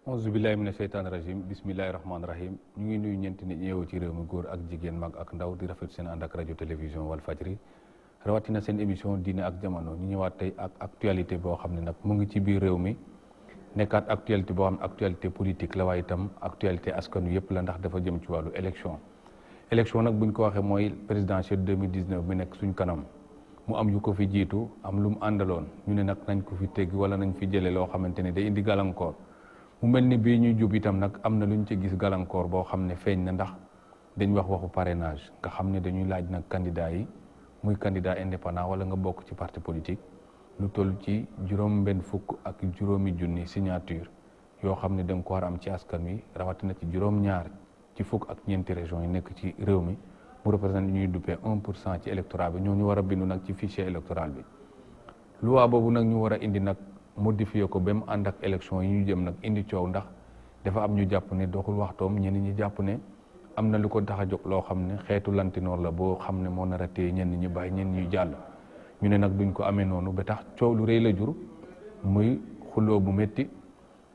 auzu billahi mina sheytaani rajim bismillahi rahmaani rahim ñu ngi nuyu ñeenti nit ñeewoo ci réew mi góor ak jigéen mag ak ndaw di rafet seen ànd ak rajo télévision Walfadjri rawatina seen émission diine ak jamono ñu ñëwaat tey ak actualité boo xam ne nag mu ngi ci biir réew mi nekkaat actualité boo xam ne actualité politique la waaye itam actualité askanu yëpp la ndax dafa jëm ci wàllu élection nag buñ ko waxee mooy présidentielle 2019 bi nekk suñ kanam mu am yu ko fi jiitu am lu mu àndaloon ñu ne nag nañ ko fi teggi wala nañ fi jëlee loo xamante ne day indi gàllankoor mu mel ni bii ñuy jub itam nag am na lu ñu ci gis gàllankoor boo xam ne feeñ na ndax dañ wax waxu parrainage nga xam ne dañuy laaj nag candidat yi muy candidat indépendant wala nga bokk ci parti politique lu toll ci juróom-benn fukk ak juróomi junni signature yoo xam ne da nga ko war a am ci askan wi rawatina ci juróom-ñaar ci fukk ak ñeenti régions yi nekk ci réew mi mu représente ñuy duppee 1% ci électorat bi ñoo ñu war a bindu nag ci fichier électoral bi loi boobu nag ñu war a indi nag modifié ko ba mu ànd ak élection yi ñu jëm nag indi coow ndax dafa am ñu jàpp ne doxul waxtoom ñenn ñi jàpp ne am na lu ko tax a jóg loo xam ne xeetu lantinoor la boo xam ne moo nar a téye ñenn ñi bàyyi ñenn ñuy jàll ñu ne nag duñ ko amee noonu ba tax coow lu rëy la jur muy xuloo bu métti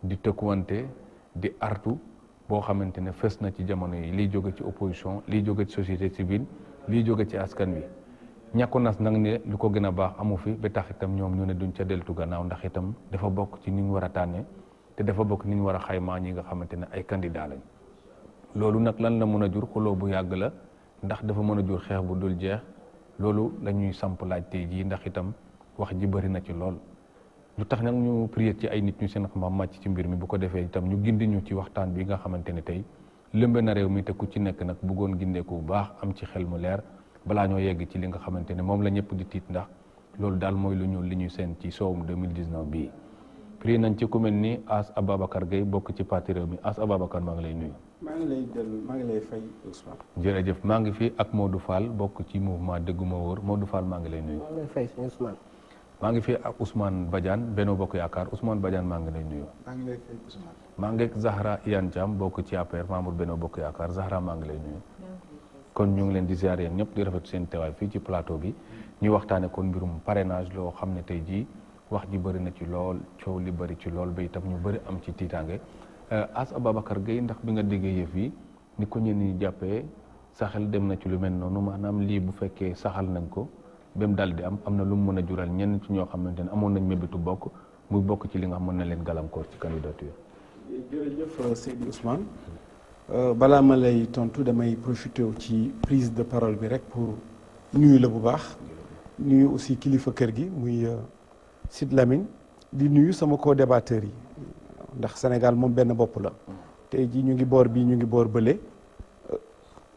di tëkkuwante di artu boo xamante ne fës na ci jamono yi liy jóge ci opposition liy jóge ci société civile liy jóge ci askan wi ñàkku nas nag ne lu ko gën a baax amu fi ba tax itam ñoom ñu ne duñ ca deltu gannaaw ndax itam dafa bokk ci ni ñu war a tànnee te dafa bokk ni ñu war a xaymaa ñi nga xamante ne ay candidat lañ loolu nag lan la mën a jur xuloo bu yàgg la ndax dafa mën a jur xeex bu dul jeex loolu la ñuy samp laaj tey jii ndax itam wax ji bëri na ci lool lu tax nag ñu prier ci ay nit ñu seen xam-xam màcc ci mbir mi bu ko defee itam ñu gindi ñu ci waxtaan bi nga xamante ne tey lëmbe na réew mi te ku ci nekk nag bëggoon gindeeku bu baax am ci xel mu leer balaa ñoo yegg ci li nga xamante ne moom la ñëpp di tiit ndax loolu daal mooy lu ñuul li ñuy seen ci soowum 2019 bii prier nañ ci ku mel ni As Ababacar Gueye bokk ci parti réew mi As Ababacar maa ngi lay nuyu. maa ngi lay fay Ousmane. jërëjëf maa ngi fi ak Modou Fall bokk ci mouvement Dëggu Ma Wóor Modou Fall maa ngi lay nuyu. maa ngi lay fay sëñ Ousmane. maa ngi fi ak Ousmane Badiane Benno Bokk Yaakaar Ousmane Badiane maa ngi lay nuyu. maa ngi lay fay Ousmane. maa ngi ak Zahra Iyane Thiam bokk ci APR membre Benno Bokk Yaakaar Zahra maa ngi lay nuyu. kon ñu ngi leen di ziare yéen ñëpp di rafet seen teewaay fii ci plateau bi ñu waxtaane kon mbirum parrainage loo xam ne tey jii wax ji bëri na ci lool coow li bëri ci lool ba itam ñu bëri am ci tiitaange As Ababacar Gueye ndax bi nga déggee yëf yi ni ko ñenn ñi jàppee saxel dem na ci lu mel noonu maanaam lii bu fekkee saxal nañ ko ba mu dal di am na lu mu mën a jural ñenn ci ñoo xamante ne amoon nañ mébétu bokk muy bokk ci li nga xam mën na leen gàllankoor ci candidature. jërëjëf Seydi Ousmane balaa ma lay tontu damay profité ci prise de parole bi rek pour nuyu la bu baax nuyu aussi kilifa kër gi muy Sid Lamine di nuyu sama co-débatteurs yi ndax Sénégal moom benn bopp la tey jii ñu ngi boor bii ñu ngi boor bële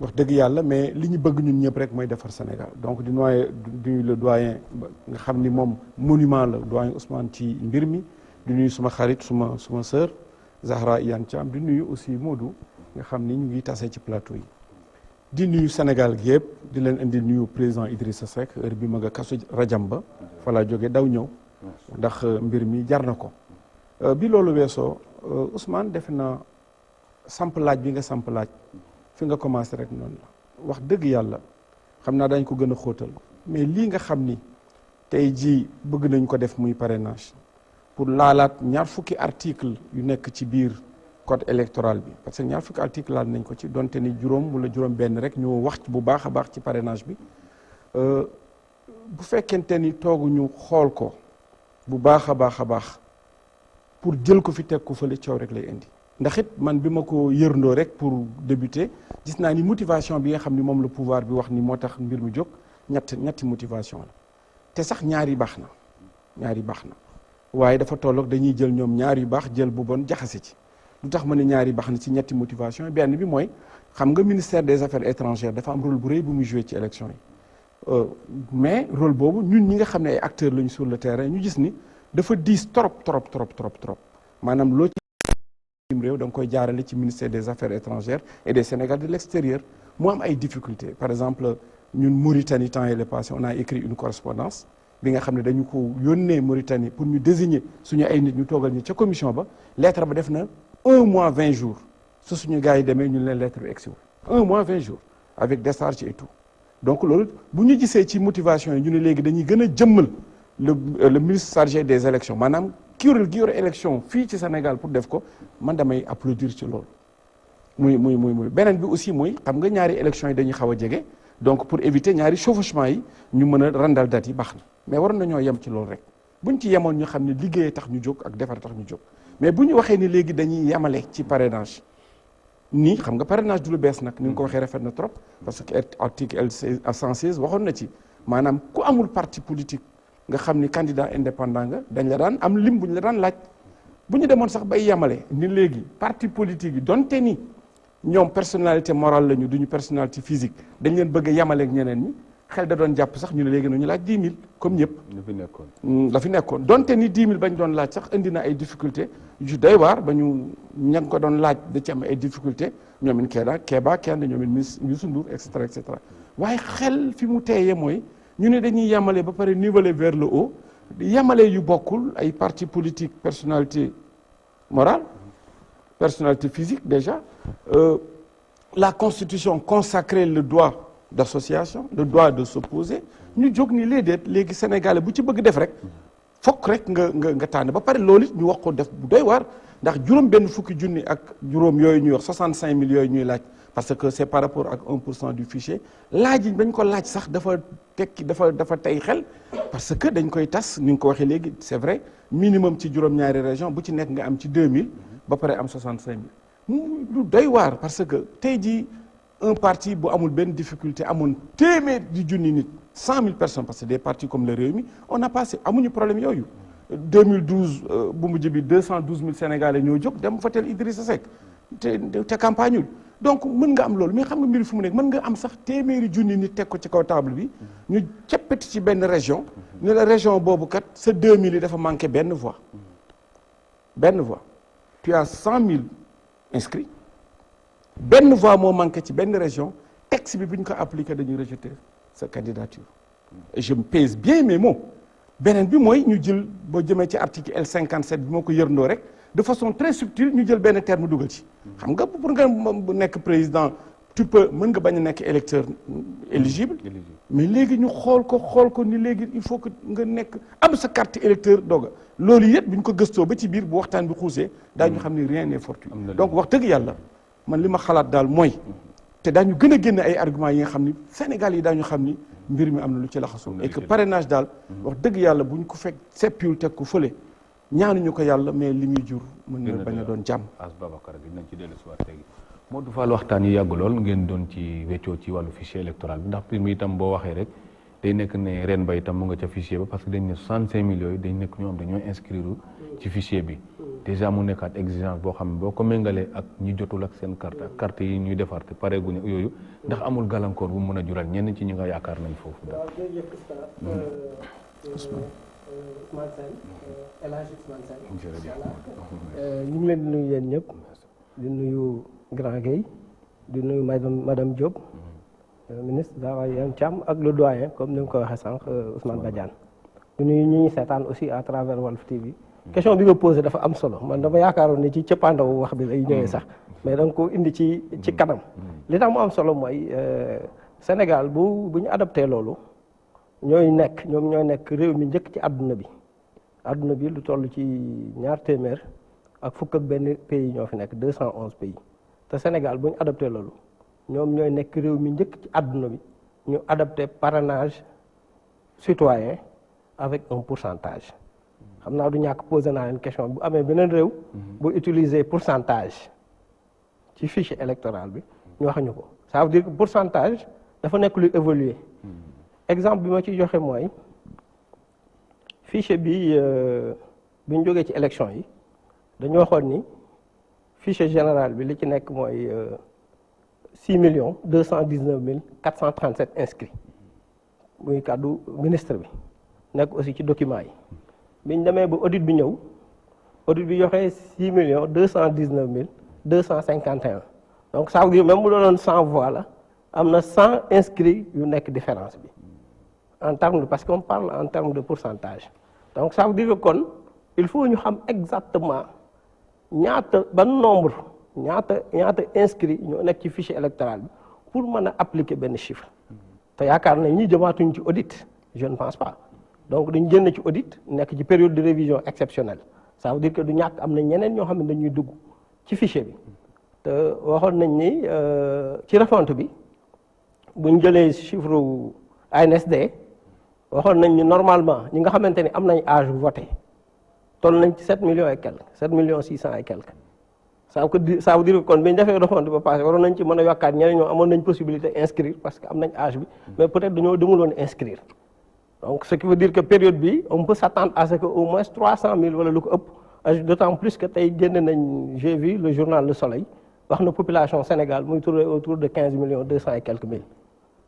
wax dëgg yàlla mais li ñu bëgg ñun ñëpp rek mooy defar Sénégal donc di nuyu le doyen nga xam ni moom monument la doyen Ousmane ci mbir mi di nuyu suma xarit suma sœur Zahra Iyane Thiam di nuyu aussi Modou nga xam ni ñu ngi tase ci plateau yi di nuyu Sénégal gi yëpp di leen indi nuyu président Idrissa Seck heure bi ma nga kasu rajam ba fa laa jóge daw ñëw ndax mbir mi jar na ko bi loolu weesoo Ousmane defe na samp laaj bi nga samp laaj fi nga commencé rek noonu la wax dëgg yàlla xam naa dañ ko gën a xóotal mais lii nga xam ni tey jii bëgg nañ ko def muy parrainage pour laalaat ñaar fukki article yu nekk ci biir code électoral bi parce que ñaar fukki article laal nañ ko ci donte ni juróom wala juróom benn rek ñu wax bu baax a baax ci parrainage bi bu fekkente ni tooguñu xool ko bu baax a baax pour jël ko fi teg ko fële coow rek lay indi ndax it man bi ma ko yërndoo rek pour débuter gis naa ni motivation bi nga xam ni moom la pouvoir bi wax ni moo tax mbir mi jóg ñetti motivation la te sax ñaar yi baax na waaye dafa tolloog dañuy jël ñoom ñaar yu baax jël bu bon jaxase ci lu tax ma ne ñaar yi baax na ci ñetti motivation benn bi mooy xam nga ministère des affaires étrangères dafa am rôle bu rëy bu muy joué ci élection yi mais rôle boobu ñun ñi nga xam ne ay acteurs lañu sur le terrain ñu gis ni dafa diis trop maanaam loo ci réew da nga koy jaarale ci ministère des affaires étrangères et des Sénégalais de l'extérieur mu am ay difficultés par exemple ñun Mauritanie temps yii passé on a écrit une correspondance bi nga xam ne dañu ko yónnee Mauritanie pour ñu désigner suñu ay nit ñu toogal ñu ca commission ba lettre ba def na 1 mois 20 jours su suñu gars yi demee ñu leen lettre bi egsiwul 1 mois 20 jours avec décharge et tout donc loolu bu ñu gisee ci motivation yi ñu ne léegi dañuy gën a jëmmal le ministre chargé des élections maanaam kuréel gi yore élection fii ci Sénégal pour def ko man damay applaudir ci loolu muy beneen bi aussi mooy xam nga ñaari élection yi dañuy xaw a jege donc pour éviter ñaari chevauchement yi ñu mën a randal date yi baax na mais waroon nañoo yem ci loolu rek buñ ci yemoon ñu xam ne liggéey tax ñu jóg ak defar tax ñu jóg mais bu ñu waxee ni léegi dañuy yemale ci parrainage nii xam nga parrainage du lu bees nag ni nga ko waxee rafet na trop parce que article L116 waxoon na ci maanaam ku amul parti politique nga xam ni candidat indépendant nga dañ la daan am lim bu ñu la daan laaj bu ñu demoon sax bay yemale ni léegi parti politique yi donte ni ñoom personnalité morale lañu duñu personnalité physique dañ leen bëgg a yemale ak ñeneen ñi xel da doon jàpp sax ñu ne léegi nu ñu laaj 10 000 comme ñëpp. la fi nekkoon donte ni 10 000 bañ doon laaj sax indi na ay difficultés yu doy waar ba ñu ña ko doon laaj da ci am ay difficultés ñoom it Kéba kenn ñoom it Youssou Ndour et cetera waaye xel fi mu teeyee mooy ñu ne dañuy yemale ba pare niveler vers le haut yemale yu bokkul ay parti politique personnalité morale personnalité physique déjà la constitution consacrait le droit d'association le droit de s'opposer ñu jóg ni léegi sénégalais bu ci bëgg def rek fokk rek nga tànn ba pare loolu it ñu wax ko def bu doy waar ndax juróom benn fukki junni ak juróom yooyu ñuy wax 65 000 yooyu ñuy laaj parce que c'est par rapport ak 1% du fichier laaj yi dañ ko laaj sax dafa tey xel parce que dañ koy tas ni nga ko waxee léegi c'est vrai minimum ci juróom-ñaari région bu ci nekk nga am ci 2000 ba pare am 65 000 lu doy waar parce que tey jii un parti bu amul benn difficulté amoon téeméer di junni nit 100 000 personnes parce que des partis comme le Rewmi on a passé amuñu problème yooyu 2012 bu mujj bi 212 000 Sénégalais ñoo jóg dem votel Idrissa Seck te campagne donc mën nga am loolu mais xam nga mbir fu mu nekk mën nga am sax téeméeri junni nit teg ko ci kaw table bi ñu cappati ci benn région ne la région boobu kat sa 2000 yi dafa manqué benn voix tu as 100 000 inscrits benn voix moo manqué ci benn région texte bi bu ñu ko appliqué dañuy rejeter sa candidature et je me pèse bien mes mots beneen bi mooy ñu jël boo jëmee ci article L57 bi moo ko yërndoo rek de façon très subtile ñu jël benn terme dugal ci xam nga pour nga nekk président mën nga bañ a nekk électeur éligible mais léegi ñu xool ko ni léegi il faut que nga nekk am sa carte électeur dooga loolu yëpp bu ñu ko gëstoo ba ci biir bu waxtaan bi xuusee daañu xam ni rien n'est fortuit donc wax dëgg yàlla man li ma xalaat daal mooy te daañu gën a génne ay arguments yi nga xam ni Sénégal yi daañu xam ni mbir mi am na lu ci laxasoo et que parrainage daal wax dëgg yàlla bu ñu ko fekk seppiwul teg ko fële ñaanuñu ko yàlla mais li muy jur mën na bañ a doon jàmm. As Babacar bi nañ ci dellu si waat léegi Modou Fall waxtaan yi yàgg lool ngeen doon ci weccoo ci wàllu fichier électoral bi ndax mi itam boo waxee rek day nekk ne ren ba itam mu nga ca fichier ba parce que dañ ne 65 000 yooyu dañ nekk ñoo xam dañoo inscrire ci fichier bi déjà mu nekkaat exigence boo xam ne boo ko méngalee ak ñi jotul ak seen carte yi ñuy defar te pareeguñu yooyu ndax amul gàllankoor bu mën a jural ñenn ci ñi nga yaakaar nañ foofu daal. Ousmane Sène El Hadj Ousmane Sène ñu ngi leen di nuyu yéen ñëpp di nuyu Grand Gueye di nuyu madame Diop ministre Zahra Iyane Thiam ak le doyen comme ni nga ko waxee sànq Ousmane Badiane di nuyu ñi ñuy seetaan aussi à travers Walf TV question bi nga posé dafa am solo man dama yaakaaroon ne ci cëppaandawu wax bi lay ñëwee sax mais da nga ko indi ci kanam li tax mu am solo mooy Sénégal bu ñu adopté loolu ñoom ñooy nekk réew mi njëkk ci àdduna bi lu toll ci 200 ak fukk ak benn pays ñoo fi nekk 211 pays te Sénégal bu ñu adopté loolu ñoom ñooy nekk réew mi njëkk ci àdduna bi ñu adopté parrainage citoyen avec un pourcentage xam naa du ñàkk posé naa leen question bu amee beneen réew bu utiliser pourcentage ci fichier électoral bi ñu wax ñu ko ça veut dire que pourcentage dafa nekk luy évoluer exemple bi ma ci joxe mooy fichier bi bi ñu jógee ci élection yi dañoo xool ni fichier général bi li ci nekk mooy 6 219 437 inscrits muy kàddu ministre bi nekk aussi ci document yi bi ñu demee ba audit bi ñëw audit bi joxe 6 219 251 donc ça veut dire même bu doonoon 100 voix la am na 100 inscrits yu nekk différence bi en termes de parce qu'on parle en termes de pourcentage donc ça veut dire que kon il faut ñu xam exactement ban nombre ñaata inscrits ñoo nekk ci fichier électoral bi pour mën a appliquer benn chiffre te yaakaar nañ ñi jëmaatuñ ci audit je ne pense pas donc dañ génn ci audit nekk ci période de révision exceptionnelle ça veut dire que du ñàkk am na ñeneen ñoo xam ne dañuy dugg ci fichier bi te waxoon nañ ni ci refonte bi buñ jëlee chiffre ANSD waxoon nañ ni normalement ñi nga xamante ni am nañ âge voté toll nañ ci 7 millions et quelques 7 millions 600 et quelques ça veut dire que kon bi ñu defee refonte ba passé waroon nañ ci mën a yokkaat ñeneen ñoo amoon nañ possibilité inscrire parce que am nañ âge bi mais peut-être dañoo demul woon inscrire donc ce qui veut dire que période bi on peut s'attendre à ce que au moins 300 000 wala lu ko ëpp d'autant plus que tey génn nañ j'ai vu le journal Le Soleil wax na population Sénégal muy tourner autour de 15 millions 200 et quelques mille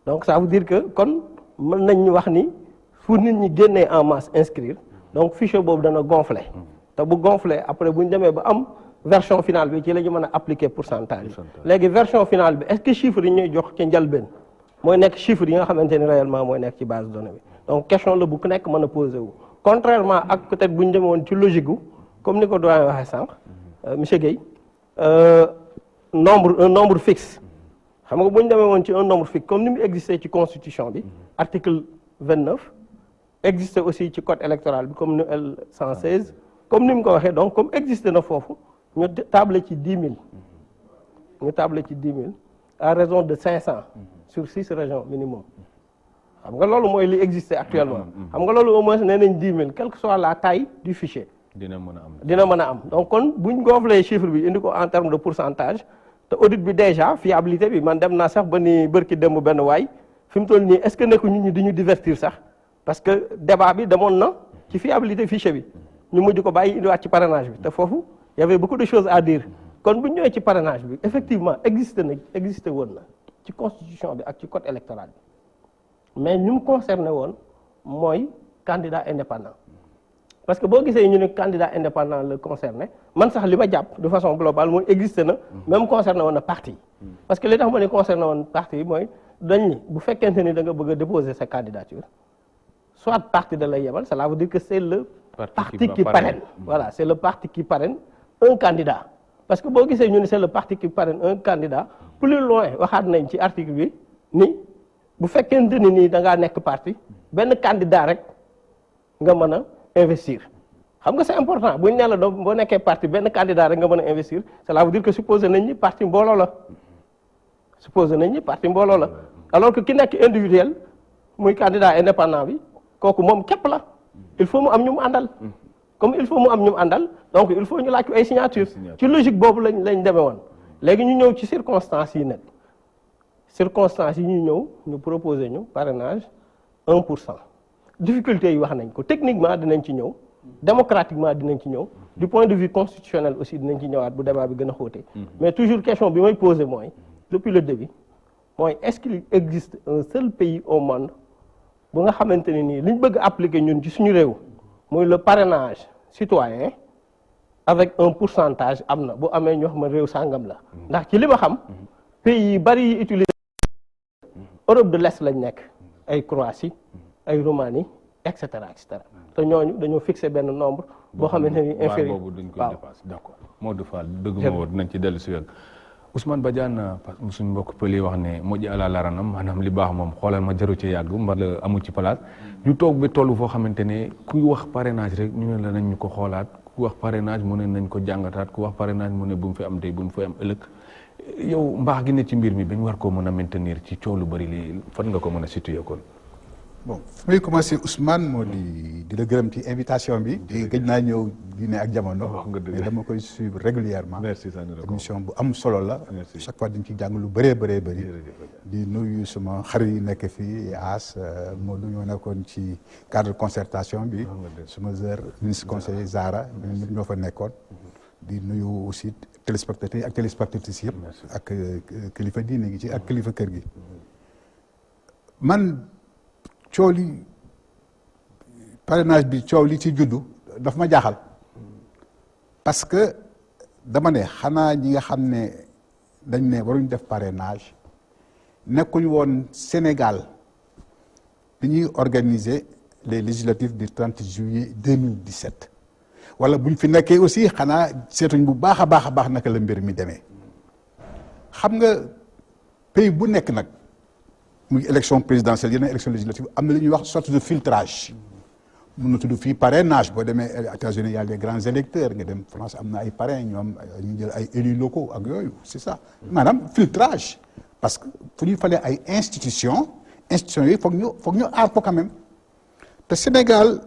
donc ça veut dire que kon mën nañ wax ni fu nit ñi génnee en masse inscrire donc fichier boobu dana gonfler te bu gonfler après bu ñu demee ba am version finale bi ci la ñu mën a appliquer pourcentage léegi version finale bi est-ce que chiffres yi ñuy jox ci njëlbeen mooy nekk chiffres yi nga xamante ni réellement mooy nekk ci base de données bi donc question la bu ku nekk mën a posé wu contrairement ak peut-être bu ñu demee woon ci logique gu comme ni ko doyen waxee sànq monsieur Guèye un nombre fixe xam nga bu ñu demee woon ci un nombre fixe comme ni mu existé ci constitution bi article 29 existé aussi ci code électoral bi comme ni L116 comme ni mu ko waxee donc comme existé na foofu ñu table ci 10 000 ñu table ci 10 000 à raison de 500 sur 6 régions minimum xam nga loolu mooy li existé actuellement xam nga loolu au moins nee nañ 10 000 quelle que soit la taille du fichier dina mën a am donc kon buñ gonflee chiffre bi indi ko en terme de pourcentage te audit bi déjà fiabilité bi man dem naa sax ba ni bërki démb benn waay fi mu toll nii est-ce que nekku nit ñi di ñu divertir sax parce que débat bi demoon na ci fiabilité fichier bi ñu mujj ko bàyyi indiwaat ci parrainage bi te foofu y avait beaucoup de choses à dire kon bu ñu ñëwee ci parrainage bi effectivement existé woon na ci constitution bi ak ci code électoral bi mais ñu mu concerné woon mooy candidat indépendant parce que boo gisee ñu ne candidat indépendant le concerné man sax li ma jàpp de façon globale mooy existé na même concerné woon na parti parce que li tax ma ne concerné woon parti yi mooy dañ ni bu fekkente ni da nga bëgg a déposer sa candidature soit parti da lay yebal cela veut dire que c'est le parti qui parraine voilà c'est le parti qui parraine un candidat parce que boo gisee ñu ne c'est le parti qui parraine un candidat plus loin waxaat nañ ci article bi ni bu fekkente ni nii da ngaa nekk parti benn candidat rek nga mën a investir xam nga c'est important bu ñu nee la doo boo nekkee parti benn candidat rek nga mën a investir cela veut dire que supposé nañ ni parti mbooloo la alors que ki nekk individuel muy candidat indépendant bi kooku moom képp la il faut mu am ñu mu àndal comme il faut mu am ñu mu àndal donc il faut ñu laaj ko ay signature ci logique boobu lañ demee woon léegi ñu ñëw ci circonstances yi nag circonstances yi ñu ñëw ñu proposer ñu parrainage 1%. difficulté yi wax nañ ko techniquement dinañ ci ñëw démocratiquement dinañ ci ñëw du point de vue constitutionnel aussi dinañ ci ñëwaat bu débat bi gën a xóotee mais toujours question bi may poser mooy depuis le début mooy est-ce qu'il existe un seul pays au monde bu nga xamante ne nii liñ bëgg appliquer ñun ci suñu réew muy le parrainage citoyen avec un pourcentage am na bu amee ñu wax ma réew sàngam la ndax ci li ma xam pays yi bari yi utiliser Europe de l'Est lañ nekk ay Croatie ay Roumanie et cetera te ñooñu dañoo fixé benn nombre boo xamante ni inférieur boobu duñ ko dépassé d'accord Modou Fall dëgg ma woon dinañ ci dellu si wàll Ousmane Badiane suñ mbokk pël yi wax ne moƴƴi ala laranam maanaam li baax moom xoolal ma jaru ci yàgg mbala amul ci place ñu toog ba toll foo xamante ne kuy wax parrainage rek ñu ne la nañ ñu ko xoolaat ku wax parrainage mu ne nañ ko jàngataat ku wax parrainage mu ne bu mu fi am tey bu mu fi am ëllëg yow mbaax gi ne ci mbir mi bañ war koo mën a maintenir ci coow lu bari li fan nga ko mën a situer kon. bon fu muy commencé Ousmane moo di la gërëm ci invitation bi. di gëj naa ñëw Diine ak Jamono. mais dama koy suivre régulièrement. merci émission bu am solo la. chaque fois dañ ci jàng lu bëree bëri. di nuyu suma xarit yi nekk fii As Modou ñoo nekkoon ci cadre concertation bi. suma sœur ministre conseiller Zara ñun ñoo fa nekkoon. di nuyu aussi téléspectateurs yi ak téléspectatrices yëpp. ak kilifa diine gi ci ak kilifa kër gi. man. coow li parrainage bi coow li ci juddu daf ma jaaxal parce que dama ne xanaa ñi nga xam ne dañ ne waruñ def parrainage nekkuñ woon Sénégal bi ñuy organiser les législatives du 30 juillet 2017 wala buñ fi nekkee aussi xanaa seetuñ bu baax a baax naka la mbir mi demee xam nga pays bu nekk nag. muy élection présidentielle yeneen élection législative am na lu ñuy wax sorte de filtrage mun na tudd fii parrainage boo demee États-Unis y a des grands électeurs nga dem France am na ay parrains ñoom ñu jël ay élus locaux ak yooyu c'est ça maanaam filtrage parce que fu ñu falee ay institutions yooyu foog ñu aar ko quand même te Sénégal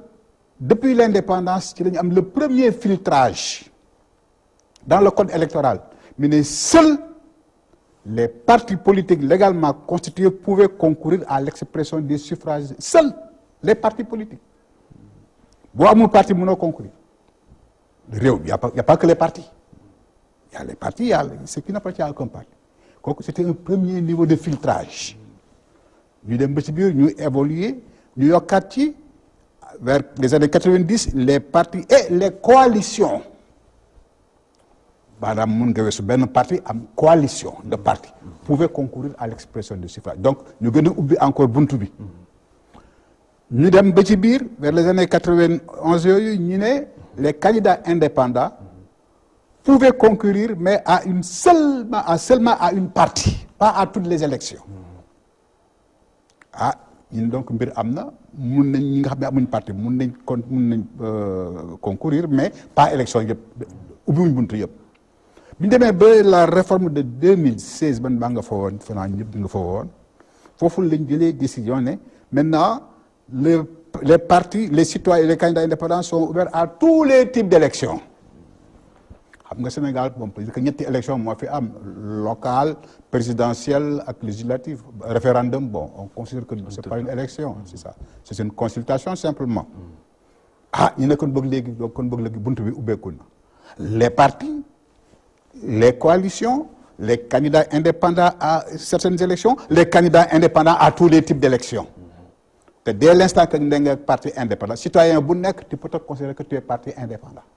depuis l'indépendance ci la ñu am le premier filtrage dans le code électoral mais ne seuls les partis politiques légalement constitués pouvaient concourir à l'expression des suffrages seuls les partis politiques boo amul parti mënoo concourir réew y a pas que les partis y a les partis y a ce qui n'appartient à aucun parti kooku c'était un premier niveau de filtrage ñu dem ba ci biir ñu évoluer ñu yokkaat ci vers les années 90 les partis et les coalitions maanaam mun nga weesu benn parti am coalition de partis pouvaient concourir à l'expression du suffrage donc ñu gën a ubbi encore buntu bi ñu dem ba ci biir vers les années 91 yooyu ñu ne les candidats indépendants pouvaient concourir mais seulement à une partie pas à toutes les élections ñun donc mbir am na mun nañ ñi nga xam ne amuñ parti mun nañ concourir mais pas élection yëpp ubbiwuñ buntu yëpp bi ñu demee ba la réforme de 2016 ban baa nga fa woon fanaa ñëpp nga fa woon foofu lañ jëlee décision ne maintenant les partis les citoyens et les candidats indépendants sont ouverts à tous les types d'élections xam nga Sénégal bon parce que ñetti élection moo fi am local présidentielle ak législative référendum bon on considère que c'est pas une élection c'est ça c'est une consultation simplement ñu ne kon bëgg léegi buntu bi ubbeeku na les partis les coalitions les candidats indépendants à certaines élections les candidats indépendants à tous les types d'élections te dès l'instant que da nga parti indépendant citoyen bu nekk tu peux te considérer que tu es parti indépendant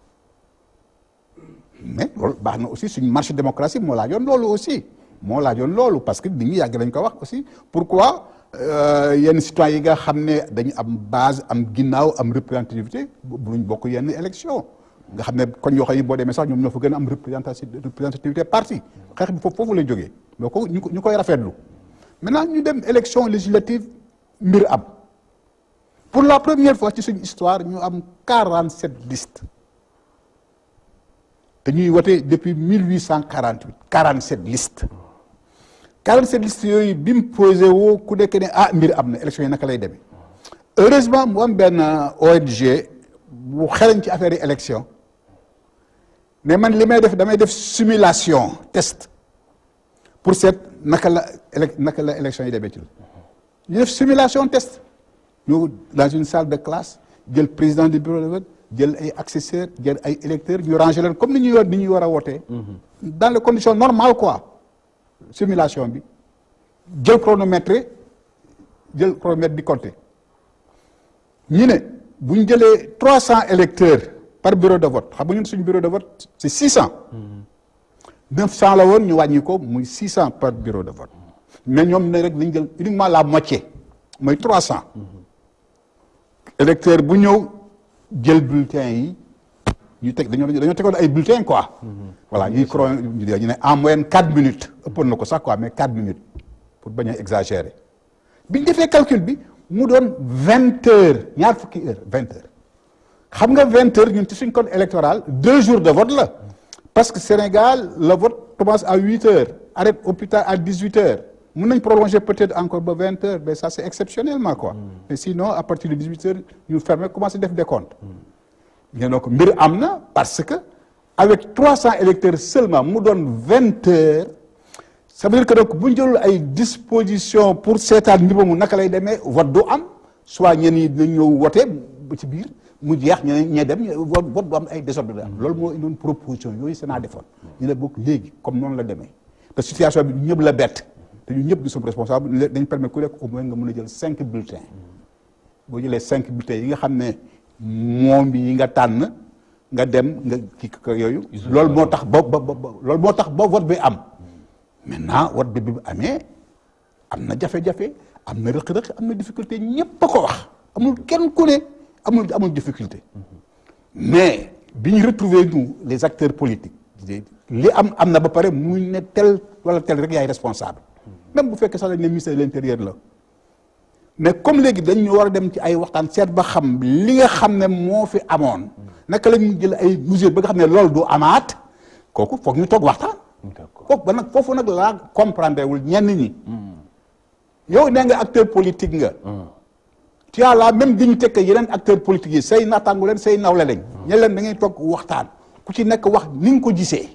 mais loolu baax na aussi suñu marche démocratie moo laajoon loolu parce que nit ñi yàgg nañ ko wax aussi pourquoi yenn citoyens yi nga xam ne dañu am base am ginnaaw am représentativité buñ bokk yenn élection nga xam ne kon yoo xam ne boo demee sax ñoom ñoo fa gën a am représentativité parti xeex bi foofu lay jógee mais ko ñu koy rafetlu maintenant ñu dem élection législative mbir am pour la première fois ci suñu histoire ñu am 47 listes te ñuy wote depuis 1848 47 listes 47 listes yooyu bi mu posé woo ku nekk ne mbir am na élection yi naka lay demee heureusement mu am benn ONG bu xereñ ci affaire yi élection mais man li may def damay def simulation test pour seet naka la élection yi demee ci la ñu def simulation test ñu dans une salle de classe jël président du bureau de vote jël ay assesseurs jël ay électeurs ñu ranger leen comme ni ñuy war a wootee dans les conditions normales quoi simulation bi jël chronomètre di compter ñu ne bu ñu jëlee 300 électeurs par bureau de vote xam nga ñun suñu bureau de vote c'est 600 900 la woon ñu wàññi ko muy 600 par bureau de vote mais ñoom ne rek dañu jël uniquement la moitié mooy 300 électeur bu ñëw jël bulletin yi ñu teg dañoo tegoon ay bulletins quoi voilà ñu ne en moyenne 4 minutes ëppoon na ko sax quoi mais 4 minutes pour bañ a exagérer bi ñu defee calcul bi mu doon 20 heures ñaar fukki heures 20 heures xam nga 20 heures ñun ci suñ code électoral 2 jours de vote la parce que Sénégal le vote commence à 8 heures arrête au plus tard à 18 heures mën nañ prolonger peut-être encore ba 20 heures mais ça c'est exceptionnellement quoi mais sinon à partir de 18 heures ñu fermer commencer def décompte mais donc mbir am na parce que avec 300 électeurs seulement mu doon 20 heures ça veut dire que donc bu ñu jëlul ay dispositions pour seetaan mbir mu naka lay demee vote du am soit ñenn ñi dinañ ñëw wote ba ci biir mu jeex ñe dem vote du am ay désordre da am loolu moo indoon proposition yooyu Sénat defoon ñu ne bokk léegi comme noonu la demee te situation bi ñëpp la bett te ñu ñëpp di sommes responsable dañ permettre ku nekk au moins nga mën a jël 5 bulletins boo jëlee 5 bulletins yi nga xam ne moom yi nga tànn nga dem nga kii ko yooyu loolu moo tax ba vote bi am maintenant vote bi amee am na jafe-jafe am na rëq-rëq am na difficulté ñëpp a ko wax amul kenn ku ne amul difficulté mais bi ñu retrouver nous les acteurs politiques li am na ba pare muy ne tel wala tel rek yaay responsable même bu fekkee sax dañ ne ministère de l'intérieur la mais comme léegi dañu war a dem ci ay waxtaan seet ba xam li nga xam ne moo fi amoon naka la ñu jël ay mesures ba nga xam ne loolu du amaat kooku foog ñu toog waxtaan. kooku ba nag foofu nag laa comprendre wul ñenn ñi. yow nee nga acteur politique nga. tu as la même dignité que yeneen acteurs politiques yi say naataangu leen say nawle lañ. ñe leen da ngay toog waxtaan ku ci nekk wax ni nga ko gisee.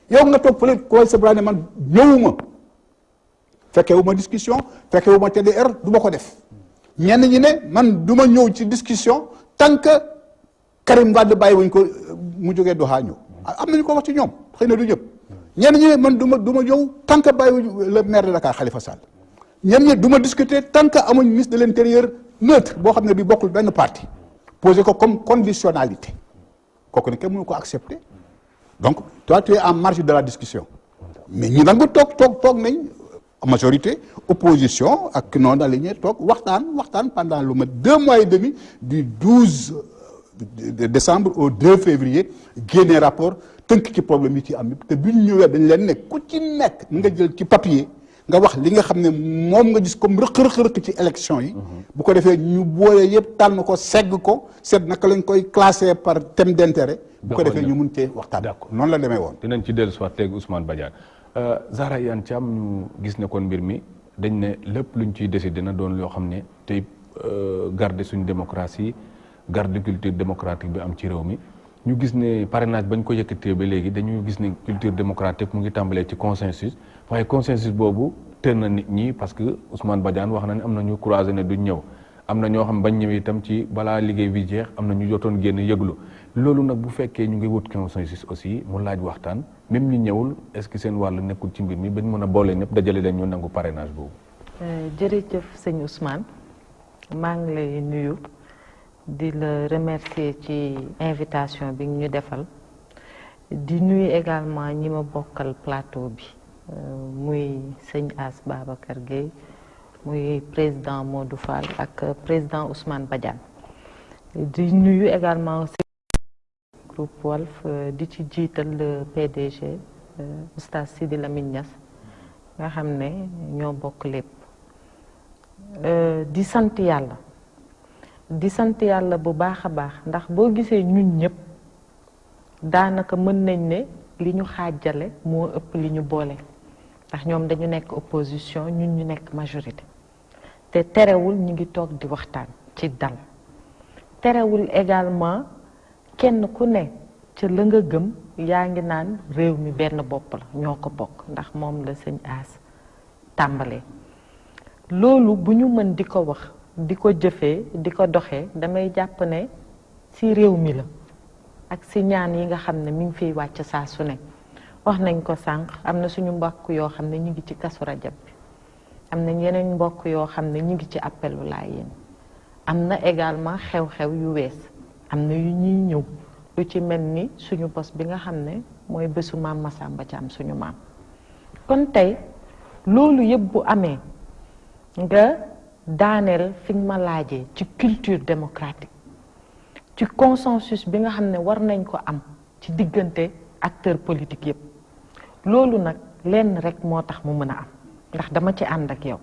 yow nga toog fële koy sabra ne man ñëwuma fekkewuma discussion fekkewuma TDR du ma ko def ñenn ñi ne man du ma ñëw ci discussion tant que Karim Wade bàyyi wuñ ko mu jógee Doha ñëw am nañu ko wax ci ñoom xëy na du ñëpp ñenn ñi ne man du ma ñëw tant que bàyyi wuñ le maire de Dakar Khalifa Sall ñenn ñi du ma discuter tant que amuñ ministre de l'intérieur neutre boo xam ne bi bokkul benn parti posé ko comme conditionnalité kooku ne kenn mënu ko accepter donc toi tu es en marge de la discussion mais ñu nangu toog nañ majorité opposition ak non aligné toog waxtaan pendant lu ma 2 mois et demi du 12 décembre au 2 février génne rapport tënk ci problème yi ci am te bi ñu ñëwee dañ leen ne ku ci nekk nga jël ci papier nga wax li nga xam ne moom nga gis comme rëq ci élection yi bu ko defee ñu boole yëpp tànn ko segg ko seet naka lañ koy classé par thème d'intérêt bu ko defee ñu mun cee waxtaan noonu la demee woon dinañ ci dellu soit léegi Ousmane Badiane Zahra Iyane Thiam ñu gis ne kon mbir mi dañ ne lépp luñ ciy décider na doon loo xam ne tey garder suñu démocratie garder culture démocratique bi am ci réew mi ñu gis ne parrainage bañ ko yëkkatee ba léegi dañu gis ne culture démocratique mu ngi tàmbalee ci consensus waaye consensus boobu tër na nit ñi parce que Ousmane Badiane wax na ne am na ñu croisé ne duñ ñëw am na ñoo xam bañ ñëwee itam ci balaa liggéey bi jeex am na ñu jotoon génn yëglu loolu nag bu fekkee ñu ngi wut consensus aussi mu laaj waxtaan même ñi ñëwul est-ce que seen wàll nekkul ci mbir mi bañ mën a boole ñëpp dajale leen ñu nangu parrainage boobu. jërëjëf sëñ Ousmane maa ngi lay nuyu di la remercier ci invitation bi ñu defal di nuyu également ñi ma bokkal plateau bi muy sëñ As Babacar Gueye muy président Modou Fall ak président Ousmane Badiane di nuyu également aussi groupe Walf di ci jiital le PDG oustaz Sidi Lamine Niass nga xam ne ñoo bokk lépp di sant yàlla bu baax a baax ndax boo gisee ñun ñëpp daanaka mën nañ ne li ñu xaajale moo ëpp li ñu boole ndax ñoom dañu nekk opposition ñun ñu nekk majorité te terewul ñu ngi toog di waxtaan ci dal terewul également kenn ku ne ca la nga gëm yaa ngi naan réew mi benn bopp la ñoo ko bokk ndax moom la sëñ As tàmbalee loolu bu ñu mën di ko wax di ko jëfee di ko doxee damay jàpp ne ci réew mi la ak ci ñaan yi nga xam ne mi ngi fiy wàcc saa su ne wax nañ ko sànq am na suñu mbokk yoo xam ne ñu ngi ci kasu rajab bi am na yeneen mbokk yoo xam ne ñu ngi ci appelu Laayeen am na également xew-xew yu wees am na yu ñuy ñëw lu ci mel ni suñu bos bi nga xam ne mooy bésu maam Masamba Thiam suñu maam kon tey loolu yëpp bu amee nga daaneel fi nga ma laajee ci culture démocratique ci consensus bi nga xam ne war nañ ko am ci diggante acteur politique yëpp loolu nag lenn rek moo tax mu mën a am ndax dama ci ànd ak yow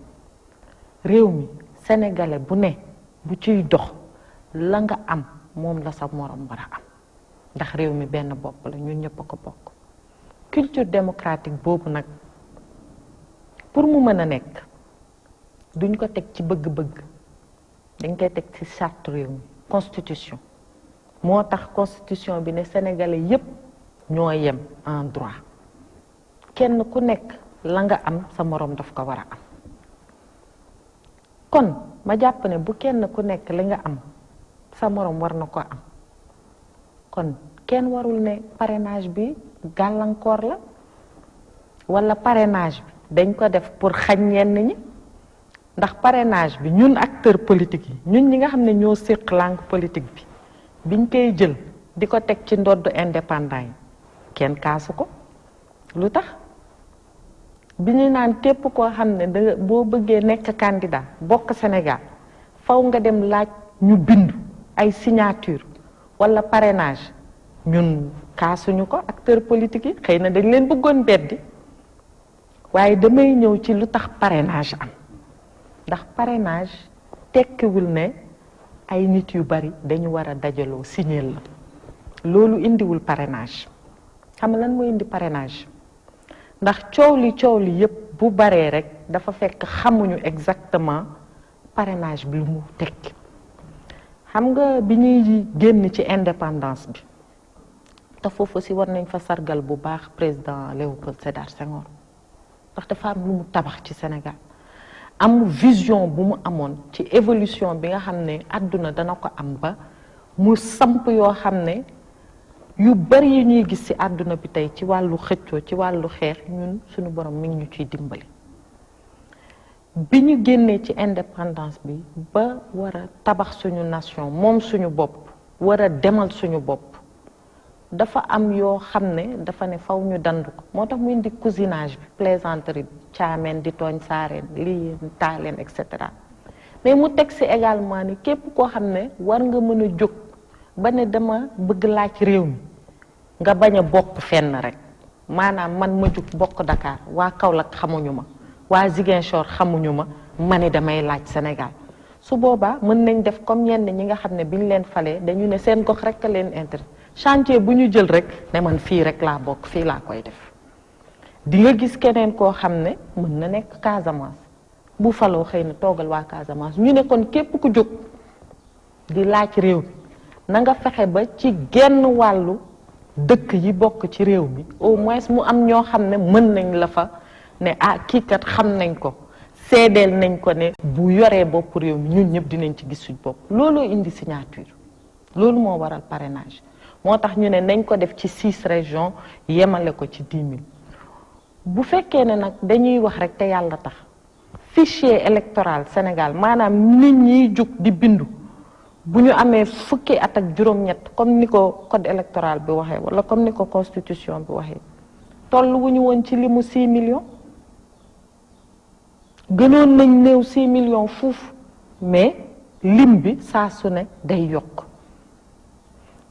réew mi sénégalais bu ne bu ciy dox la nga am moom la sa morom war a am ndax réew mi benn bopp la ñun ñëpp a ko bokk culture démocratique boobu nag pour mu mën a nekk duñ ko teg ci bëgg-bëgg dañ koy teg ci charte réew mi constitution moo tax constitution bi ne sénégalais yépp ñoo yem en droit kenn ku nekk la nga am sa moroom daf ko war a am kon ma jàpp ne bu kenn ku nekk li nga am sa moroom war na ko am kon kenn warul ne parrainage bi gàllankoor la walla parrainage bi dañ ko def pour xañ ñenn ñi ndax parrainage bi ñun acteur politique yi ñun ñi nga xam ne ñoo séq langue politique bi biñ koy jël di ko teg ci ndodd indépendant yi kenn kaasu ko lu tax bi ñu naan képp koo xam ne da boo bëggee nekk candidat bokk Sénégal faw nga dem laaj ñu bindu ay signature walla parrainage ñun kaasuñu ko acteur politique yi xëy na dañ leen bëggoon beddi waaye damay ñëw ci lu tax parrainage am ndax parrainage tekkiwul ne ay nit yu bari dañu war a dajaloo signer la loolu indiwul parrainage xam nga lan mooy indi parrainage ndax coow li yépp bu baree rek dafa fekk xamuñu exactement parrainage bi lu mu tekki xam nga bi ñuy génn ci indépendance bi te foofu si war nañ fa sargal bu baax président Léopold Sédar Senghor ndax dafa am lu mu tabax ci Sénégal am vision bu mu amoon ci évolution bi nga xam ne àdduna dana ko am ba mu samp yoo xam ne yu bari yi ñuy gis ci àdduna bi tey ci wàllu xëccoo ci wàllu xeex ñun suñu borom mi ngi ñu ciy dimbali bi ñu génnee ci indépendance bi ba war a tabax suñu nation moom suñu bopp war a demal suñu bopp dafa am yoo xam ne dafa ne faw ñu dandu ko moo tax mu indi cousinage bi plaisanterie bi caameen di tooñ saareen lii taaleen et cetera mais mu teg si également ni képp koo xam ne war nga mën a jóg ba ne dama bëgg laaj réew mi nga bañ a bokk fenn rek maanaam man ma jóg bokk Dakar waa Kaolack xamuñu ma waa Ziguinchor xamuñu ma ne damay laaj Sénégal su boobaa mën nañ def comme ñenn ñi nga xam ne bi ñu leen falee dañu ne seen gox rek a leen intérêt chantier bu ñu jël rek ne man fii rek laa bokk fii laa koy def di nga gis keneen koo xam ne mën na nekk Casamance bu faloo xëy na toogal waa Casamance ñu ne kon képp ku jóg di laaj réew mi na nga fexe ba ci genn wàllu dëkk yi bokk ci réew mi au moins mu am ñoo xam ne mën nañ la fa ne ah kii kat xam nañ ko seedeel nañ ko ne bu yoree bopp réew mi ñun ñëpp dinañ ci gis suñ bopp looloo indi signature loolu moo waral parrainage moo tax ñu ne nañ ko def ci 6 régions yemale ko ci 10 000 bu fekkee ne nag dañuy wax rek te yàlla tax fichier électoral Sénégal maanaam nit ñiy jug di bindu bu ñu amee fukki at ak juróom-ñett comme ni ko code électoral bi waxee wala comme ni ko constitution bi waxee toll wu ñu woon ci limu 6 millions gënoon nañ néew 6 millions fuuf mais lim bi saa su ne day yokk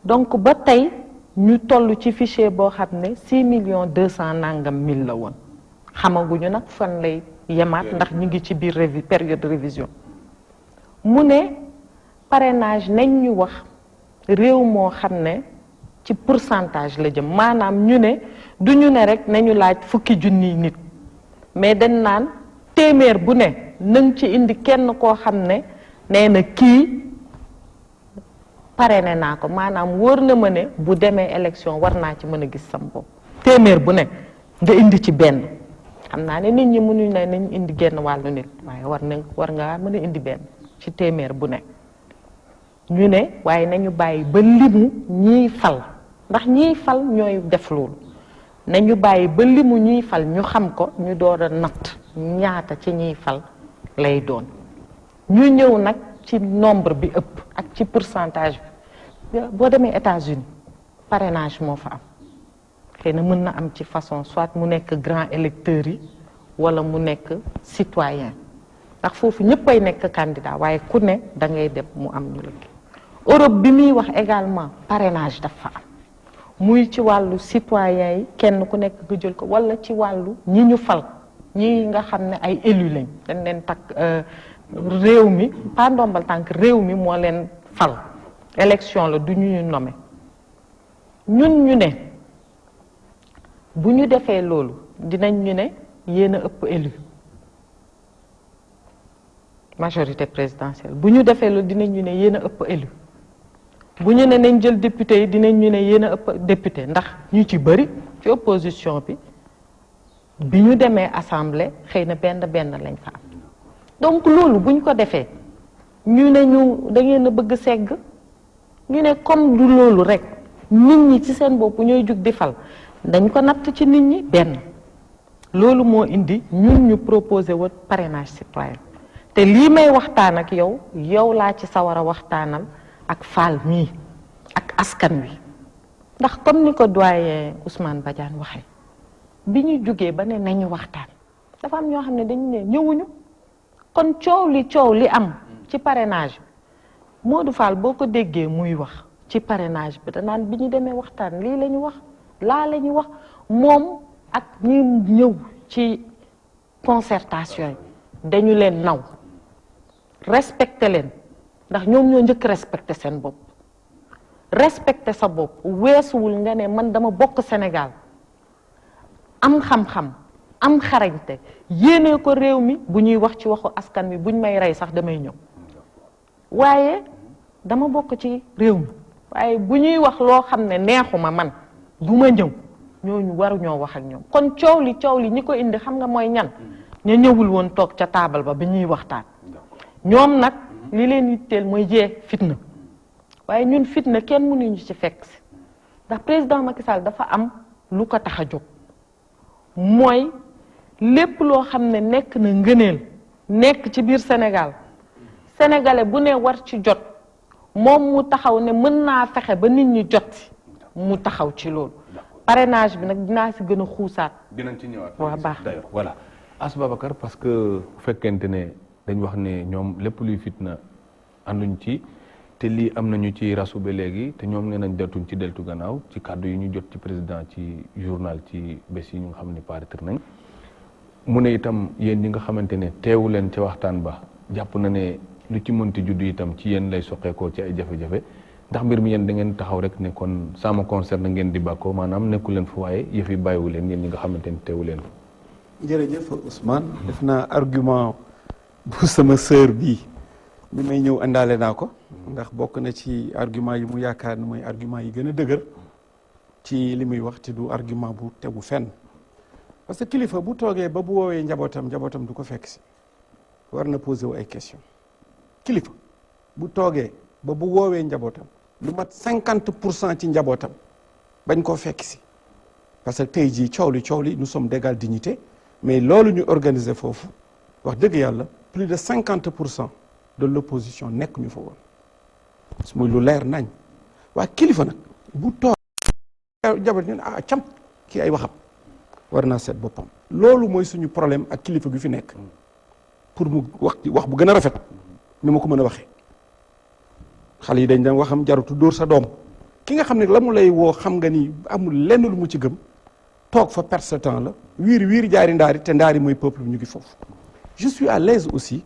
donc ba tey ñu toll ci fichier boo xam ne 6 millions 200 nangam mille la woon xamaguñu nag fan lay yemaat ndax ñu ngi ci biir période de révision mu ne parrainage nañ ñu wax réew moo xam ne ci pourcentage la jëm maanaam ñu ne du ñu ne rek nañu laaj fukki junniy nit mais dañ naan téeméer bu ne nang ci indi kenn koo xam ne nee na kii parrainé naa ko maanaam wóor na ma ne bu demee élection war naa ci mën a gis sam bopp téeméer bu ne nga indi ci benn xam naa ne nit ñi mënuñ ne nañ indi genn wàllu nit waaye war nga mën a indi benn ci téeméer bu ne ñu ne waaye nañu bàyyi ba limu ñiy fal ndax ñiy fal ñooy def loolu nañu bàyyi ba limu ñiy fal ñu xam ko ñu door a natt ñaata ci ñiy fal lay doon ñu ñëw nag ci nombre bi ëpp ak ci pourcentage bi boo demee États-Unis parrainage moo fa am xëy na mën na am ci façon soit mu nekk grand électeurs yi wala mu nekk citoyen ndax foofu ñëpp ay nekk candidat waaye ku ne da ngay dem mu am ñu lëkk Europe bi muy wax également parrainage dafa am muy ci wàllu citoyen yi kenn ku nekk nga jël ko wala ci wàllu ñi ñu fal ñi nga xam ne ay élus lañ dañ leen takk réew mi pas ndombal tànk réew mi moo leen fal élection la du ñu nommé ñun ñu ne bu ñu defee loolu dinañ ñu ne yéen a ëpp élu majorité présidentielle bu ñu defee loolu dinañ ñu ne yéen a ëpp élu bu ñu ne nañ jël député yi dinañ ñu ne yéen a ëpp député ndax ñu ci bëri ci opposition bi ñu demee assemblée xëy na benn lañ fa am donc loolu bu ñu ko defee ñu ne ñu da ngeen a bëgg segg ñu ne comme du loolu rek nit ñi ci seen bopp ñooy jug di fal dañ ko natt ci nit ñi benn loolu moo indi ñun ñu proposé woon parrainage citoyen te lii may waxtaan ak yow laa ci sawar a waxtaanal ak Fall mii ak askan wi ndax comme ni ko doyen Ousmane Badiane waxee bi ñu jógee ba ne nañu waxtaan dafa am ñoo xam ne dañu ne ñëwuñu kon coow li am ci parrainage bi Modou Fall boo ko déggee muy wax ci parrainage bi danaan bi ñu demee waxtaan lii la ñu wax laa la ñu wax moom ak ñi ñëw ci concertation yi dañu leen naw respecté leen ndax ñoom ñoo njëkk respecté seen bopp. respecté sa bopp weesuwul nga ne man dama bokk Sénégal am xam-xam am xarañte yéene ko réew mi bu ñuy wax ci waxu askan wi buñ may rey sax damay ñëw waaye dama bokk ci réew mi waaye bu ñuy wax loo xam ne neexuma man du ma ñëw ñooñu waruñoo wax ak ñoom kon coow li ñi ko indi xam nga mooy ñan ña ñëwul woon toog ca taabal ba bi ñuy waxtaan ñoom nag li leen yitteel mooy jee fitna waaye ñun fitna kenn mënuñu ci fekk si ndax président Macky Sall dafa am lu ko tax a jóg mooy lépp loo xam ne nekk na ngëneel nekk ci biir Sénégal sénégalais bu ne war ci jot moom mu taxaw ne mën naa fexe ba nit ñi jot si mu taxaw ci loolu parrainage bi nag dinaa si gën a xuusaat. dinañ ci ñëwaat. waaw baax d'ailleurs voilà As Babacar parce que bu fekkente ne dañ wax ne ñoom lépp luy fitna ànduñ ci te lii am nañu ci rasu ba léegi te ñoom nee nañ deltuñ ci deltu gannaaw ci kàddu yi ñu jot ci président ci journal ci bés yi ñu nga xam ne paraître nañ mu ne itam yéen ñi nga xamante ne teewu leen ca waxtaan ba jàpp na ne lu ci mënti juddu itam ci yéen lay soqeekoo ci ay jafe-jafe ndax mbir mi yéen da ngeen taxaw rek ne kon ça me concerne ngeen di bàkkoo maanaam nekku leen fu waaye yëf yi bàyyiwu leen yéen ñi nga xamante ne teewu leen fa. jërëjëf Ousmane def naa argument bu sama sœur bii bi may ñëw àndaale naa ko ndax bokk na ci argument yi mu yaakaar ne mooy argument yi gën a dëgër ci li muy wax te du argument bu tegu fenn parce que kilifa bu toogee ba bu woowee njabootam du ko fekk si war na poser wu ay question kilifa bu toogee ba bu woowee njabootam lu mat 50% ci njabootam bañ koo fekk si parce que tey jii coow li nous sommes d'égale dignité mais loolu ñu organiser foofu wax dëgg yàlla plus de 50% de l'opposition nekk ñu fa woon muy lu leer nañ waa kilifa nag bu toog njaboot ne cam kii ay waxam war naa seet boppam loolu mooy suñu problème ak kilifa gi fi nekk pour mu wax bu gën a rafet ni ma ko mën a waxee xale yi dañ daan waxam jarutu dóor sa doom ki nga xam ne la mu lay woo xam nga ni amul lenn lu mu ci gëm toog fa perdre ce temps la wiir jaari ndaari te ndaari mooy peuple bi ñu ngi foofu je suis à l'aise aussi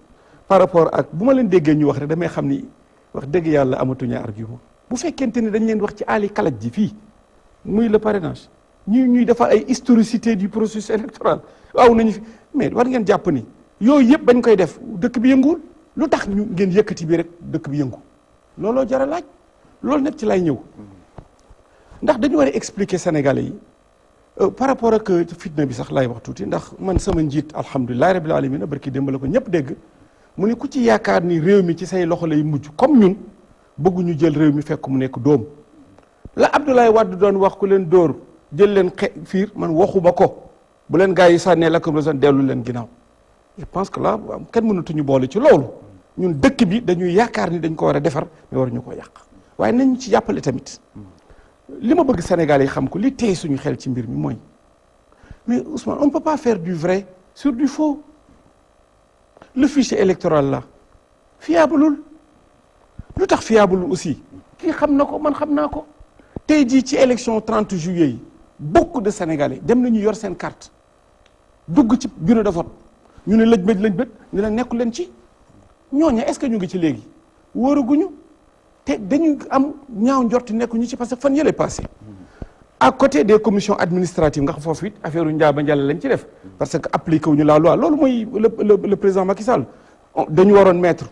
par rapport ak bu ma leen déggee ñu wax rek damay xam ni wax dëgg yàlla amatuñu argument bu fekkente ni dañ leen wax ci ali kalaj ji fii muy le parrainage ñuy defar ay historicité du processus électoral waaw nañu fi mais war ngeen jàpp ni yooyu yëpp bañ koy def dëkk bi yënguwul lu tax ñu ngeen yëkkati bi rek dëkk bi yëngu looloo jar a laaj loolu nag ci lay ñëw ndax dañu war a expliquer Sénégalais yi par rapport ak fitna bi sax laay wax tuuti ndax man sama njiit alhamdulilah rabbil alamin barki démb la ko ñëpp dégg mu ne ku ci yaakaar ni réew mi ci say loxo lay mujj comme ñun bëgguñu jël réew mi fekk mu nekk dóom la Abdoulaye Wade doon wax ku leen dóor jël leen fiir man waxuma ko bu leen gars yi sànnee lacrymogène dellu leen ginnaaw je pense que là kenn mënatuñu boole ci loolu ñun dëkk bi dañuy yaakaar ni dañ ko war a defar mais waruñu ko yàq waaye nañ ci jàppale tamit li ma bëgg Sénégal yi xam ko li tey suñu xel ci mbir mi mooy mais Ousmane on ne peut pas faire du vrai sur du faux le fichier électoral là fiableul lu tax fiable aussi kii xam na ko man xam naa ko tey jii ci élection 30 juillet yi beaucoup de Sénégalais dem nañu yor seen carte dugg ci bureau de vote ñu ne lëj bët ñu ne nekku leen ci ñooñu est-ce que ñu ngi ci léegi wóoraguñu te dañu am ñaaw njorti nekkuñu ci parce que fan yële passé à côté des commissions administratives nga xam foofu it affaire u njaaba njàlle lañ ci def parce que appliqué wuñu la loi loolu mooy le président Macky Sall dañu waroon mettre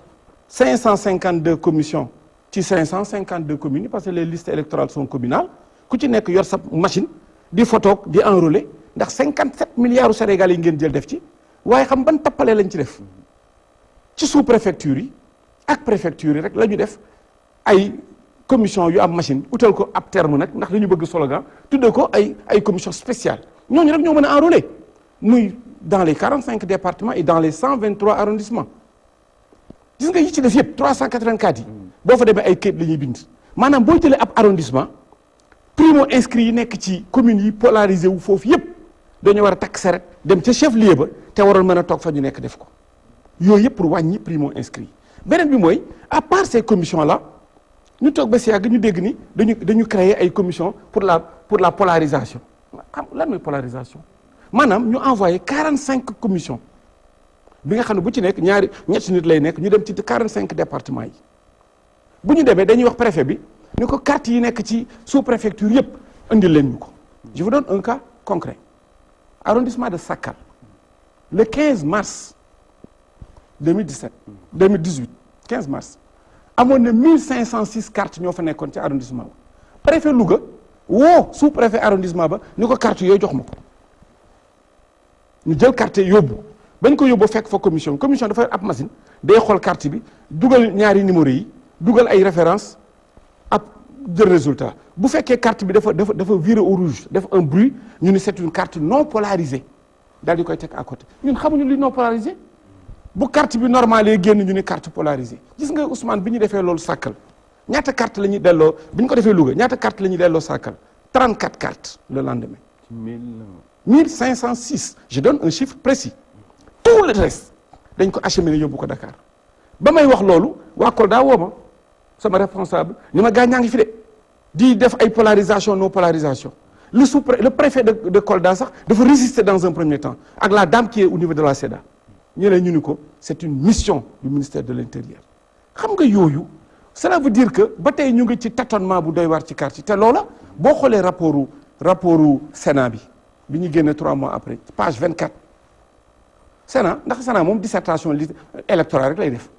552 commissions ci 552 communes yi parce que les listes électorales sont communales ku ci nekk yor sa machine di photo di enrôler ndax 57 milliards Sénégal yi ngeen jël def ci waaye xam ban tappale lañ ci def ci sous préfecture yi ak préfecture yi rek la ñu def ay commission yu am machine utal ko ab terme nag ndax dañu bëgg slogan tuddee ko ay commission spéciale ñooñu rek ñoo mën a enrôler muy dans les 45 départements et dans les 123 arrondissements gis nga yi ci def yëpp 384 yi boo fa demee ay kayit la ñuy bind maanaam boo jëlee ab arrondissement primo inscrit yi nekk ci communes yi polarisé wu foofu yëpp dañu war a takk saret dem ca chef lieu ba te waroon mën a toog fa ñu nekk def ko yooyu yëpp pour wàññi primo inscrit beneen bi mooy à part ces commissions là ñu toog ba si yàgg ñu dégg ni dañu créer ay commission pour la polarisation xam lan mooy polarisation maanaam ñu envoyé 45 commissions bi nga xam ne bu ci nekk ñetti nit lay nekk ñu dem ci 45 départements yi bu ñu demee dañuy wax préfet bi ni ko carte yi nekk ci sous préfecture yëpp indil leen ñu ko. je vous donne un cas concret arrondissement de Sakal le 15 mars 2018 15 mars amoon na 1506 cartes ñoo fa nekkoon ci arrondissement ba préfet Louga woo sous préfet arrondissement ba ni ko carte yooyu jox ma ko ñu jël carte yóbbu bañ ko yóbbu fekk fa commission dafa ab machine day xool carte bi dugal ñaari numéro yi dugal ay référence ab jël résultat bu fekkee carte bi dafa virer au rouge def un bruit ñu ni c'est une carte non polarisée daal di koy teg à côté ñun xamuñu li non polarisé bu carte bi normale génn ñu ni carte polarisée gis nga Ousmane bi ñu defee loolu Sakal ñaata carte la ñuy delloo bi ñu ko defee Louga ñaata carte la ñuy delloo Sakal 34 cartes le lendemain 1506 je donne un chiffre précis tout le reste dañ ko acheminé yóbbu ko Dakar ba may wax loolu waa Kolda woo ma sama responsable ni ma gaañ ñaa ngi fi de di def ay polarisation non polarisation le préfet de Kolda sax dafa résister dans un premier temps ak la dame qui est au niveau de la SEDA ñu ni ko c'est une mission du ministère de l'Intérieur xam nga yooyu cela veut dire que ba tey ñu ngi ci tâtonnement bu doy waar ci carte yi te loola boo xoolee rapportu Sénat bi ñu génne 3 mois après page 24 Sénat ndax Sénat moom dissertation électorale rek lay def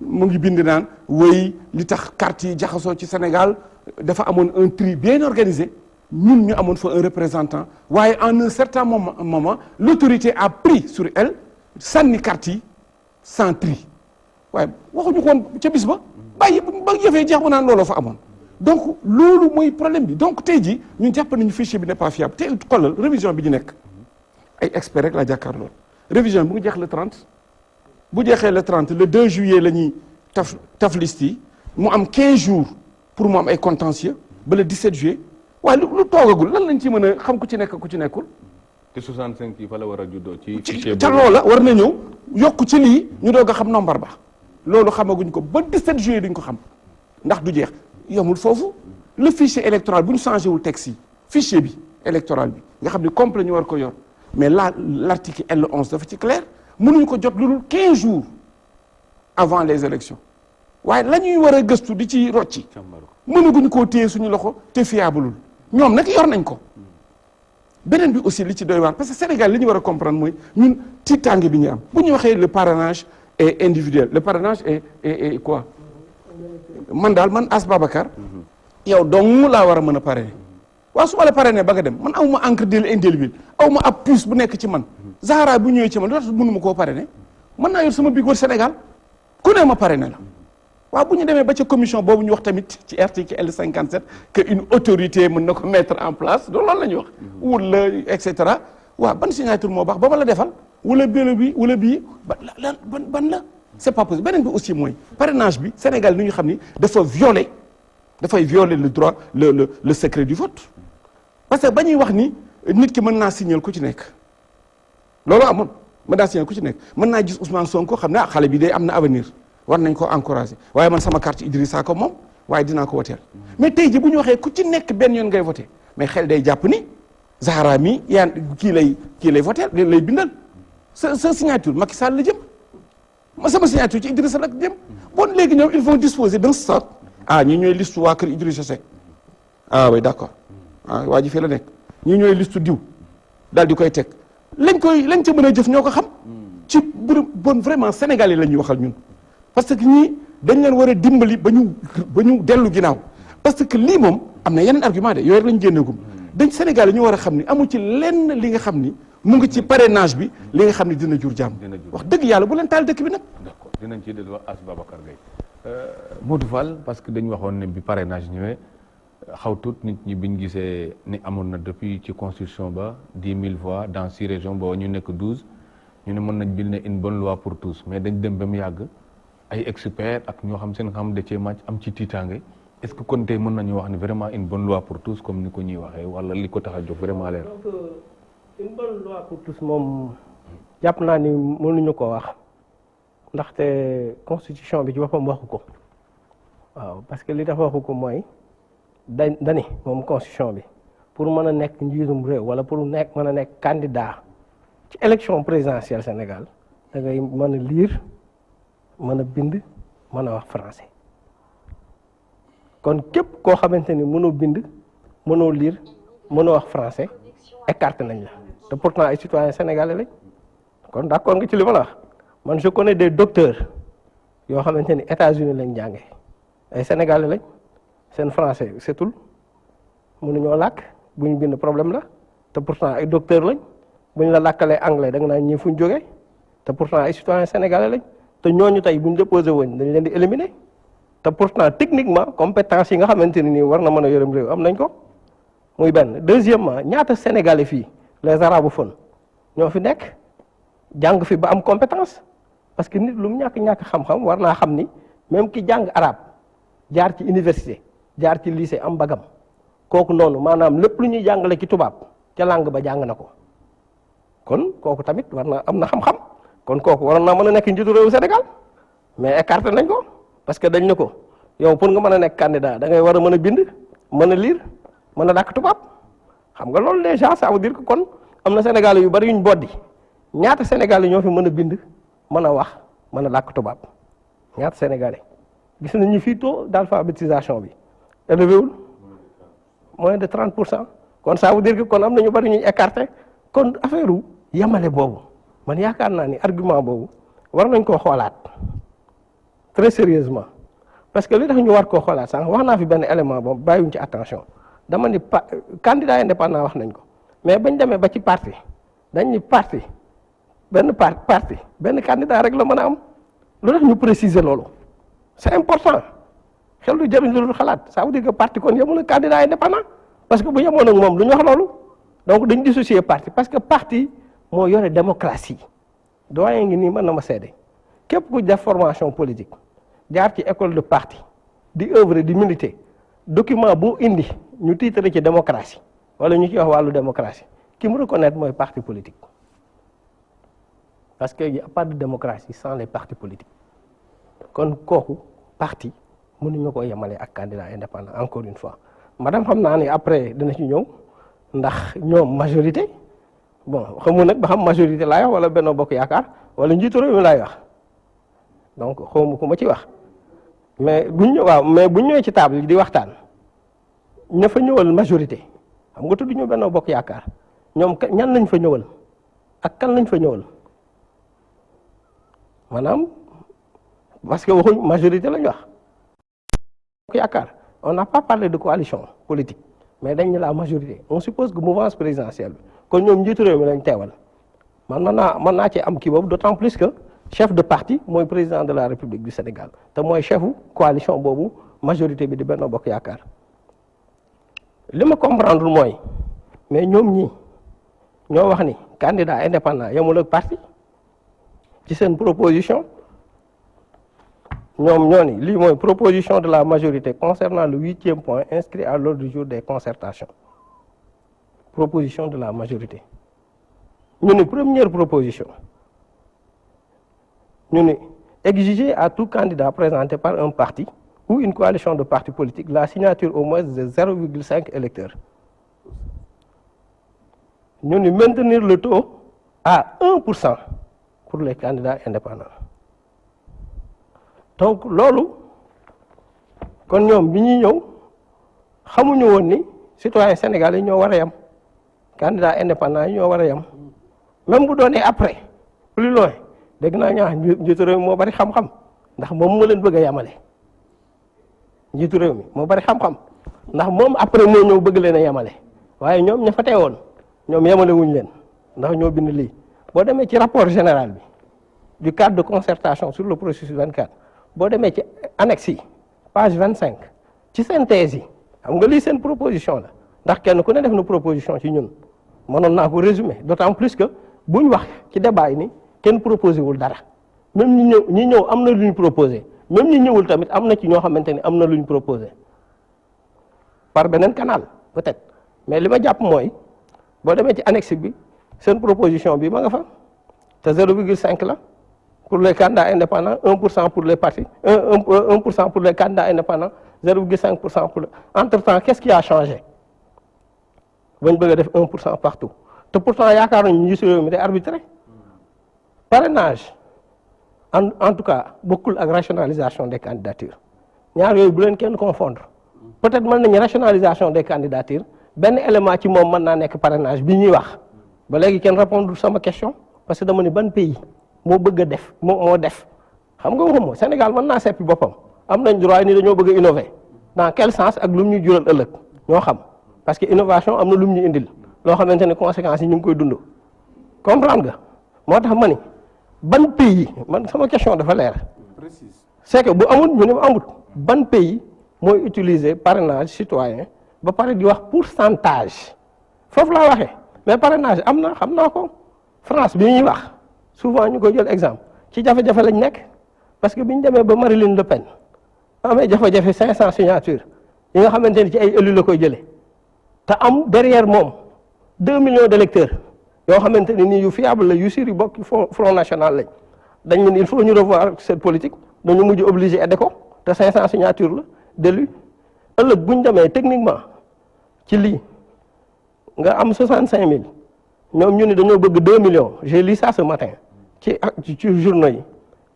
mu ngi bind naan wéy li tax carte yi jaxasoo ci Sénégal dafa amoon un tri bien organisé ñun ñu amoon fa un représentant waaye en un certain moment l'autorité a pris sur elle sànni carte yi sans tri waaye waxuñu ko woon ca bis ba bàyyi ba yëfee jeex mu naan looloo fa amoon donc loolu mooy problème bi donc tey jii ñun jàpp nañu fichier bi n'est pas fiable te xoolal révision bi ñu nekk ay experts rek la jàkkaarloo révision bi mu jeex le 30 bu jeexee le 30 le 2 juillet la ñuy taf liste yi mu am 15 jours pour mu am ay contentieux ba le 17 juillet waaye lu toogagul lan lañ ci mën a xam ku ci nekk ku ci nekkul. te 65 yi fa la war a juddoo ci fichier ca loola war na ñëw yokk ci lii ñu doog a xam nombre ba loolu xamaguñ ko ba 17 juillet duñ ko xam ndax du jeex yomul foofu le fichier électoral bu ñu changé wul texte yi fichier bi électoral bi nga xam ne complet ñu war ko yor mais là l'article L11 dafa ci clair mënuñu ko jot lu dul 15 jours avant les élections waaye la ñuy war a gëstu di ci rocci mënaguñ koo téye suñu loxo te fiableul ñoom nag yor nañ ko beneen bi aussi li ci doy waar parce que Sénégal li ñu war a comprendre mooy ñun tiitaange bi ñu am bu ñu waxee le parrainage est individuel le parrainage est quoi man daal man As Babacar yow dong laa war a mën a parrainer waaw su ma la parrainer ba nga dem man awma encre indélébile awma ab puce bu nekk ci man Zahra bu ñëwee ci man dootu mënuma koo parrainer mën naa yor sama bigoor Sénégal ku ne ma parrainer la waaw bu ñu demee ba ca commission boobu ñu wax tamit ci article L57 que une autorité mën na ko mettre en place loolu la ñuy wax wala et cetera waaw ban signature moo baax ba ma la defal wala bii ban la c'est pas possible beneen bi aussi mooy parrainage bi Sénégal ni ñu xam ni dafay violer le droit le secret du vote parce que ba ñuy wax ni nit ki mën naa signaler ku ci nekk loolu amoon mën naa signaler ku ci nekk mën naa gis Ousmane Sonko xam ne xale bi day am na avenir war nañ ko encourager waaye man sama carte Idrissa ko moom waaye dinaa ko woteel mais tey ji bu ñu waxee ku ci nekk benn yoon ngay voté mais xel day jàpp ni Zahra mi kii lay voteel lay bindal sa signature Macky Sall la jëm sama signature ci Idrissa la jëm bon léegi ñoom ils vont disposer d'un stock ñi ñooy liste waa kër Idrissa Seck oui d'accord waa ji fii la nekk ñi ñooy liste diw daal di koy teg lañ ca mën a jëf ñoo ko xam ci bon vraiment Sénégalais la ñuy waxal ñun parce que ñii dañ leen war a dimbali ba ñu dellu ginnaaw parce que lii moom am na yeneen argument de yooyu rek lañu génneegum dañ Sénégal ñu war a xam ni amu ci lenn li nga xam ni mu ngi ci parrainage bi li nga xam ni dina jur jàmm wax dëgg yàlla bu leen taal dëkk bi nag. d'accord dinañ ci dellu As Babacar Gueye Modou Fall parce que dañu waxoon ne bi parrainage ñëwee xaw tuut nit ñi biñ gisee ni amoon na depuis ci constitution ba 10 000 voix dans 6 régions boo ñu nekk 12 ñu ne mën nañ bind ne une bonne loi pour tous mais dañ dem ba mu yàgg ay experts ak ñoo xam seen xam da cee màcc am ci tiitaange est-ce que kon tey mën nañu wax ni vraiment une bonne loi pour tous comme ni ko ñuy waxee wala li ko tax a jóg vraiment leer. donc une bonne loi pour tous moom jàpp naa ni mënuñu ko wax ndaxte constitution bi ci boppam waxu ko waaw parce que li tax waxu ko mooy dani moom constitution bi pour mën a nekk njiitum réew wala pour mën a nekk candidat ci élection présidentielle Sénégal da ngay mën a lire mën a bind mën a wax français kon képp koo xamante ni mënoo bind mënoo lire mënoo wax français écarté nañ la te pourtant ay citoyens sénégalais lañ kon d'accord nga ci li ma la wax man je connais des docteurs yoo xamante ni États-Unis lañ jàngee ay sénégalais lañ seen français setul mënuñoo làkk bu ñu bind problème la te pourtant ay docteurs lañ bu ñu la làkkalee anglais da nga naan ñii fu ñu jógee te pourtant ay citoyens sénégalais lañ te ñooñu tey bu ñu déposé woon dañ leen di éliminer te pourtant techniquement compétence yi nga xamante ne nii war na mën a yërëm réew am nañ ko muy benn. Deuxièmement ñaata sénégalais fii les arabophones ñoo fi nekk jàng fi ba am compétence parce que nit lu mu ñàkk xam-xam war naa xam ni même ki jàng arabe jaar ci université jaar ci lycée am bagam kooku noonu maanaam lépp lu ñuy jàngale ci tubaab ca langue ba jàng na ko kon kooku tamit war na am na xam-xam kon kooku waroon naa mën a nekk njiitu réewu Sénégal mais écarté nañ ko parce que dañ ne ko yow pour nga mën a nekk candidat da ngay war a mën a bind mën a lire mën a làkk tubaab xam nga loolu déjà ça veut dire que kon am na Sénégalais yu bari yuñ boddi ñaata Sénégalais ñoo fi mën a bind mën a wax mën a làkk tubaab ñaata Sénégalais gis nañu fii taux d'alphabétisation bi élevé wul moins de 30% kon ça veut dire que kon am na ñu bari ñuy écarté kon affaire u yamale boobu man yaakaar naa ni argument boobu war nañ koo xoolaat très sérieusement parce que li tax ñu war koo xoolaat sànq wax naa fi benn élément boobu bàyyiwuñ ci attention dama ni candidat indépendant wax nañ ko mais bañ demee ba ci parti dañ ni parti benn candidat rek la mën a am lu tax ñu préciser loolu c'est important xel lu jëriñ lu dul xalaat ça veut dire que parti kon yemul ak candidat indépendant parce que bu yemoon ak moom du ñu wax loolu donc dañ dissocier parti parce que parti moo yore démocratie doyen ngi nii mën na ma seede képp ku def formation politique jaar ci école de parti di œuvre di militer document boo indi ñu titre ci démocratie wala ñu ci wax wàllu démocratie ki mu reconnaître mooy parti politique parce que y a pas de démocratie sans les partis politiques kon kooku parti mënuñu ko yemale ak candidat indépendant encore une fois madame xam naa ni après dina ci ñëw ndax ñoom majorité bon xamu nag ba xam majorité laay wax wala Benno Bokk Yaakaar wala njiitu réew mi laay wax donc xawma ku ma ci wax mais buñ ñëwee ci table di waxtaan ña fa ñëwal majorité xam nga tudd ñu Benno Bokk Yaakaar ñoom ñan lañ fa ñëwal ak kan lañ fa ñëwal maanaam parce que waxuñ majorité lañ wax Bokk Yaakaar on n'a pas parlé de coalition politique mais dañ ne la majorité on suppose que mouvance présidentielle bi kon ñoom njiitu réew mi lañ teewal man mën naa ci am kii boobu d'autant plus que chef de parti mooy président de la République du Sénégal te mooy chefu coalition boobu majorité bi di Benno Bokk Yaakaar li ma comprendre mooy mais ñoom ñii ñoo wax ni candidat indépendant yemul ak parti ci seen proposition ñoom ñoo ni lii mooy proposition de la majorité concernant le 8e point inscrit à l'ordre du jour des concertations proposition de la majorité ñu ni première proposition ñu ni exiger à tout candidat présenté par un parti ou une coalition de partis politiques la signature au moins de 0,5 électeurs ñu ni maintenir le taux à 1% pour les candidats indépendants donc loolu kon ñoom bi ñuy ñëw xamuñu woon ni citoyen sénégalais yi ñoo war a yem candidat indépendant yi ñoo war a yem même bu doonee après plus loin dégg naa ñaa njiitu réew mi moo bari xam-xam ndax moom moo leen bëgg a yemale njiitu réew mi moo bari xam-xam ndax moom après moo ñëw bëgg leen a yemale waaye ñoom ña fa teewoon ñoom yemale wuñ leen ndax ñoo bind lii boo demee ci rapport général bi du cadre de concertation sur le processus 24 boo demee ci annexe yi page 25 ci synthèse yi xam nga lii seen proposition la ndax kenn ku ne def na proposition ci ñun mënoon naa ko résumer d'autant plus que buñ wax ci débat yi ni kenn proposé wul dara même ñi ñëw am na lu ñu proposé même ñi ñëwul tamit am na ci ñoo xamante ni am na lu ñu proposé par beneen canal peut-être mais li ma jàpp mooy boo demee ci annexe bi seen proposition bi ma nga fa te 0,5 la pour les candidats indépendants 1% pour les partis 1% pour les candidats indépendants 0,5% pour entre-temps qu'est-ce qui a changé bañ bëgg a def 1% partout te pourtant yaakaar nañu njiitu réew mi day arbitré parrainage en tout cas bokkul ak rationalisation des candidatures ñaar yooyu bu leen kenn confondre peut-être mën nañu rationalisation des candidatures benn élément ci moom mën naa nekk parrainage bi ñuy wax ba léegi kenn répondre sama question parce que dama ne ban pays moo bëgg a def moo def xam nga waxuma Sénégal mën naa seppi boppam am nañ droit ni dañoo bëgg a innover dans quel sens ak lu mu ñu jural ëllëg ñoo xam parce que innovation am na lu mu ñu indil loo xamante ne conséquences yi ñu ngi koy dund comprendre nga moo tax ma ni ban pays man sama question dafa leer c'est que bu amul ñu ne ma amul ban pays mooy utiliser parrainage citoyen ba pare di wax pourcentage foofu laa waxee mais parrainage am na xam naa ko France bi ñuy wax souvent ñu koy jël exemple ci jafe-jafe lañ nekk parce que bi ñu demee ba Marine Le Pen amee jafe-jafe 500 signatures yi nga xamante ni ci ay élus la koy jëlee te am derrière moom 2 millions d'électeurs yoo xamante ni nii yu fiable la yu sur yu bokk front national lañ dañ ne il faut ñu revoir cette politique dañu mujj obligé aider ko te 500 signatures la d'élus ëllëg bu ñu demee techniquement ci lii nga am 65000 ñoom ñu ne dañoo bëgg 2 millions j'ai lu ça ce matin ci journaux yi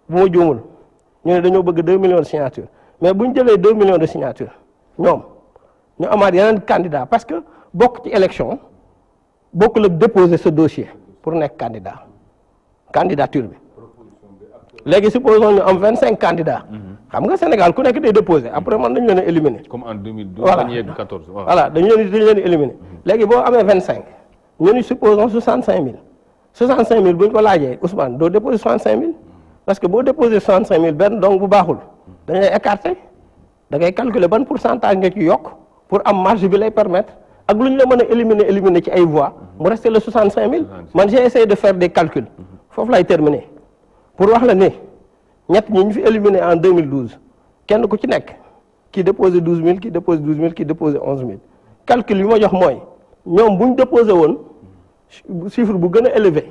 bu ma juumul ñu ne dañoo bëgg 2 millions de signatures mais bu ñu jëlee 2 millions de signatures ñoom ñu amaat yeneen candidat parce que bokk ci élection bokk la déposer ce dossier pour nekk candidature bi léegi supposons ñu am 25 candidats xam nga Sénégal ku nekk day déposer après man dañu leen a éliminer comme en 2012 voilà dañu yegg 14 waaw. voilà dañu leen éliminer léegi boo amee 25 ñu ni supposons 65000 bu ñu ko laajee Ousmane doo déposer 65000 parce que boo déposer 65000 benn donc bu baaxul dañ lay écarter da ngay calculer ban pourcentage nga ci yokk pour am marge bi lay permettre ak lu ñu la mën a éliminer ci ay voix mu rester le 65000 man j'ai essayé de faire des calculs foofu lay terminer pour wax la ne ñett ñi ñu fi éliminer en 2012 kenn ku ci nekk kii déposé 12000 kii déposé 12000 kii déposé 11000 calcul yi ma jox mooy ñoom bu ñu déposé woon chiffre bu gën a élevé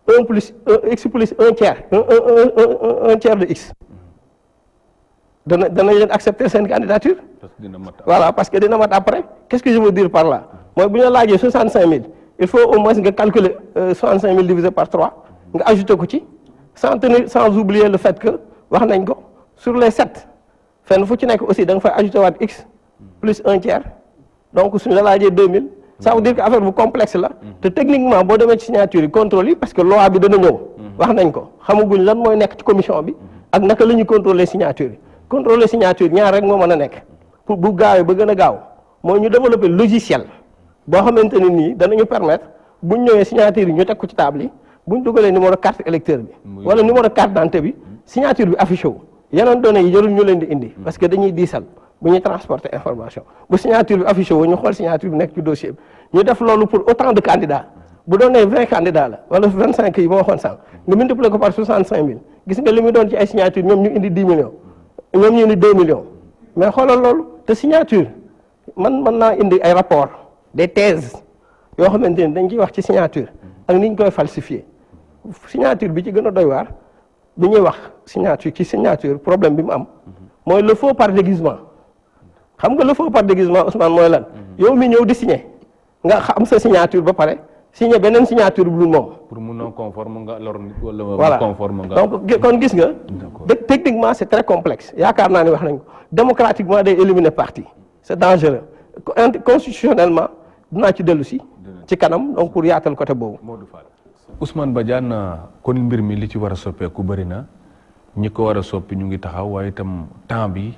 1 plus 1 x plus 1 tiers un tiers de x dana leen accepter seen candidature. parce que dina mat voilà parce que dina mat après qu'est-ce que je veux dire par là mooy bu ñu la laajee 65000 il faut au moins nga calculer 65000 divisé par 3 nga ajouter ko ci sans oublier le fait que wax nañ ko sur les 7 fenn fu ci nekk aussi da nga fay ajouter waat x plus 1 tiers donc suñu la laajee 2000 ça veut dire que affaire bu complexe la te techniquement boo demee ci signature yi contrôle yi parce que loi bi dana ñëw wax nañ ko xamaguñ lan mooy nekk ci commission bi ak naka la ñuy contrôler signature yi contrôler signature ñaar rek moo mën a nekk pour bu gaawee ba gën a gaaw mooy ñu développer logiciel boo xamante ne nii danañu permettre buñ ñëwee signature yi ñu teg ko ci table yi buñ dugalee numéro carte électeur bi wala numéro carte d'identité bi signature bi affiché wu yeneen données yi jarul ñu leen di indi parce que dañuy diisal bu ñuy transporter information bu signature bi affiché wu ñu xool signature bi nekk ci dossier bi ñu def loolu pour autant de candidats bu doonee 20 candidats la wala 25 yi ma waxoon sànq nga multiplier ko par 65000 gis nga li mu doon ci ay signature ñoom ñu indi 10 millions ñoom ñu indi 2 millions mais xoolal loolu te signature mën naa indi ay rapport des thèses yoo xamante ni dañ ciy wax ci signature ak ni ñu koy falsifier signature bi ci gën a doy waar bi ñuy wax signature problème bi mu am mooy le faux par déguisement xam nga le faux par déguisement Ousmane mooy lan yow mi ñëw di signer nga xam sa signature ba pare signer beneen signature bu dul moom. pour mu non conforme nga lor nit wala. voilà conforme nga. donc kon gis nga. techniquement c'est très complexe yaakaar naa ni wax nañ ko démocratiquement day éliminer parti c'est dangereux constitutionnellement dinaa ci dellu si. ci kanam donc pour yaatal côté boobu. Ousmane Badiane kon mbir mi li ci war a soppeeku bëri na ñi ko war a soppi ñu ngi taxaw waaye itam temps bi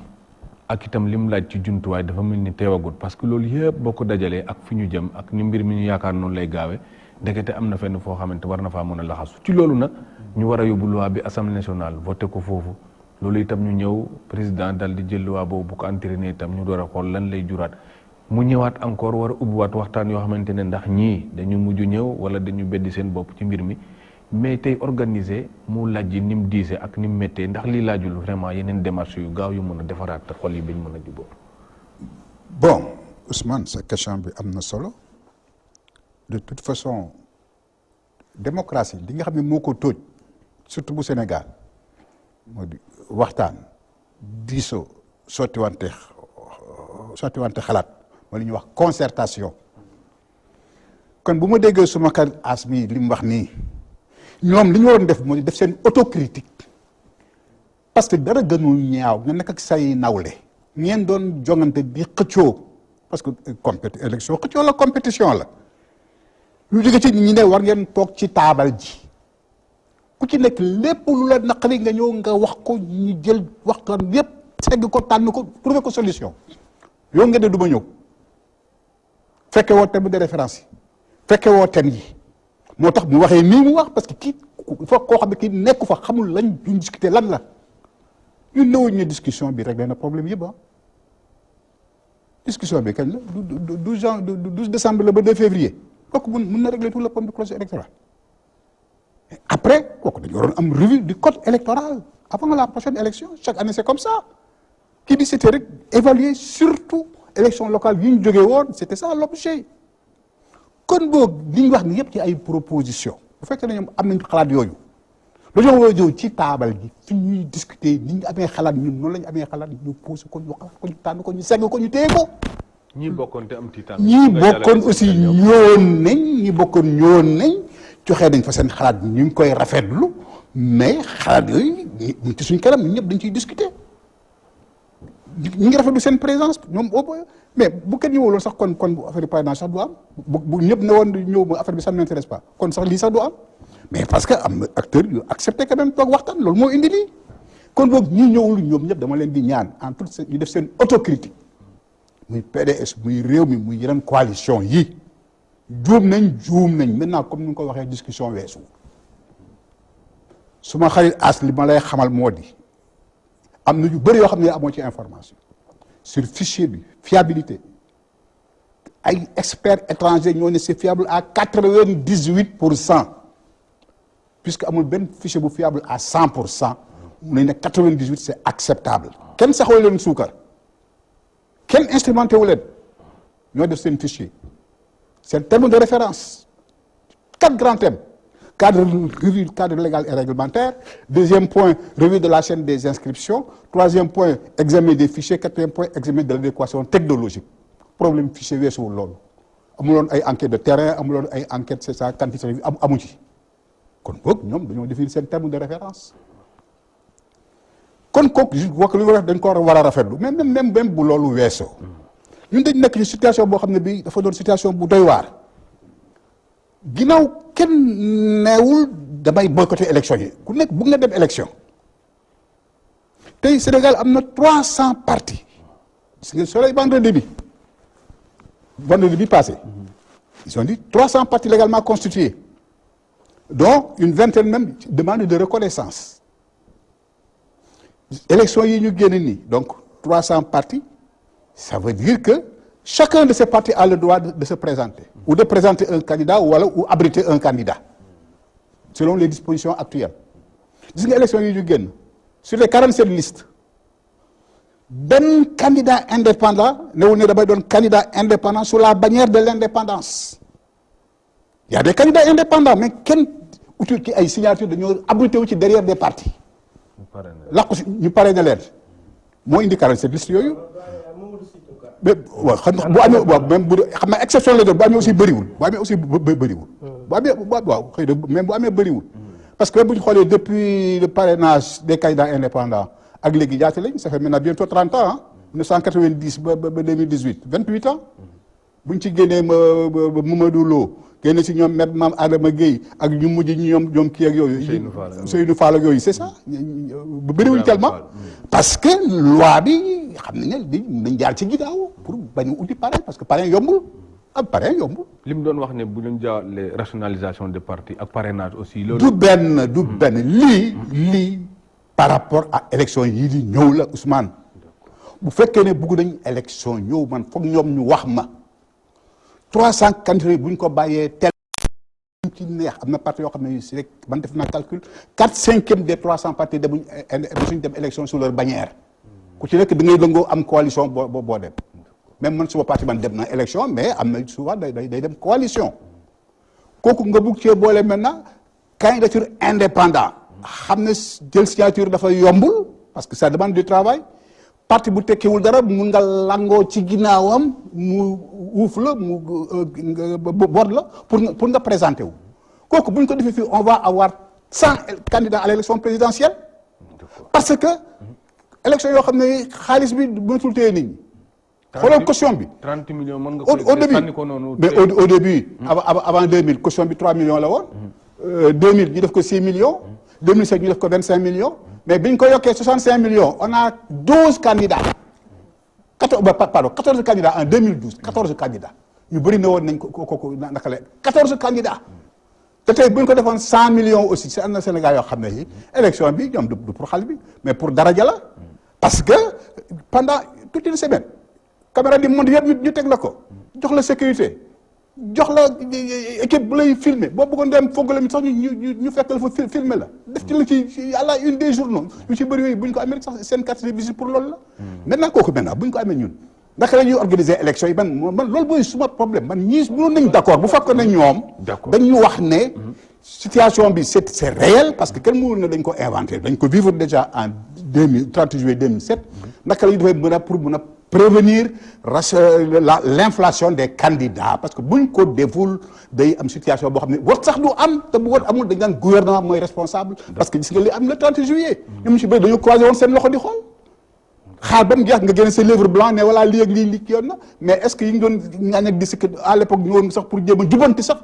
ak itam lim laaj ci jumtuwaay dafa mel ni teewagut parce que loolu yëpp boo ko dajalee ak fi ñu jëm ak ni mbir mi ñu yaakaar noonu lay gaawe ndekete am na fenn foo xamante war na faa mën a laxasu ci loolu nag ñu war a yóbbu loi bi assemblée nationale voté ko foofu loolu itam ñu ñëw président dal di jël loi boobu bu ko entériné itam ñu door a xool lan lay juraat mu ñëwaat encore war a ubbiwaat waxtaan yoo xamante ne ndax ñii dañu mujj ñëw wala dañu beddi seen bopp ci mbir mi mais tey organiser mu laaj ni mu diise ak ni mu méttee ndax lii laajul vraiment yeneen démarches yu gaaw yu mën a defaraat te xol yi bañ mën a jubóo. Bon Ousmane sa question bi am na solo de toute façon démocratie li nga xam ne moo ko tóoj surtout bu Sénégal moo di waxtaan diisoo sottiwante xalaat moo li ñuy wax concertation kon bu ma déggee suma xarit as mi li mu wax nii ñoom li ñu waroon def moo di def seen autocritique parce que dara gënul ñaaw nga nekk ak say nawle ngeen doon jongante di xëccoo parce que élection xëccoo la compétition la lu jóge ci ñi ne war ngeen toog ci taabal ji ku ci nekk lépp lu la naqari nga ñëw nga wax ko ñu jël waxtaan yépp segg ko tànn ko trouver ko solution yow ngeen ne du ma ñëw fekke woo thème de référence yi fekke woo thème yi moo tax mu waxee nii mu wax parce que kii foog koo xam ne kii nekku fa xamul lañ duñ discuter lan la ñu newuñ ne discussion bi réglé na problème yëpp discussion bi kañ la du 12 décembre la ba 2 février kooku mun na régler tout le problème du processus électoral après kooku dañu waroon am revue du code électoral avant la prochaine élection chaque année c'est comme ça kii di c'était rek évaluer surtout élection locale yi ñu jógee woon c'était ça l'objet kon boog li ñu wax ni yëpp ci ay proposition bu fekkee ne ñoom am nañ xalaat yooyu dañoo war a ñëw ci taabal gi fi ñuy discuter ni ñu amee xalaat ñun noonu la ñu amee xalaat ñu posé ko ñu xalaat ko ñu tànn ko ñu segg ko ñu téye ko. ñii bokkoon te am tiitaan. ñii bokkoon aussi ñëwoon nañ ñi bokkoon ñëwoon nañ joxe nañ fa seen xalaat ñu ngi koy rafetlu mais xalaat yooyu ñu ci suñ kanam ñun ñëpp dañ ciy discuter ñu ngi rafetlu seen présence ñoom mais bu kenn ñëwaloon sax kon bu affaire bi parrainage sax du am bu ñëpp ne woon ñëw ma affaire bi ça ne m'intéresse pas kon sax lii sax du am mais parce que am na acteurs yu accepté quand même toog waxtaan loolu moo indi lii kon boog ñi ñëwul ñoom ñëpp dama leen di ñaan en tout ñu def seen autocritique muy PDS muy réew mi muy yeneen coalition yi juum nañ maintenant comme ni nga ko waxee discussion weesu su ma xarit as li ma lay xamal moo di am na yu bëri yoo xam ne amoo ci information sur fichier bi fiabilité ay experts étrangers ñoo ne c'est fiable à 98%. puisque amul benn fichier bu fiable à 100% mu ne 98 c'est acceptable kenn saxoo leen suukar kenn instrumenté wu leen ñoo def seen fichier seen terme de référence 4 grands thèmes revue cadre légal et réglementaire, deuxième point revue de la chaîne des inscriptions, troisième point examen des fichiers, quatrième point examen de l'adéquation technologique. Problème fichier weesuwul loolu amuloon ay enquête de terrain amuloon ay enquête c'est ça quantité amu ci kon boog ñoom dañoo définir seen terme de référence kon kooku je vois que lu dañ ko war a rafetlu même bu loolu weesoo ñun dañ nekk ci situation boo xam ne bii dafa doon situation bu doy waar ginnaaw kenn neewul damay boycotter élection yi ku nekk bëgg nga dem élection tey Sénégal am na 300 partis gis nga soleil vendredi bi passé ils ont dit 300 partis légalement constitués dont une vingtaine même demande de reconnaissance élection yi ñu génn nii donc 300 partis ça veut dire que chacun de ces partis a le droit de se présenter ou de présenter un candidat ou abriter un candidat selon les dispositions actuelles gis nga élection yi ñu génn sur les 47 listes benn candidat indépendant newul ne damay doon candidat indépendant sous la bannière de l'indépendance il y a des candidats indépendants mais kenn utul ci ay signature dañoo abrité wu ci derrière des partis làqu si ñu parrainé leen moo indi 47 listes yooyu mais waaw xam nga bu amee waaw même bu xam naa exception la doon bu amee aussi bëriwul bu amee aussi bëriwul bu amee waaw xëy na même bu amee bëriwul parce que bu ñu xoolee depuis le parrainage des candidats indépendants ak léegi ñaata lañ ça fait maintenant bientôt 30 ans 1990 ba 2018 28 ans bu ñu ci génnee Mamadou Lo génne si ñoom Mame Adama Gueye ak ñu mujj ñoom kii ak yooyu. Seynou Fall ak yooyu c'est ça. bëriwuñ tellement parce que loi bi xam nañ ne dañ jaar ci ginnaaw pour bañ a uti parrain parce que parrain yombul am parrain yombul. li mu doon wax ne bu ñu jaawale rationalisation des partis ak parrainage aussi. loolu du benn lii par rapport à élection yii di ñëw la Ousmane bu fekkee ne bëgg nañ élection ñëw man foog ñoom ñu wax ma 300 candidats bu ñu ko bàyyee tel ci neex am na parti yoo xam ne si rek man def naa calcul 4/5 des 300 partis demuñ suñ dem élection sous leur bannière ku ci nekk da ngay lëngoo am coalition boo dem même man suma parti man dem na élection mais am na souvent day dem coalition kooku nga bugg cee boole maintenant candidature indépendant xam ne jël signature dafa yombul parce que ça demande du travail parti bu tekkiwul dara mun nga langoo ci ginnaawam mu uuf la mu boot la pour nga présenter wu kooku bu ñu ko defee fii on va avoir 100 candidats à l'élection présidentielle parce que élection yoo xam ne xaalis bi mënatul téye nit ñi. xoolal caution bi. 30 millions mën nga au début ko noonu. mais au début. avant 2000 caution bi 3 millions la woon. 2000 ñu def ko 6 millions. 2007 ñu def ko 25 millions. mais bi ñu ko yokkee 65 millions on a 12 candidats. 14 candidats en 2012 14 candidats ñu bëri na woon nañ ko naka la 14 candidats. te tey bu ñu ko defoon 100 millions aussi si am na Sénégal yoo xam ne yi élection bi ñoom du pour xaalis bi mais pour daraja la parce que pendant toute une semaine caméra du monde yëpp ñu teg la ko jox la sécurité jox la équipe bu lay filmer boo bëggoon dem foog la mi sax ñu fekk la fa filmer la def ci la ci à la une des journaux yu ci bëri yooyu bu ñu ko amee sax seen carte de visite pour loolu la maintenant kooku maintenant bu ñu ko amee ñun naka la ñuy organiser élection yi man loolu mooy suma problème man ñii mënoon nañ d'accord bu fekkoon ne ñoom dañu wax ne situation bi c'est réel parce que kenn mënul ne dañ ko inventé dañ ko vivre déjà en 30 juillet 2007 naka la ñu defee mën a pour mën a prévenir l'inflation des candidats parce que buñ ko deful day am situation boo xam ne war sax du am te bu war amul dañ daan gouvernement mooy responsable parce que gis nga li am le 30 juillet ñoom si bëri dañoo croisé woon seen loxo di xool xaar ba mu jeex nga génne sa livre blanc ne voilà lii ak lii yoon na mais est-ce que yi ngi doon ñaañ ak di sikk à l'époque ñëwoon sax pour jéem a jubanti sax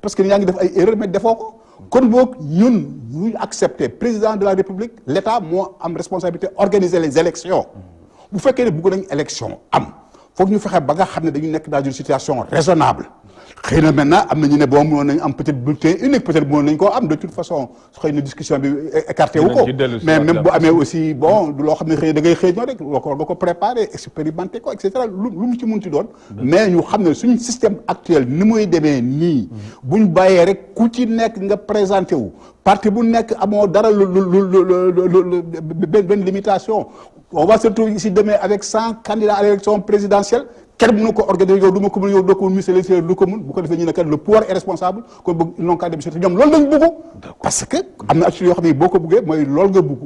parce que yaa ngi def ay erreur mais defoo ko kon boog ñun ñu accepter président de la République l'État moo am responsabilité organiser les élections bu fekkee ne bëgg nañ élection am foog ñu fexe ba nga xam ne dañu nekk dans une situation raisonnable xëy na maintenant am na ñu ne bon mënoon nañu am peut-être bulletin unique peut-être mënoon nañu koo am de toute façon xëy na discussion bi écarté wu ko mais même bu amee aussi bon du loo xam ne xëy da ngay xëy ñoo rek nga ko préparer expérimenter ko et cetera lu mu ci mun ci doon mais ñu xam ne suñu système actuel ni muy demee nii buñ bàyyee rek ku ci nekk nga présenté wu parti bu nekk amoo dara benn limitation on va se retrouver ici demain avec 100 candidats à l'élection présidentielle kenn mënu ko organiser yow du ma ko mën yow doo ko mën monsieur le sénateur du ko mën bu ko defee ñu ne kat le pouvoir est responsable kon bëgg non cas de ñoom loolu lañ bëgg parce que am na activité yoo xam ne boo ko bëggee mooy loolu nga bëgg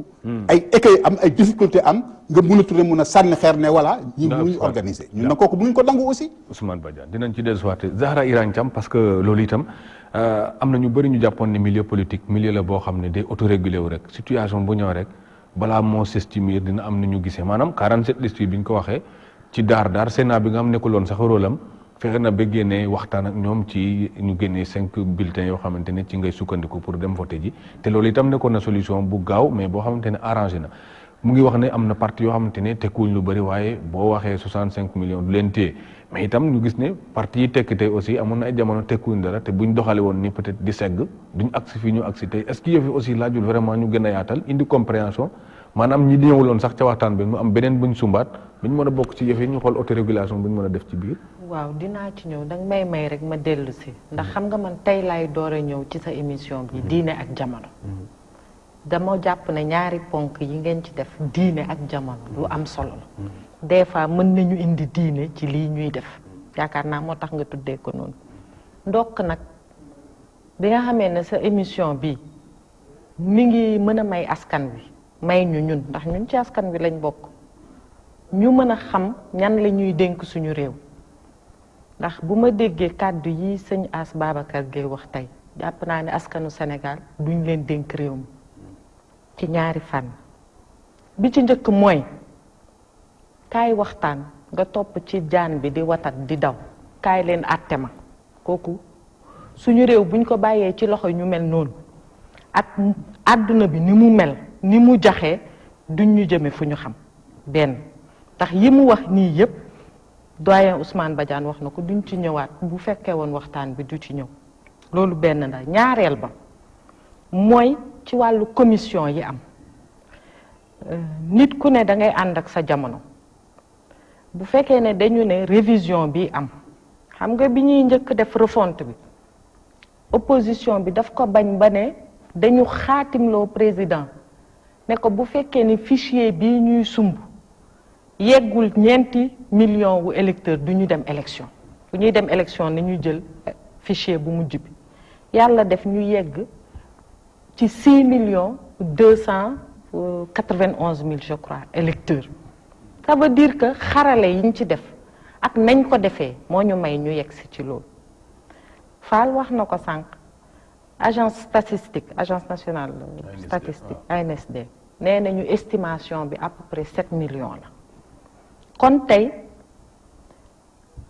ay écueil am ay difficulté am nga mën a tourné mën a sànni xeer ne voilà ñi mënuñ organiser ñun na kooku mënuñ ko dangu aussi Ousmane Badiane dinañ ci dellusiwaat Zahra Iyane Thiam parce que loolu itam am na ñu bëri ñu jàppoon ne milieu politique milieu la boo xam ne day autorégulé wu rek situation bu ñëw rek balaa moo sës ci miir dina am na ñu gisee maanaam 47 listes yi bi ñu ko waxee ci daar Sénat bi nga xam nekkuloon sax rôlam fexe na ba génnee waxtaan ak ñoom ci ñu génnee 5 bulletins yoo xamante ne ci ngay sukkandiku pour dem voter ji te loolu itam nekkoon na solution bu gaaw mais boo xamante ne arrangé na mu ngi wax ne am na parti yoo xamante ne tekkuwuñ lu bëri waaye boo waxee 65 millions du leen téye mais itam ñu gis ne parti yi tekki tey aussi amoon na ay jamono tekkuwuñ dara te buñ doxale woon ni peut-être di segg duñ agsi fii ñu agsi tey est-ce que yëf yi aussi laajul vraiment ñu gën a yaatal indi compréhension maanaam ñi di ñëwuloon sax ca waxtaan bi mu am beneen buñ sumbaat buñ mën a bokk ci yëf yi ñu xool autorégulation buñ mën a def ci biir. waaw dinaa ci ñëw danga may rek ma dellu si ndax xam nga man tey laay door a ñëw ci sa émission bi diine ak jamono. dama jàpp ne ñaari ponk yi ngeen ci def diine ak jamono lu am solo la. des fois mën nañu indi diine ci lii ñuy def yaakaar naa moo tax nga tuddee ko noonu. ndokk nag bi nga xamee ne sa émission bi mi ngi mën a may askan wi. may ñu ñun ndax ñun ci askan wi lañ bokk ñu mën a xam ñan la ñuy dénk suñu réew ndax bu ma déggee kàddu yi sëñ As Babacar Gueye wax tey jàpp naa ne askanu Sénégal duñ leen dénk réew mi ci ñaari fànn bi ci njëkk mooy kaay waxtaan nga topp ci jaan bi di watat di daw kaay leen àtte ma kooku suñu réew buñ ko bàyyee ci loxo ñu mel noonu ak àdduna bi ni mu mel ni mu jaxee duñ ñu jëme fu ñu xam benn ndax yi mu wax nii yépp doyen Ousmane Badiane wax na ko duñ ci ñëwaat bu fekkee woon waxtaan bi du ci ñëw loolu benn la ñaareel ba mooy ci wàllu commission yi am nit ku ne da ngay ànd ak sa jamono bu fekkee ne dañu ne révision bi am xam nga bi ñuy njëkk def refonte bi opposition bi daf ko bañ ba ne dañu xaatimloo président ne ko bu fekkee ne fichier bii ñuy sumb yeggul 4 millions wu électeurs du ñu dem élection bu ñuy dem élection ni ñu jël fichier bu mujj bi yàlla def ñu yegg ci 6,291,000 je crois électeurs ça veut dire que xarale yi ñu ci def ak nañ ko defee moo ñu may ñu yegg si ci loolu Fall wax na ko sànq agence statistique agence nationale statistique ANSD nee nañu estimation bi à peu près 7 millions la kon tey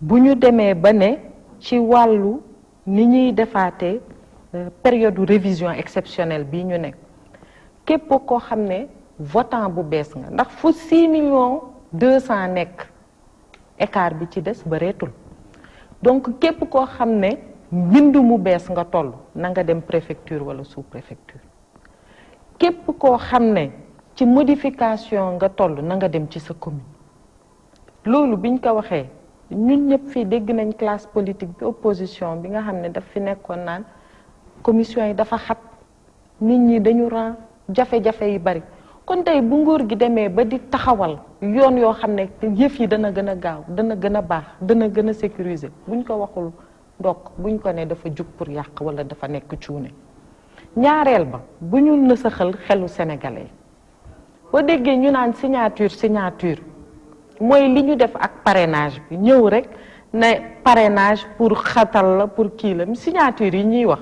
bu ñu demee ba ne ci wàllu ni ñuy defaatee période révision exceptionnelle bii ñu nekk képp koo xam ne votant bu bees nga ndax fu 6 millions 200 nekk écart bi ci des bareetul donc képp koo xam ne mbindu mu bees nga toll na nga dem préfecture wala sous-préfecture képp koo xam ne ci modification nga toll na nga dem ci sa commune loolu biñ ko waxee ñun ñëpp fii dégg nañ classe politique bi opposition bi nga xam ne daf fi nekkoon naan commission yi dafa xat nit ñi dañu ran jafe-jafe yi bari kon tey bu nguur gi demee ba di taxawal yoon yoo xam ne yëf yi dana gën a gaaw dana gën a baax dana gën a sécuriser buñ ko waxul ndokk buñ ko ne dafa jug pour yàq wala dafa nekk cuune ñaareel ba bu ñu nësaxal xelu sénégalais boo déggee ñu naan signature mooy li ñu def ak parrainage bi ñëw rek ne parrainage pour xatal la pour kii la signature yi ñuy wax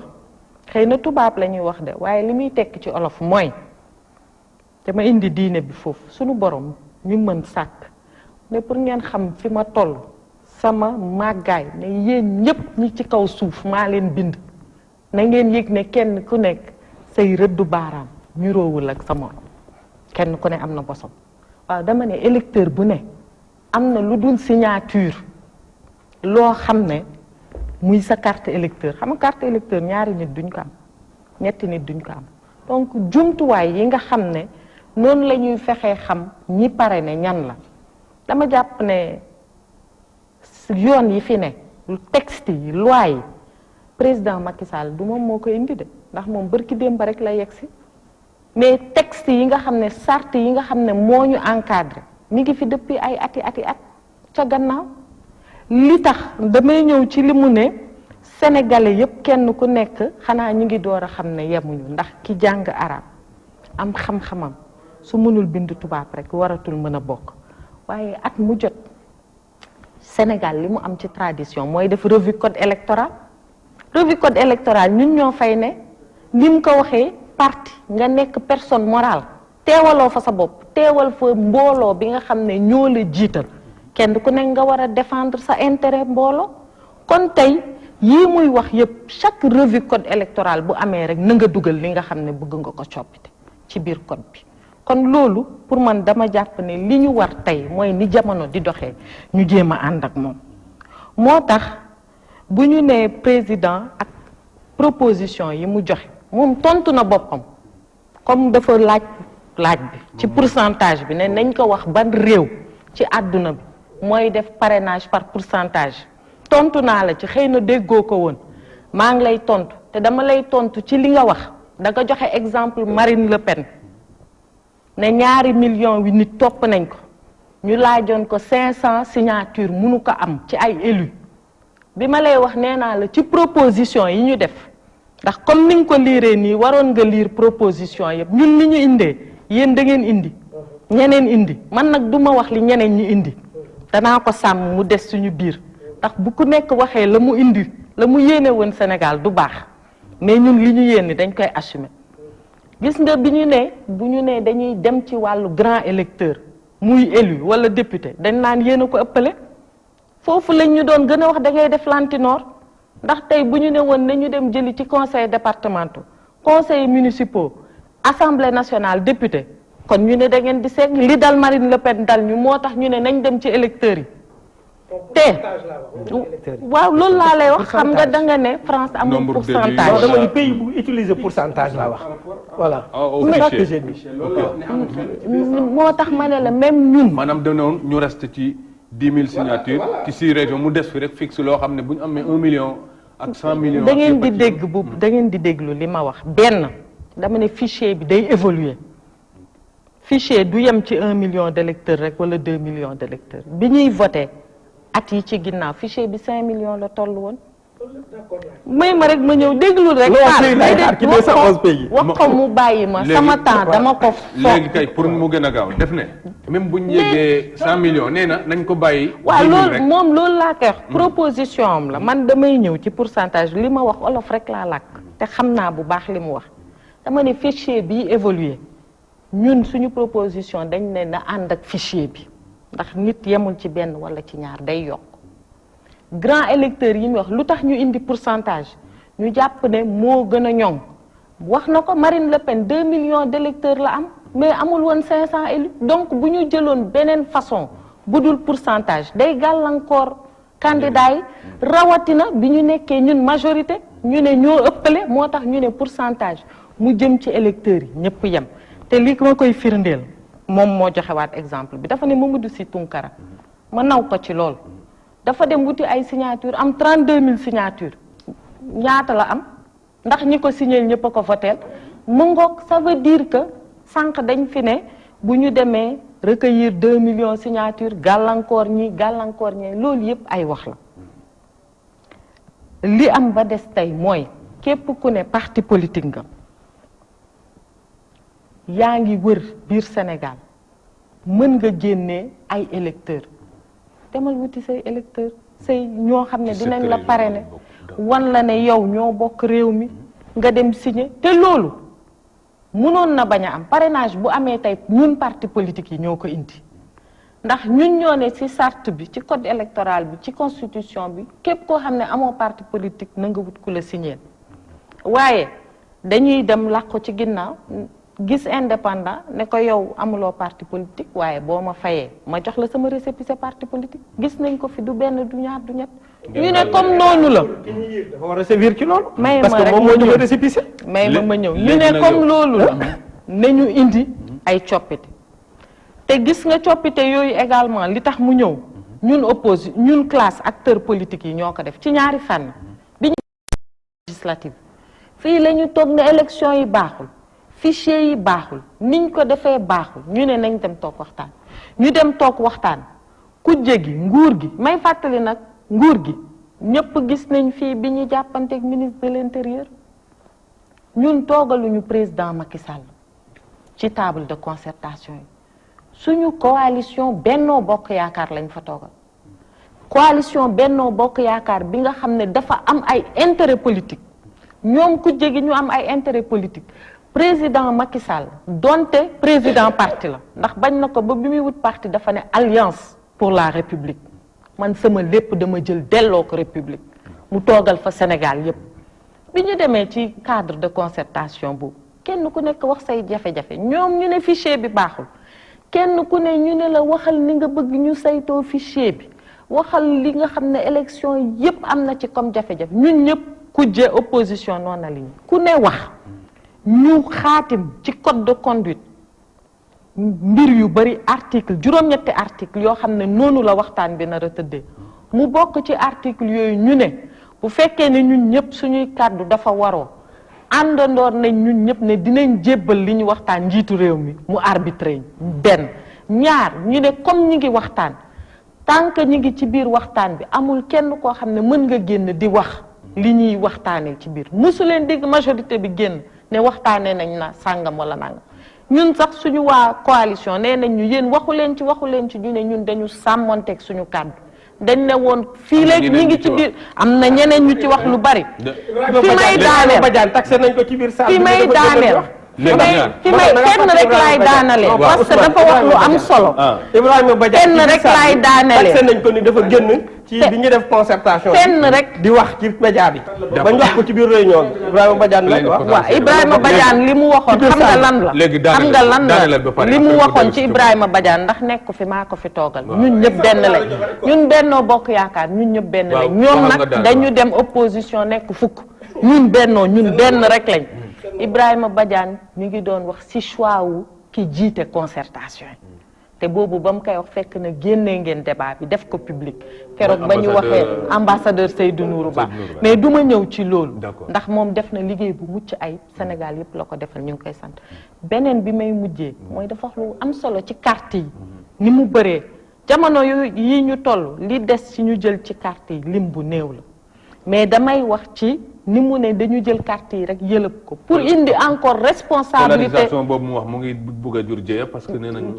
xëy na tubaab la ñuy wax de waaye li muy tekk ci olof mooy dama indi diine bi foofu suñu borom ñu mën sàkk ne pour ngeen xam fi ma toll sama màggaay ne yéen ñépp ñi ci kaw suuf maa leen bind na ngeen yëg ne kenn ku nekk say rëddu baaraam ñu roowul ak sa morom kenn ku ne am na bosom waaw dama ne électeur bu ne am na lu dul signature loo xam ne muy sa carte électeur xam nga carte électeur ñaari nit duñ ko am ñetti nit duñ ko am donc jumtuwaay yi nga xam ne noonu la ñuy fexee xam ñi pare ne ñan la dama jàpp ne yoon yi fi ne texte yi loi yi président Macky Sall du moom moo ko indi de ndax moom bërki démb rek la yegsi mais texte yi nga xam ne charte yi nga xam ne moo ñu encadré mi ngi fi depuis ay ati at ca gannaaw li tax damay ñëw ci li mu ne sénégalais yépp kenn ku nekk xanaa ñu ngi door a xam ne yemuñu ndax ki jàng arab am xam-xamam su mënul bind tubaab rek waratul mën a bokk waaye at mu jot Sénégal li mu am ci tradition mooy def revue code électoral ñun ñoo fay ne ni mu ko waxee parti nga nekk personne morale teewaloo fa sa bopp teewal fa mbooloo bi nga xam ne ñoo la jiital kenn ku nekk nga war a défendre sa intérêt mbooloo kon tey yii muy wax yépp chaque revue code électoral bu amee rek na nga dugal li nga xam ne bëgg nga ko coppite ci biir code bi kon loolu pour man dama jàpp ne li ñu war tey mooy ni jamono di doxee ñu jéem a ànd ak moom moo tax bu ñu nee président ak proposition yi mu joxe moom tontu na boppam comme dafa laaj bi ci pourcentage bi ne nañ ko wax ban réew ci àdduna bi mooy def parrainage par pourcentage tontu naa la ci xëy na déggoo ko woon maa ngi lay tontu te dama lay tontu ci li nga wax da nga joxe exemple Marine Le Pen ne 2 millions wi nit topp nañ ko ñu laajoon ko 500 signature mënu ko am ci ay élus bi ma lay wax nee naa la ci proposition yi ñu def ndax comme ni nga ko liiree nii waroon nga lire proposition yëpp ñun li ñu indee yéen da ngeen indi ñeneen indi man nag du ma wax li ñeneen ñi indi danaa ko sàmm mu des suñu biir ndax bu ku nekk waxee la mu indi la mu yéene woon Sénégal du baax mais ñun li ñu yéene dañ koy assumer gis nga bi ñu ne bu ñu ne dañuy dem ci wàllu grand électeur muy élu wala député dañ naan yéen a ko ëppale foofu lañ ñu doon gën a wax da ngay def lantinoor ndax tey bu ñu ne woon nañu dem jëli ci conseil départementaux conseils municipaux assemblée nationale député kon ñu ne da ngeen di seeg li dal Marine Le Pen dal ñu moo tax ñu ne nañ dem ci électeurs yi te waaw loolu laa lay wax xam nga da nga ne France amul pourcentage dama ni pays bu utiliser pourcentage laa wax voilà moo tax ma ne la même ñun maanaam danoon ñu reste ci 10 000 signatures ci 6 régions mu des fi rek fixe loo xam ne bu ñu amee 1 million ak 100 millions da ngeen di dégg bu da ngeen di déglu li ma wax benn dama ne fichier bi day évoluer fichier du yem ci 1 million d'électeurs rek wala 2 millions d'électeurs bi ñuy voté at yi ci ginnaaw fichier bi 5 millions la toll woon may ma rek ma ñëw déglul rek wax ko mu bàyyi ma sama temps dama ko léegi kay pour mu gën a gaaw def ne même bu ñu yeggee 100 millions nee na nañ ko bàyyi waaw loolu moom loolu laa koy wax proposition am la man damay ñëw ci pourcentage li ma wax olof rek laa làkk te xam naa bu baax li mu wax dama ne fichier bi évoluer ñun suñu proposition dañ ne na ànd ak fichier bi ndax nit yemul ci benn wala ci ñaar day yokk grand électeurs yi ñu wax lu tax ñu indi pourcentage ñu jàpp ne moo gën a ñoŋ wax na ko Marine Le Pen 2 millions d'électeurs la am mais amul woon 500 élus donc bu ñu jëloon beneen façon bu dul pourcentage day gàllankoor candidat yi rawatina bi ñu nekkee ñun majorité ñu ne ñoo ëppale moo tax ñu ne pourcentage mu jëm ci électeurs yi ñëpp yem te li ma koy firndeel moom moo joxewaat exemple bi dafa ne Mamadou Sy Tounkara ma naw ko ci lool dafa dem wuti ay signature am 32 000 signatures ñaata la am ndax ñi ko signé ñëpp a ko voteel mu ngoog ça veut dire que sànq dañ fi ne bu ñu demee recueillir 2 millions signatures gàllankoor ñi loolu yëpp ay wax la li am ba des tey mooy képp ku ne parti politique nga yaa ngi wër biir Sénégal mën nga génnee ay électeurs demal wuti say électeurs say ñoo xam ne dinañ la parrainer wan la ne yow ñoo bokk réew mi nga dem signer te loolu mënoon na bañ a am parrainage bu amee tey ñun parti politique yi ñoo ko indi ndax ñun ñoo ne ci charte bi ci code électoral bi ci constitution bi képp koo xam ne amoo parti politique na nga wut ku la signer waaye dañuy dem làq ko ci ginnaaw gis indépendant ne ko yow amuloo parti politique waaye boo ma fayee ma jox la sama récépissé parti politique gis nañ ko fi du benn du ñaar du ñett ñu ne comme noonu la dafa war a servir ci loolu may parce ma que rek moom moo joxe récépissé may ma ñëw ñu ne comme loolu la nañu indi ay coppite te gis nga coppite yooyu également li tax mu ñëw ñun classe acteurs politiques yi ñoo ko def ci ñaari fànn bi ñu législative fii la ñu toog ne élection yi baaxul fichier yi baaxul niñ ko defee baaxul ñu ne nañ dem toog waxtaan ñu dem toog waxtaan kujje gi nguur gi may fàttali nag nguur gi ñëpp gis nañ fii bi ñu jàppanteeg ministre de l'intérieur ñun toogaluñu président Macky Sall ci table de concertation yi suñu coalition Benno Bokk Yaakaar lañ fa toogal coalition Benno Bokk Yaakaar bi nga xam ne dafa am ay intérêt politique ñoom kujje gi ñu am ay intérêt politique président Macky Sall donte président parti la ndax bañ na ko ba bi muy wut parti dafa ne alliance pour la république man sama lépp dama jël delloo ko république mu toogal fa Sénégal yépp bi ñu demee ci cadre de concertation boobu kenn ku nekk wax say jafe-jafe ñoom ñu ne fichier bi baaxul kenn ku ne ñu ne la waxal ni nga bëgg ñu saytoo fichier bi waxal li nga xam ne élection yépp am na ci comme jafe-jafe ñun ñëpp kujje opposition non alignée ku ne wax ñu xaatim ci code de conduite mbir yu bari article juróom-ñetti article yoo xam ne noonu la waxtaan bi nar a tëddee mu bokk ci article yooyu ñu ne bu fekkee ne ñun ñëpp suñuy kàddu dafa waroo àndandoor nañ ñun ñëpp ne dinañ jébbal li ñu waxtaan njiitu réew mi mu arbitré benn ñaar ñu ne comme ñi ngi waxtaan tant que ñi ngi ci biir waxtaan bi amul kenn koo xam ne mën nga génn di wax li ñuy waxtaanee ci biir mosu leen dégg majorité bi génn ne waxtaanee nañ na sàngam wala nangam ñun sax suñu waa coalition nee nañ ñu yéen waxu leen ci ñu ne ñun dañu sàmmonteeg suñu kàddu dañ ne woon fii léegi ñi ngi ci biir am na ñeneen ñu ci wax lu bari fi may daaneel Badiane taxé nañ ko ci biir salle fi may daaneel fi may kenn rek laay daanale parce que dafa wax lu am solo Ibrahima Badiane kenn rek laay daanale taxé nañ ko ni dafa génn ci bi ñu def concertation fenn rek di wax ci média bi bañ wax ko ci biir réunion bi Ibrahima Badiane la wax waaw Ibrahima Badiane li mu waxoon xam nga lan la xam nga lan la li mu waxoon ci Ibrahima Badiane ndax nekk fi maa ko fi toogal ñun ñëpp benn lañ ñun Benno Bokk Yaakaar ñun ñëpp benn lañ ñoom nag dañu dem opposition nekk fukk ñun bennoo ñun benn rek lañ Ibrahima Badiane mi ngi doon wax ci choix wu ki jiite concertation yi te boobu ba mu koy wax fekk na génnee ngeen débat bi def ko public keroog ba ñu waxee ambassadeur Seydou Nourou Ba mais du ma ñëw ci loolu ndax moom def na liggéey bu mucc ay Sénégal yëpp la ko defal ñu ngi koy sant beneen bi may mujjee mooy dafa wax lu am solo ci carte yi ni mu bëree jamono yi ñu toll li des ci ñu jël ci carte yi lim bu néew la mais damay wax ci ni mu ne dañu jël carte yi rek yëlëb ko pour indi encore responsabilité polarisation boobu mu wax mu ngi bugg a jur jëye parce que nee nañu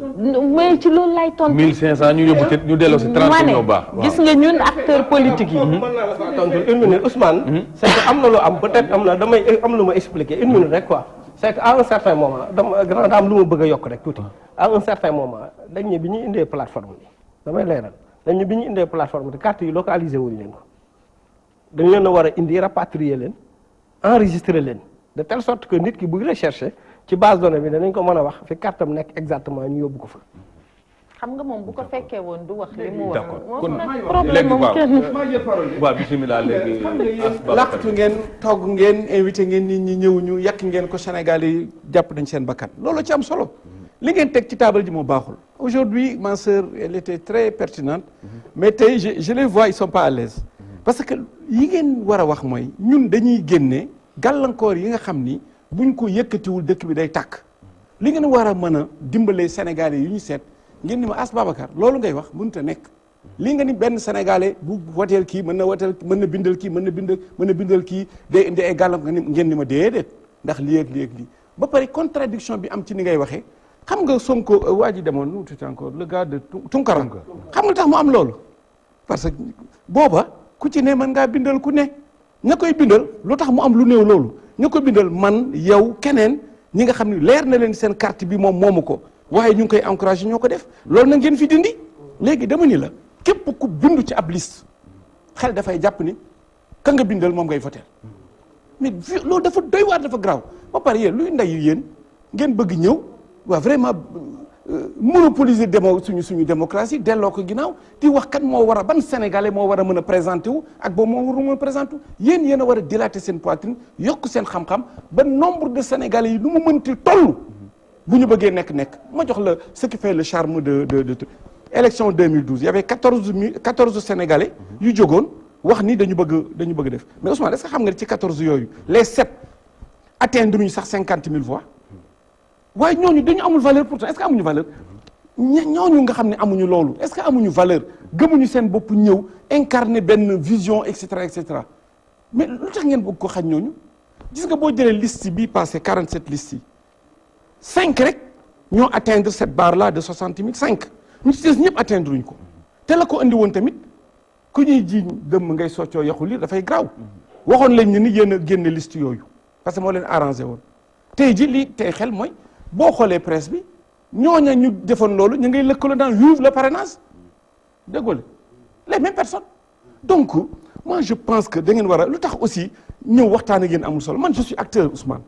mais ci loolu lay tontu 1500 ñu yóbbu ci ñu delloo si 30 ñoo baax gis nga ñun acteurs politiques yi mën naa la fa tontu une minute Ousmane c'est que am na lu am peut-être am na damay am lu ma expliquer une minute rek quoi c'est que à un certain moment grand dame lu ma bëgg a yokk rek tuuti à un certain moment dañ ne bi ñuy indee plateforme bi damay leeral dañ ne bi ñuy indee plateforme bi carte yi localisé wuñu leen ko dañ leen a war a indi rapatrier leen enregistrer leen de telle sorte que nit ki buy rechercher ci base donnée bi danañ ko mën a wax fi carte am nekk exactement ñu yóbbu ko fa. xam nga moom bu ko fekkee woon du wax li mu wax. d'accord kon problème moom kenn. waaw bisimilah léegi. laqatu ngeen togg ngeen invité ngeen nit ñi ñëw ñu yàq ngeen ko Sénégal yi jàpp nañ seen bakkan loolu ci am solo li ngeen teg ci table ji moo baaxul. aujourd'hui ma sœur elle était très pertinente mais tey je les vois ils sont pas à l'aise parce que yi ngeen war a wax mooy ñun dañuy génne gàllankoor yi nga xam ni buñ ko yëkkatiwul dëkk bi day tàkk li ngeen war a mën a dimbalee Sénégalais yi ñu seet ngeen ni ma As Babacar loolu ngay wax mënut a nekk lii nga ni benn Sénégalais bu woteel kii mën na bindal kii mën na bindal kii day indi ay gàllankoor ngeen ni ma déedéet ndax lii ak lii ba pare contradiction bi am ci ni ngay waxee xam nga Sonko waa ji demoon nu tuuti encore le gars de Tunkara xam nga tax mu am loolu parce que booba ku ci ne mën ngaa bindal ku ne ña koy bindal lu tax mu am lu néew loolu ña koy bindal man yow keneen ñi nga xam ne leer na leen seen carte bi moom moomu ko waaye ñu ngi koy encouragé ñoo ko def loolu na ngeen fi dindi léegi dama ni la képp ku bindu ci ab liste xel dafay jàpp ni ka nga bindal moom ngay voter mais loolu dafa doy waar dafa garaaw ba pare yéen luy nday yéen ngeen bëgg ñëw waaw vraiment monopoliser suñu démocratie delloo ko ginnaaw di wax kat moo war a ban sénégalais moo war a mën a présenté wu ak boobu moo war a mën a présenté wu yéen a war a dilater seen poitrine yokk seen xam-xam ba nombre de sénégalais yi lu mu mënti toll bu ñu bëggee nekk ma jox la ce qui fait le charme de élection 2012 il y avait 14 sénégalais yu jógoon wax ni dañu bëgg def mais Ousmane est-ce que xam nga ci 14 yooyu les 7 atteindre ñu sax 50 000 voix waaye ñooñu dañu amul valeur pourtant est-ce que amuñu valeur ñooñu nga xam ne amuñu loolu est-ce que amuñu valeur gëmuñu seen bopp ñëw incarner benn vision et cetera mais lu tax ngeen bëgg ko xañ ñooñu gis nga boo jëlee liste bii passé 47 listes yi 5 rek ñoo atteindre cette barre là de 60 000 5 ñu ci des ñëpp atteindre uñ ko te la ko andi woon tamit ku ñuy jiiñ dëmm ngay soccoo yaxu li dafay graw waxoon lañ ne ni yéen a génne liste yooyu parce que moo leen arrangé woon tey ji lii tey xel mooy boo xoolee presse bi ñooña ñu defoon loolu ñu ngay lëkkaloo dans vive le parrainage déggoo les mêmes personnes donc moi je pense que da ngeen war a lu tax aussi ñëw waxtaan ak yéen amul solo man je suis acteur Ousmane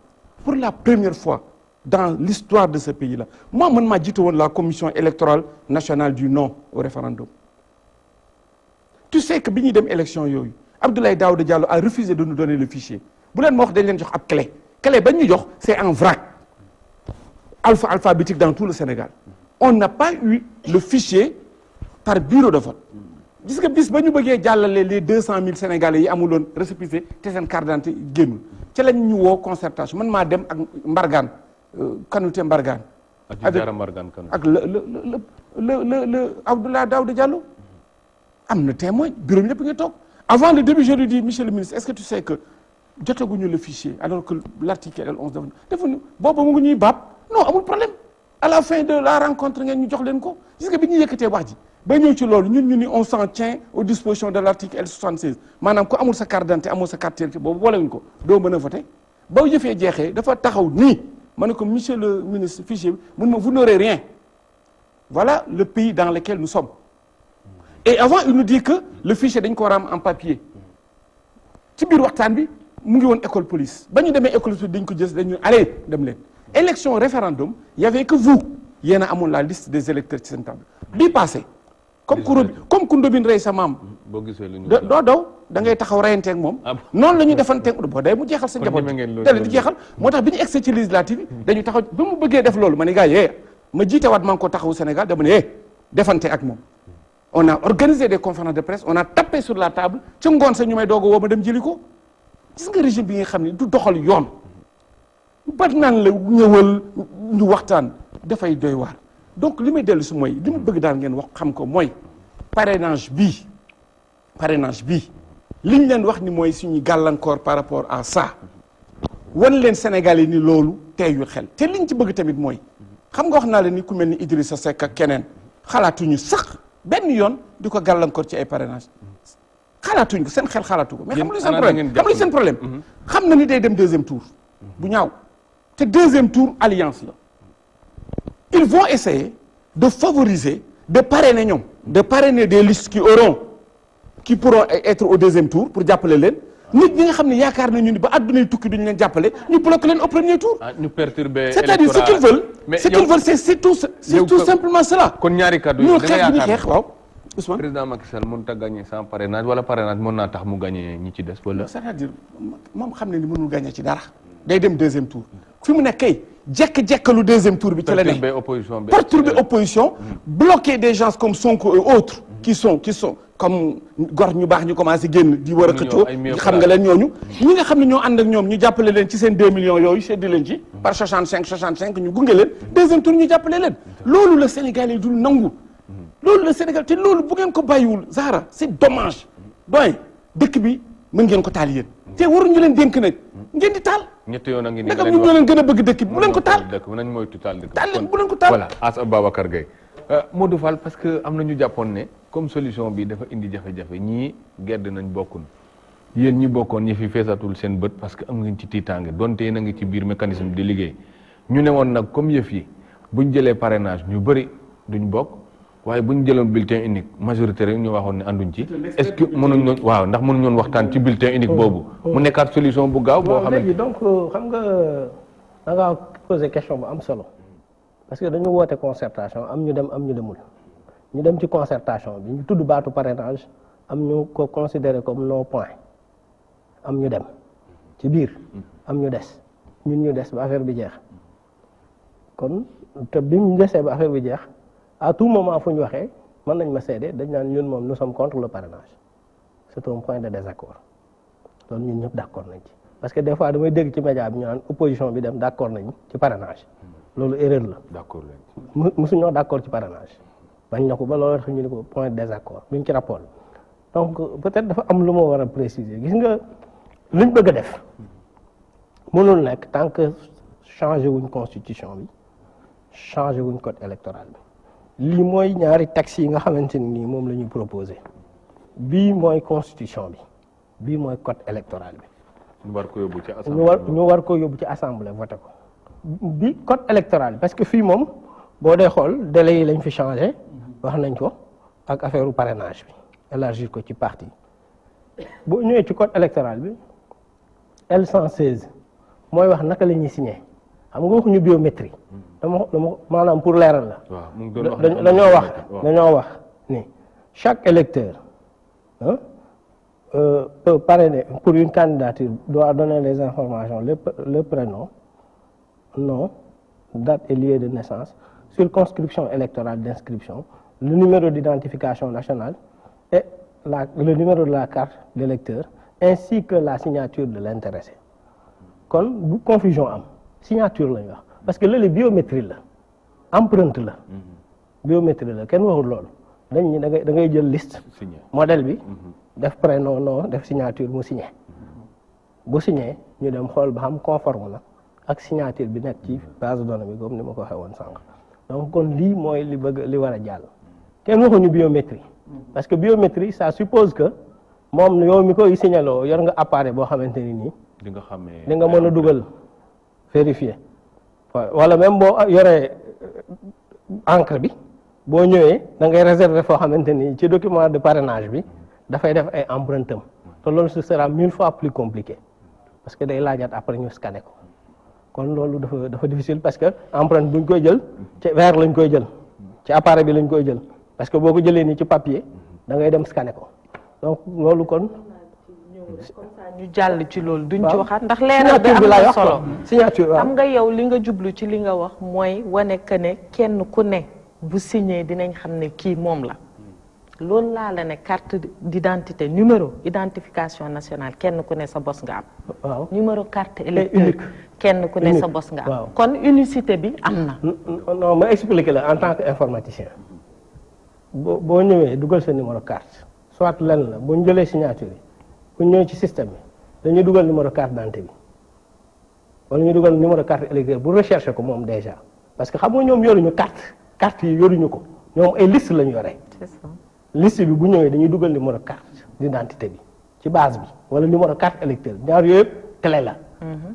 pour la première fois dans l'histoire de ce pays là moi man maa jiite woon la commission électorale nationale du non au référendum tu sais que bi ñuy dem élection yooyu Abdoulaye Daouda Diallo a refusé de nous donner le fichier bu leen ma wax dañ leen jox ab clé ba ñu jox c'est en vrac alphabétique dans tout le Sénégal on n'a pas eu le fichier par bureau de vote gis nga bis ba ñu bëggee jàllale les 200 000 Sénégalais yi amuloon récépissé te seen carte d'identité génnul ci lañ ñu woo concertation man maa dem ak Mbargane Kanouté Mbargane ak le Abdoulaye Daouda Diallo am na témoin bureau bi ñëpp nga toog avant le début je lui dis monsieur le ministre est-ce que tu sais que jotaguñu le fichier alors que l'article L11 defuñu boobu mu ngi ñuy baab non amul problème à la fin de la rencontre ngeen ñu jox leen ko gis nga bi ñu yëkkatee wax ji ba ñëw ci loolu ñun ñu ni on s'en tient aux dispositions de l'article L76 maanaam ku amul sa carte d'identité amul sa carte d'identité boobu boolewuñ ko doo mën a voter ba jëfee jeexee dafa taxaw nii ma ne ko monsieur le ministre fichier bi mun ma vous n'aurez rien voilà le pays dans lequel nous sommes et avant il nous dit que le fichier dañ ko war a am en papier ci biir waxtaan bi mu ngi woon école police ba ñu demee école police dañ ko jës dañu allez dem leen élection référendum y avait que vous yéen a amoon la liste des électeurs ci seen table bii passé comme ku ndobin rey sa maam boo gisee lu ñu doo daw da ngay taxaw reyanteeg moom noonu la ñuy defanteeg boo day mu jeexal sa njaboot tele di jeexal moo tax bi ñu egsi ci législative yi dañu taxaw ba mu bëggee def loolu ma ne gars yee ma jiite waat maa ngi ko taxawu Sénégal dama ne defante ak moom on a organisé des conférences de presse on a tapé sur la table ci ngoon sa ñu may doog a woo ma dem jëli ko gis nga régime bi nga xam ne du doxal yoon ba naan la ñëwal ñu waxtaan dafay doy waar donc li may dellu si mooy li mu bëgg daal ngeen wax xam ko mooy parrainage bii liñ leen wax ni mooy suñu gàllankoor par rapport à ça wan leen Sénégal yi ni loolu teeyul xel te liñ ci bëgg tamit mooy xam nga wax naa leen ni ku mel ni Idrissa Seck ak keneen xalaatuñu sax benn yoon di ko gàllankoor ci ay parrainage xalaatuñ ko seen xel xalaatu ko mais xam luy seen problème xam na ni day dem deuxième tour bu ñaaw te deuxième tour alliance la ils vont essayer de favoriser de parrainer des listes qui pourront être au deuxième tour pour jàppale leen nit ñi nga xam ne yaakaar nañu ni ba àdduna yi tukki duñu leen jàppale ñu bloqué leen au premier tour. ñu perturber c'est-à-dire ce qu'ils veulent c'est tout simplement cela. kon ñaari kàddu yi da nga yaakaar ñu xeex waaw Ousmane. président Macky Sall mënut a gagné sans parrainage wala parrainage mën naa tax mu gagné ñi ci des wala. c'est-à-dire moom xam ne ni mënul gagné ci dara day dem deuxième tour fi mu nekk kay jekkalu deuxième tour bi. ci la ne perturber opposition bloquer des gens comme Sonko et autres qui sont comme gor ñu baax ñu commencé génn di war a xëccoo xam nga leen ñooñu ñi nga xam ne ñoo ànd ak ñoom ñu jàppale leen ci seen 2 millions yooyu seddi leen ci par 65 ñu gunge leen deuxième tour ñu jàppale leen loolu la Sénégal yi dul nangu loolu la Sénégal te loolu bu ngeen ko bàyyiwul Zahra c'est dommage doy dëkk bi mën ngeen ko taal yéen te waruñu leen dénk nag ngeen di taal ñetti yoon a ngi nii naka ñu ñoo leen gën a bëgg dëkk bi bu leen ko taal nañ moytu taal dëkk taal leen bu leen ko taal voilà As Babacar Gueye Modou Fall parce que am na ñu jàppoon ne comme solution bi dafa indi jafe-jafe ñii gedd nañ bokkun yéen ñi bokkoon ñi fi feesatul seen bët parce que am ngeen ci tiitaange donte yéen a ngi ci biir mécanisme di liggéey ñu ne woon nag comme yëf yi buñ jëlee parrainage ñu bëri duñ bokk waaye buñ jëloon bulletin unique majorité rek ñu waxoon ne anduñ ci est-ce que mënuñ ñoon waaw ndax mënuñ ñoon waxtaan ci bulletin unique boobu mu nekkaat solution bu gaaw boo xam ne léegi donc xam nga da nga poser question bu am solo parce que dañu woote concertation am ñu dem am ñu demul ñu dem ci concertation bi ñu tudd baatu parrainage am ñu ko considéré comme non point am ñu dem ci biir am ñu des ñun ñu des ba affaire bi jeex kon te bi ñu desee ba affaire bi jeex à tout moment fu ñu waxee mën nañ ma seede dañ naan ñun moom nous sommes contre le parrainage c'est un point de désaccord loolu ñun ñëpp d'accord nañ ci parce que des fois damay dégg ci média bi ñu naan opposition bi dem d'accord nañ ci parrainage loolu erreur la. d'accord mosuñoo d'accord ci parrainage bañ na ko ba loolu tax ñu ne ko point de désaccord duñ ci rapport donc peut-être dafa am lu ma war a préciser gis nga luñ bëgg a def mënul nekk tant que changé wuñ constitution bi changé wuñ code électoral bi lii mooy ñaari textes yi nga xamante ni nii moom la ñu proposé bii mooy constitution bi bii mooy code électoral bi. ñu war ko yóbbu ci assemblée ñu war ko yóbbu ci assemblée voté ko. bi code électoral parce que fii moom boo dee xool délai yi lañ fi changé wax nañ ko ak affaire parrainage bi élargir ko ci parti boo ñëwee ci code électoral bi L116 mooy wax naka la ñuy signé xam nga waxuñu biométrie dama maanaam pour leeral la dañoo wax ni chaque électeur peut parrainer pour une candidature doit donner les informations le prénom nom, date et lieu de naissance, circonscription électorale d'inscription, le numéro d'identification nationale et le numéro de la carte d'électeur, ainsi que la signature de l'intéressé. Kon bu confusion am signature lañ wax parce que léeg-léeg biométrie la empreinte la biométrie la kenn waxul loolu dañ ni da ngay jël liste modèle bi def prénom nom def signature mu signé bu signé ñu dem xool ba xam conforme na ak signature bi nekk ci base de données bi comme ni ma ko waxee woon sànq donc kon lii mooy li war a jàll kenn waxuñu biométrie parce que biométrie ça suppose que moom yow mi koy signaloo yor nga appareil boo xamante ni nii di nga mën a dugal vérifier wala même boo yoree encre bi boo ñëwee da ngay réserver foo xamante ni ci document de parrainage bi dafay def ay empreinte am te loolu ce sera 1000 fois plus compliqué parce que day laajaat après ñu scanner ko kon loolu dafa difficile parce que empreinte buñ koy jël ci verre lañ koy jël ci appareil bi lañ koy jël parce que boo ko jëlee nii ci papier da ngay dem scanner ko donc loolu kon. comme ça ñu jàll ci loolu duñ ci waxaat ndax leeral bi am na solo signature xam nga yow li nga jublu ci li nga wax mooy wane que ne kenn ku ne bu signé dinañ xam ne kii moom la loolu laa la ne carte d'identité numéro identification nationale kenn ku ne sa bos nga am. waaw numéro carte électeur kenn ku ne sa bos nga am. kon unicité bi am na. non ma expliquer la en tant que informaticien boo ñëwee dugal sa numéro carte soit lenn la bu ñu jëlee signature yi bu ñu ñëwee ci système bi dañuy dugal numéro carte d'identité bi wala ñu dugal numéro carte électeur bu rechercher ko moom déjà parce que xam nga ñoom yoruñu carte yi yoruñu ko ñoom ay liste lañu yore. c'est ça. liste bi bu ñëwee dañuy dugal numéro carte d'identité bi ci base bi wala numéro carte électeur ñaar yooyu yëpp clé la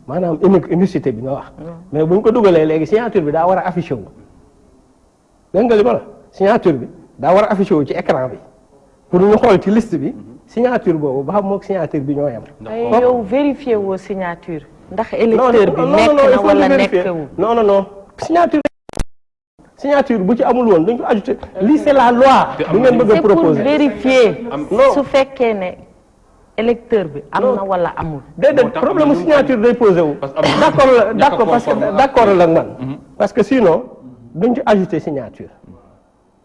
maanaam unicité bi nga wax. mais bu ñu ko dugalee léegi signature bi daa war a affiché wu. dégg nga li ma la signature bi daa war a affiché wu ci écran bi pour ñu xool ci liste bi signature boobu ba xam moog signature bi ñoo yem. ay yow vérifié woo signature ndax électeur bi nekk na wala nekkewul. non signature bu ci amul woon dañ ko ajouté lii c'est la loi bu ngeen bëgg a proposer. c'est pour vérifier su fekkee ne électeur bi am na wala amul. déedéet problème signature day posé wu. d'accord parce que d'accord la ak man. parce que sinon duñ ci ajouté signature.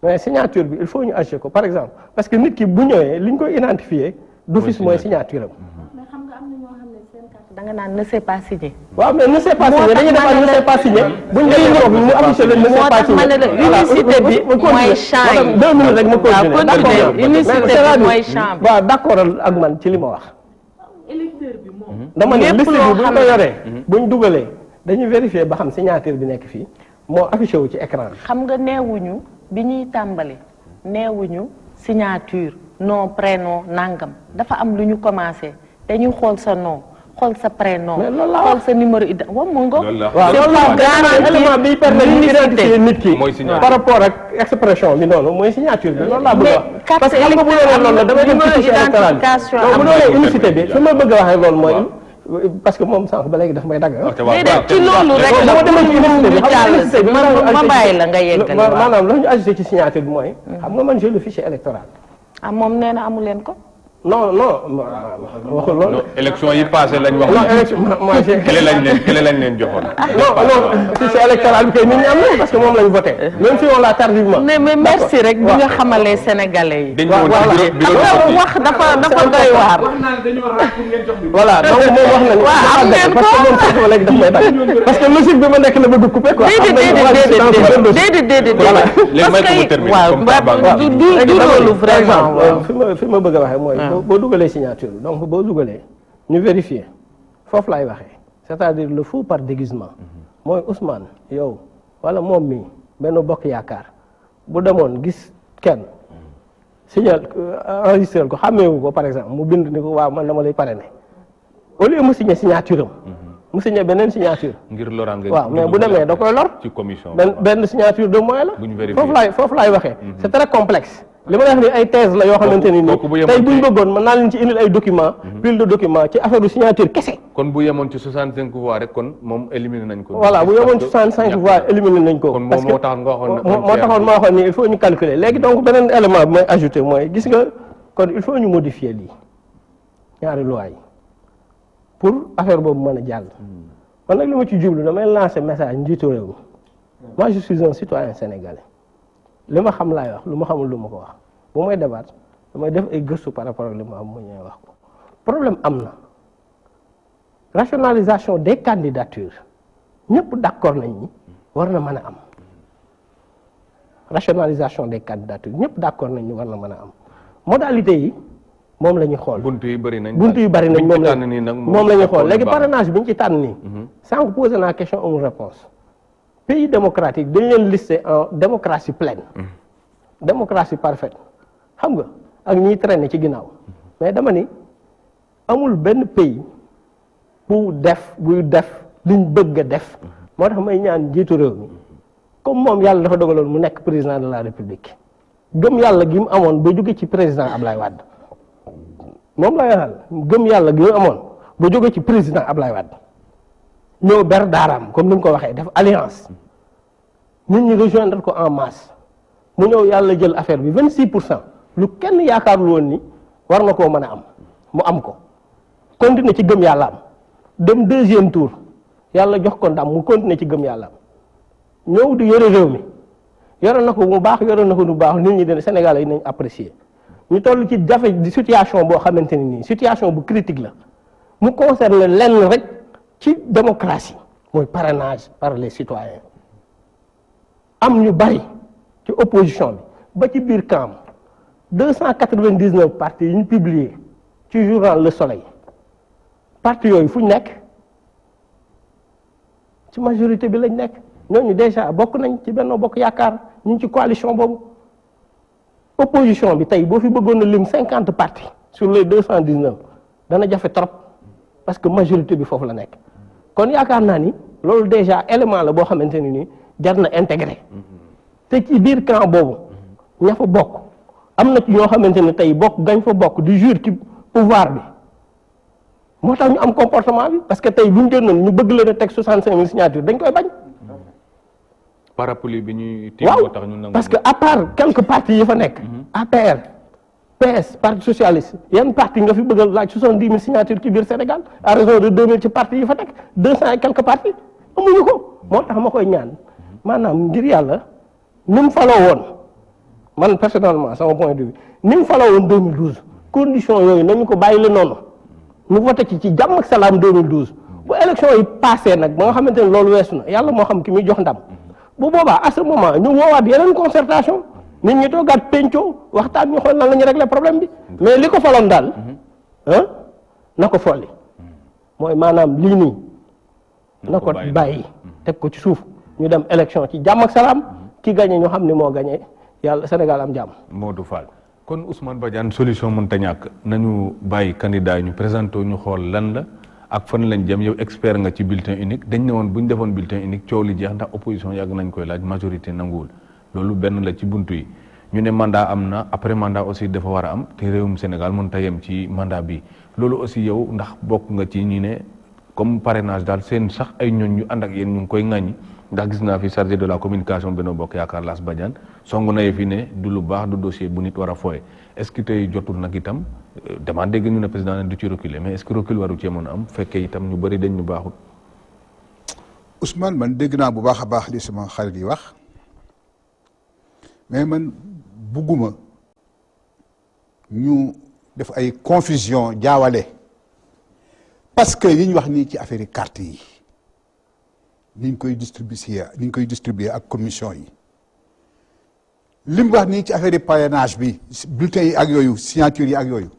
mais signature bi il faut ñu ajouté ko par exemple parce que nit ki bu ñëwee li ñu koy identifier d'office mooy signature am. mais xam nga am na ñoo xam ne seen carte da nga naan ne c'est pas signé. waaw mais ne c'est pas signé dañuy defar ne c'est pas signé bu ñu demee foofu mu affiché leen ne c'est pas signé. moo tax ma ne la unicité bi mooy champ yi. 2 minutes rek ma continuer unicité bi mooy champ bi. waaw d'accord ak man ci li ma wax. électeur bi moom. dama ne lépp liste bi loo bu ñu xam ko ne yoree. bu ñu dugalee dañuy vérifier ba xam signature bi nekk fii moo affiché wu ci écran bi. xam nga neewuñu bi ñuy tàmbali neewuñu signature nom prénom nangam dafa am lu ñu commencé dañuy xool sa nom xool sa prénom mais loolu la xool sa numéro id wa mu ngo waaw loolu la élément bi permettre ñu identifier nit ki mooy signature. par rapport ak expression bi noonu mooy signature bi loolu laa bëgg a mais wax parce que xam nga bu doonee loolu la damay dem ci fichier électoral bi donc bu doonee unicité bi fi ma bëgg a waxee loolu mooy parce que moom sànq ba léegi daf may dagg déedéet ci loolu rek la dama demee ci unicité bi ñu jàll ma bàyyi la nga yeggali maanaam la ñu ajouté ci signature bi mooy xam nga man j'ai le fichier électoral ah moom nee na amu leen ko non waxul loolu. élection yi passé lañ wax. non élection moi j'ai. kële lañ leen joxoon. non fichier électoral bi kay nit ñi am na parce que moom lañ voté. même si on l'a tardivement. mais merci rek bi nga xamalee sénégalais yi. dañ ko wax dafa doy waar. voilà donc moom wax na ni. waaw am ngeen ko parce que moom sax léegi daf may dagg. parce que logique bi ma nekk la bëgg couper quoi. déedéet voilà léegi may ko mu terminer comme waaw du loolu vraiment. fi ma bëgg a waxee mooy. boo dugalee signature bi donc boo dugalee ñu vérifier foofu laay waxee c'est-à-dire le faux par déguisement mooy Ousmane yow wala moom mii benn bokk yaakaar bu demoon gis kenn signal enregistré ko xàmmeewu ko par exemple mu bind ni ko waaw man dama lay parrainer au lieu mu signé signature am mu signé beneen signature ngir loraange waaw mais bu demee da koy lor ci commission benn signature de moins la bu ñu vérifier foofu laay waxee c'est très complexe li ma wax ni ay thèse la yoo xamante ni nii tey bu ñu bëggoon mën naa leen ci indil ay documents pile de documents ci affaire du signature kese. kon bu yemoon ci 65 voix rek kon moom éliminé nañ ko. voilà bu yemoon ci 65 voix éliminé nañ ko. kon parce que moo tax nga waxoon moo taxoon ma waxoon ni il faut ñu calculer léegi donc beneen élément bi mooy ajouter mooy gis nga kon il faut ñu modifier lii ñaari loi yi pour affaire boobu mën a jàll. man nag li ma ci jublu damay lancer message njiitu réew mi moi je suis un citoyen sénégalais. li ma xam laay wax lu ma xamul lu ma ko wax bu may débat damay def ay gëstu par rapport ak li ma am mu ñëw wax ko problème am na rationalisation des candidatures ñëpp d'accord nañ ni war na mën a am rationalisation des candidatures ñëpp d'accord nañ ni war na mën a am modalité yi moom la ñuy xool buntu yu bëri nañ moom la ñuy xool léegi parrainage bi ñu ci tànn nii sànq posé naa question amul réponse pays démocratique dañ leen listé en démocratie pleine démocratie parfaite xam nga ak ñiy traîner ci ginnaaw mais dama ni amul benn pays buy def liñ bëgg a def moo tax may ñaan njiitu réew mi comme moom yàlla dafa dogaloon mu nekk président de la république gëm yàlla gi mu amoon ba jóge ci président Ablaye Wade moom lay waxal gëm yàlla gi mu amoon ba jóge ci président Ablaye Wade ñëw ber daaraam comme ni mu ko waxee def alliance nit ñi rejoindre ko en masse mu ñëw yàlla jël affaire bi 26% lu kenn yaakaarul woon ni war na koo mën a am mu am ko continuer ci gëm yàlla am dem deuxième tour yàlla jox ko ndam mu continuer ci gëm yàlla am ñëw di yore réew mi yore na ko bu baax yore na ko bu baax nit ñi de Sénégalais yi nañ apprécier ñu toll ci jafe di situation boo xamante ni nii situation bu critique la mu concerne lenn rek ci démocratie mooy parrainage par les citoyens am ñu bari ci opposition bi ba ci biir camp 299 partis yi ñu publié ci journal Le Soleil partis yooyu fu ñu nekk ci majorité bi lañ nekk ñooñu déjà bokk nañ ci Benno Bokk Yaakaar ñu ngi ci coalition boobu opposition bi tey boo fi bëggoon a lim 50 partis sur les 219 dana jafe trop parce que majorité bi foofu la nekk kon yaakaar naa ni loolu déjà élément la boo xamante ne ni jar na intégré te ci biir camp boobu ña fa bokk am na ci ñoo xamante ne tey bokk gañ fa bokk du jour ci pouvoir bi moo tax ñu am comportement bi parce que tey bu ñu jëndoon ñu bëgg leen a teg 65 000 signatures dañ koy bañ. parapluie bi ñuy. waaw parce que à part quelques partis yi fa nekk. APR PS parti socialiste yan parti nga fi bëgg a laaj 70 000 signatures ci biir Sénégal à raison de 2000 ci parti yi fa nekk 200 et quelques partis amuñu ko moo tax ma koy ñaan maanaam ngir yàlla ni mu faloo woon man personnellement sama point de vue ni mu faloo woon 2012 condition yooyu nañu ko bàyyi la noonu ñu voté ci jàmm ak salaam 2012 bu élection yi passé nag ba nga xamante ne loolu weesu na yàlla moo xam ki muy jox ndam bu boobaa à ce moment ñu woowaat yeneen concertation nit ñi toogaat penco waxtaan ñu xool nan la ñu régler problème bi mais li ko faloon daal na ko folli mooy maanaam lii nii na ko bàyyi teg ko ci suuf ñu dem élection ci jàmm ak salaam ki gagné ñu xam ni moo gagné yàlla Sénégal am jàmm. Modou Fall kon Ousmane Badiane solution mënta ñàkk nañu bàyyi candidat yi ñu présenté ñu xool lan la ak fan lañ jëm yow expert nga ci bulletin unique dañ ne woon bu ñu defoon bulletin unique coow li jeex ndax opposition yàgg nañ koy laaj majorité nanguwul loolu benn la ci buntu yi ñu ne mandat am na après mandat aussi dafa war a am te réewum Sénégal mënta yem ci mandat bi loolu aussi yow ndax bokk nga ci ñi ne comme parrainage daal seen sax ay ñoñ ñu ànd ak yéen ñu ngi koy ŋàññi ndax gis naa fi chargé de la communication Benno Bokk Yaakaar Lass Badiane song na fi ne du lu baax du dossier bu nit war a fooye est-ce que tey jotul nag itam dama dégg ñu ne président ne du ci reculer mais est-ce que recul waru cee mën a am fekkee itam ñu bëri dañ ñu baaxul. Ousmane man dégg naa bu baax a baax li sama xarit yi wax mais man bugguma ñu def ay confusion jaawale parce que yi ñu wax nii ci affaire yi carte yi ni ñu koy distribuer ak commission yi li mu wax nii ci affaire yi parrainage bi bulletin yi ak yooyu signature yi ak yooyu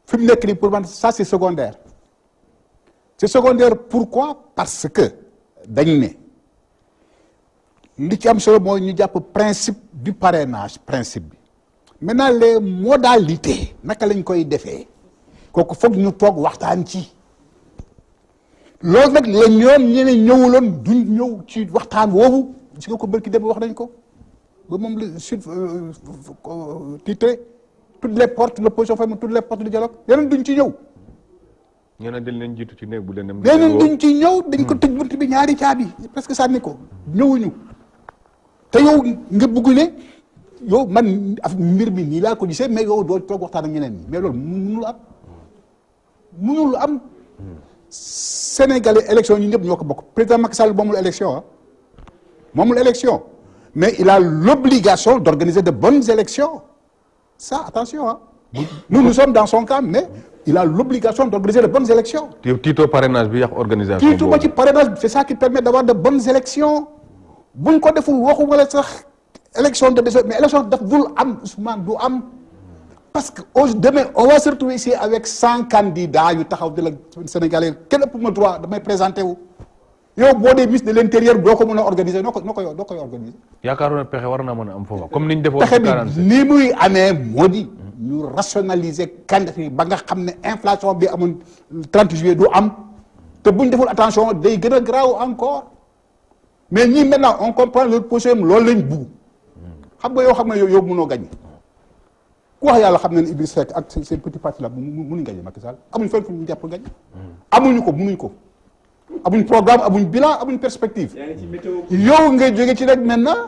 fi mu nekk nii pour man ça c'est secondaire pourquoi parce que dañ ne li ci am solo mooy ñu jàpp principe du parrainage principe bi maintenant les modalités naka lañ koy defee kooku foog ñu toog waxtaan ci loolu nag la ñoom ñeneen ñëwuloon duñ ñëw ci waxtaan woowu si nga ko bërki dem wax nañ ko ba moom la sud titré toutes les portes l'opposition ferme toutes les portes du dialogue yeneen duñ ci ñëw ñeneen dañ leen jiitu ci néeg bu leen dem yeneen duñ ci ñëw dañ ko tëj bunt bi ñaari caabi parce que sànni ko ñëwuñu te yow nga bugg ne yow man mbir mi nii laa ko gisee mais yow doo toog waxtaan ak ñeneen ñi mais loolu mënul am Sénégalais élection ñu ñëpp ñoo ko bokk président Macky Sall moomul élection mais il a l'obligation d'organiser de bonnes élections ça attention nous sommes dans son camp mais il a l'obligation d'organiser de bonnes élections. tiito parrainage bi yàq organisation tiito ba ci parrainage c'est ça qui permet d'avoir de bonnes élections buñ ko deful waxu wala sax élection de décembre mais élection daf dul am Ousmane du am parce que demain on va se retrouver ici avec 100 candidats yu taxaw de la Sénégalais kenn ëpp ma droit damay présenté wu yow boo dee ministre de l'intérieur doo ko mën a organiser doo koy organiser. yaakaaroon na pexe war naa mën a am foofa comme niñ defoon. pexe bi ni muy amee moo di ñu rationaliser candidat yi ba nga xam ne inflation bi amoon 30 juillet du am te buñ deful attention day gën a graaw encore mais ñii maintenant on comprend leur position loolu lañ bugg xam nga yow mënoo gagné. ku wax yàlla xam na ne Idriss Seck ak ces petits partis là mënuñ gagné Macky Sall amuñ fenn fu ñu jàpp gagné amuñu ko mënuñ ko amuñ programme amuñ bilan amuñ perspective yow nga jóge ci rek maintenant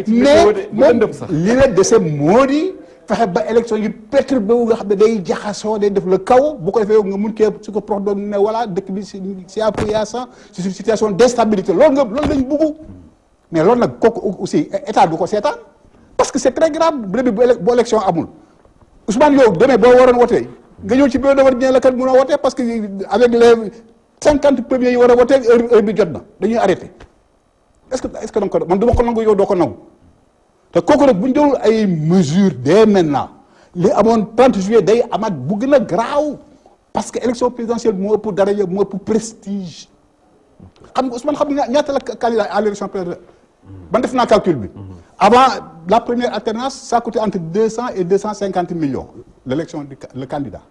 mais moom li la dese moo di fexe ba élection yi perturbé wu nga xam ne day jaxasoo day def le chaos bu ko defee yow nga mun kee su ko prox doon ne voilà dëkk bi c'est à peu à ça c'est une situation d'instabilité loolu lañ buggu mais loolu nag kooku aussi état du ko seetaan parce que c'est très grave bu élection amul Ousmane yow demee boo waroon wotee nga ñëw ci bureau de vote ñe la kat mën a wotee parce que avec les 50 premiers yi war a wotee heure bi jot na dañuy arrêté est-ce que donc man du ma ko nangu yow doo ko nangu te kooku nag bu ñu jëlul ay mesures dès maintenant li amoon 30 juillet day amaat bu gën a graaw parce que élection présidentielle moo ëpp daraja moo ëpp prestige xam nga Ousmane xam nga ñaata la candidat à l'élection présidentielle ban def naa calcul bi avant la première alternance ça coûtait entre 200 et 250 millions l'élection le candidat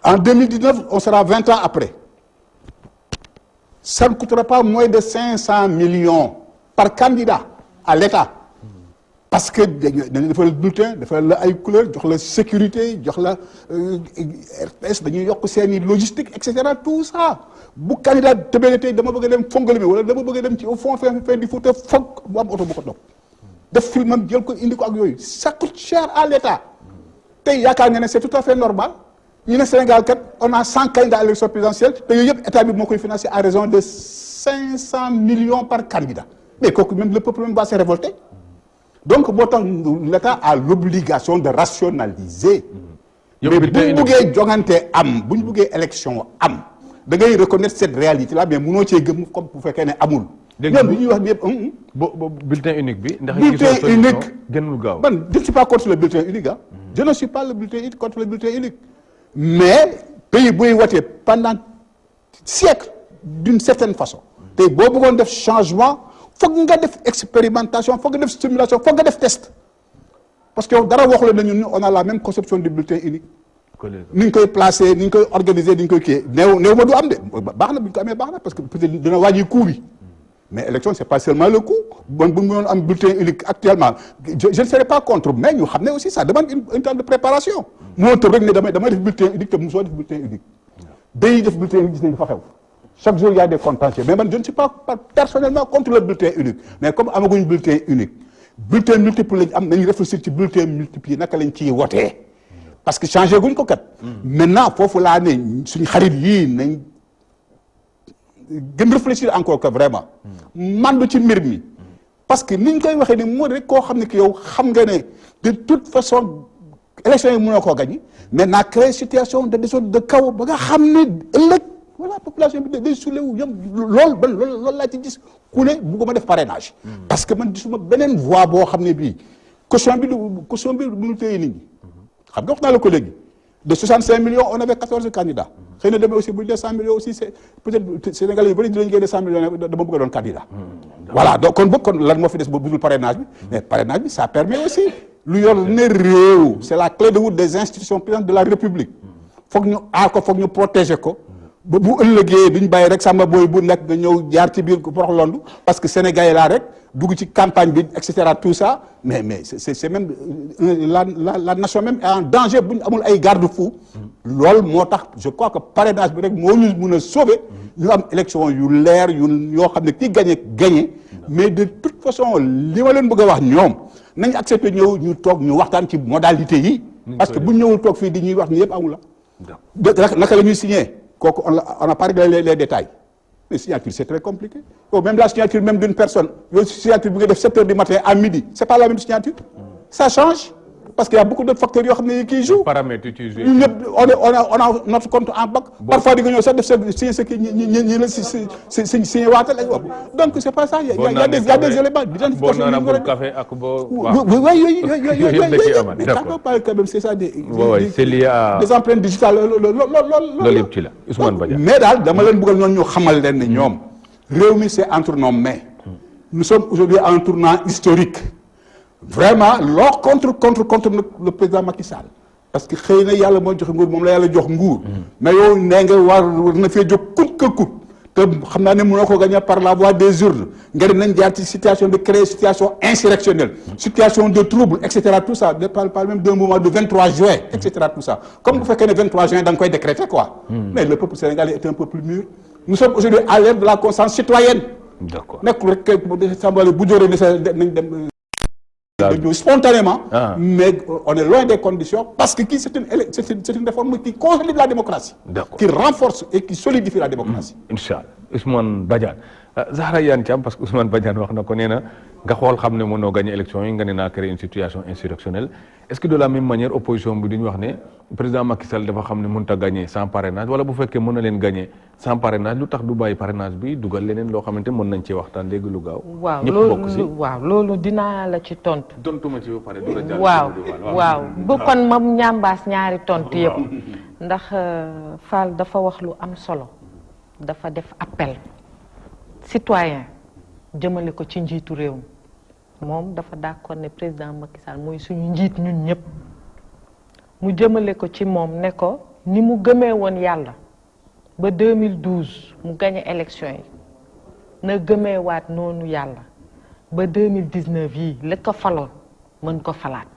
en 2019 on sera 20 ans après ça ne coûtera pas moins de 500 millions par candidat à l'État. Parce que dañuy defal bulletin defal la ay couleur jox la sécurité jox la RTS dañuy yokk seeni logistique et cetera tout ça bu candidat tëbee tey dama bëgg a dem Fongolimbi wala dama bëgg a dem ci au fond fin di Fouta foog bu am oto bu ko topp def filmam jël ko indi ko ak yooyu ça coûte cher à l'État tey yaakaar nga ne c'est tout à fait normal ñu ne Sénégal kat on a 100 candidats à l'élection présidentielle te yooyu yëpp état bi moo koy financer à raison de 500 millions par candidat mais kooku même le peuple même va se révolter. Donc moo tax l'État a l'obligation de rationaliser. mais bu ñu buggee jongante am bu ñu buggee élection am da ngay reconnaître cette réalité là mais mënoo cee gëm comme bu fekkee ne amul. ñoom li ñuy wax yëpp. bulletin unique bi. ndax bulletin unique gënul gaaw. man je ne suis pas contre le bulletin unique ah. je ne suis pas contre le bulletin unique. mais pays buy watee pendant siècle d'une certaine façon. tey boo bëggoon def changement. foog nga def expérimentation foog nga def stimulation foog nga def test parce que dara waxu la ne ñun on a la même conception du bulletin unique. ni ñu koy placer ni ñu koy organiser ni ñu koy kii néew ma du am de baax na bu ñu ko amee baax na parce que peut-être dina wàññi coût bi mais élection c'est pas seulement le coût bon bu ñu mënoon am bulletin unique actuellement je ne serais pas contre mais ñu xam ne aussi ça demande un temps de préparation. moo tëb rek ne damay def bulletin unique te mosoo def bulletin unique day def bulletin unique gis nañu dafa xew. chaque jour il y a des contentieux mais man je ne suis pas personnellement contre le bulletin unique mais comme amaguñ bulletin unique bulletin multiple lañ am nañu réfléchir ci bulletin multiple yi naka lañ ciy wotee parce que changé guñ ko kat. maintenant foofu laa ne suñu xarit yii nañ gën réfléchir encore que vraiment. mandu ci mbir mi. parce que niñ koy waxee ni moo rek koo xam ne que yow xam nga ne de toute façon élection yi mënoo koo gagné maintenant créer situation de désordre de chaos ba nga xam ne ëllëg. voilà population bi day soulever yam loolu laa ci gis ku ne bugguma def parrainage. parce que man gisuma beneen voie boo xam ne bii caution bi mënul téye nit ñi. xam nga wax naa la ko léegi de 65 millions on avait 14 candidats xëy na demee aussi bu ñu dee 100 millions aussi c'est peut-être Sénégalais yu bëri dinañ génne 100 millions dama bëgg a doon candidat. voilà donc kon lan moo fi des ba budul parrainage bi mais parrainage bi ça permet aussi lu yor ne réew c'est la clé de voûte des institutions puissantes de la République foog ñu aar ko foog ñu protéger ko. ba bu ëllëgee duñ bàyyi rek sàmba booy bu nekk nga ñëw jaar ci biir porox londu parce que Sénégal yi laa rek dugg ci campagne bi et cetera tout ça mais c'est même la nation même est en danger bu ñu amul ay garde-fou. loolu moo tax je crois que parrainage bi rek moo ñu mun a sauver ñu am élection yu leer yoo xam ne kii gagné mais de toute façon li ma leen bëgg a wax ñoom nañ accepter ñëw ñu toog ñu waxtaan ci modalité yi. parce que bu ñu ñëwul toog fii di ñuy wax ni yëpp amul la. naka la ñuy signer. kooku on n'a pas réglé les détails mais signature c'est très compliqué même la signature même d'une personne yow signature bi nga def 7 heures du matin à midi c'est pas la même signature ça change parce qu'il y a beaucoup de facteurs yoo xam ne kii jouent. paramètres tu joues. ñun ñëpp on a notre compte en banque. parfois di nga ñëw sax def signer ce qui ñi la si signer waatal ak donc c'est pas ça. il y a des éléments d'identification. boo naanee café ak boo. waaw yooyu yëpp da ciy amaat d'accord mais quand même c'est ça des empreintes digitales loolu yëpp ci la Ousmane Badiane. mais daal dama leen bëggal ñoom ñu xamal leen ne ñoom réew mi c'est entre nos mains. nous sommes aujourd'hui à un tournant historique. vraiment loo contre le président Macky Sall parce que xëy na yàlla mooy joxe nguur moom la yàlla jox nguur mais yow nee nga war na fee jóg coûte que coûte te xam naa ne mënoo ko gagner par la voie des urnes nga nañ jaar ci situation de créer situation insurrectionnelle situation de trouble et cetera tout ça je parle même d'un moment de 23 juin et cetera tout ça comme bu fekkee ne 23 juin da nga koy décréter quoi mais le peuple sénégalais est un peuple mûr nous sommes aujourd'hui à l'ère de la conscience citoyenne nekkul rek sambale bu jóoree ne sa nañ dem spontanément, mais on est loin des conditions parce que c'est une réforme qui consolide la démocratie, qui renforce et qui solidifie la démocratie. Inch'Allah. Ousmane Badiane Zahra Iyane Thiam parce que Ousmane Badiane wax na ko nee na nga xool xam ne mënoo gagner élection yi nga ne naa créer une situation insurrectionnelle est-ce que de la même manière opposition bi duñu wax ne président Macky Sall dafa xam ne mënut a gagner sans parrainage wala bu fekkee mën na leen gagner sans parrainage lu tax du bàyyi parrainage bi dugal leneen loo xamante mën nañ cee waxtaan léegi lu gaaw. waaw loolu dinaa la ci tontu. tontuma ci ba pare du la jàll. waaw bu kon mam ñambaas ñaari tontu yëpp ndax Fall dafa wax lu am solo dafa def appel citoyen jëmale ko ci njiitu réew mi moom dafa d'accord ne président Macky Sall mooy suñu njiit ñun ñëpp mu jëmale ko ci moom ne ko ni mu gëmee woon yàlla ba 2012 mu gagné élection yi na gëmeewaat noonu yàlla ba 2019 yii la ko faloon mën ko falaat.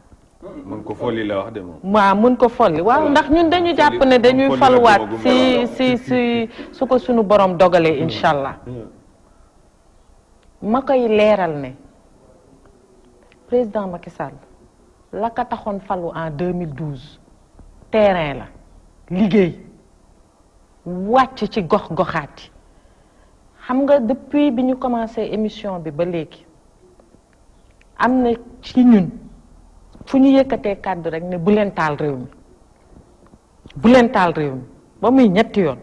mën ko folli la wax de moom. waaw mën ko folli waaw ndax ñun dañu jàpp ne dañuy faluwaat si su ko sunu borom dogalee incha allah. ma koy leeral ne président Macky Sall la ka taxoon falu en 2012 terrain la liggéey wàcc ci gox-goxaat yi xam nga depuis bi ñu commencé émission bi ba léegi am na ci ñun fu ñu yëkkatee kàddu rek ne bu leen taal réew mi bu leen taal réew mi ba muy ñetti yoon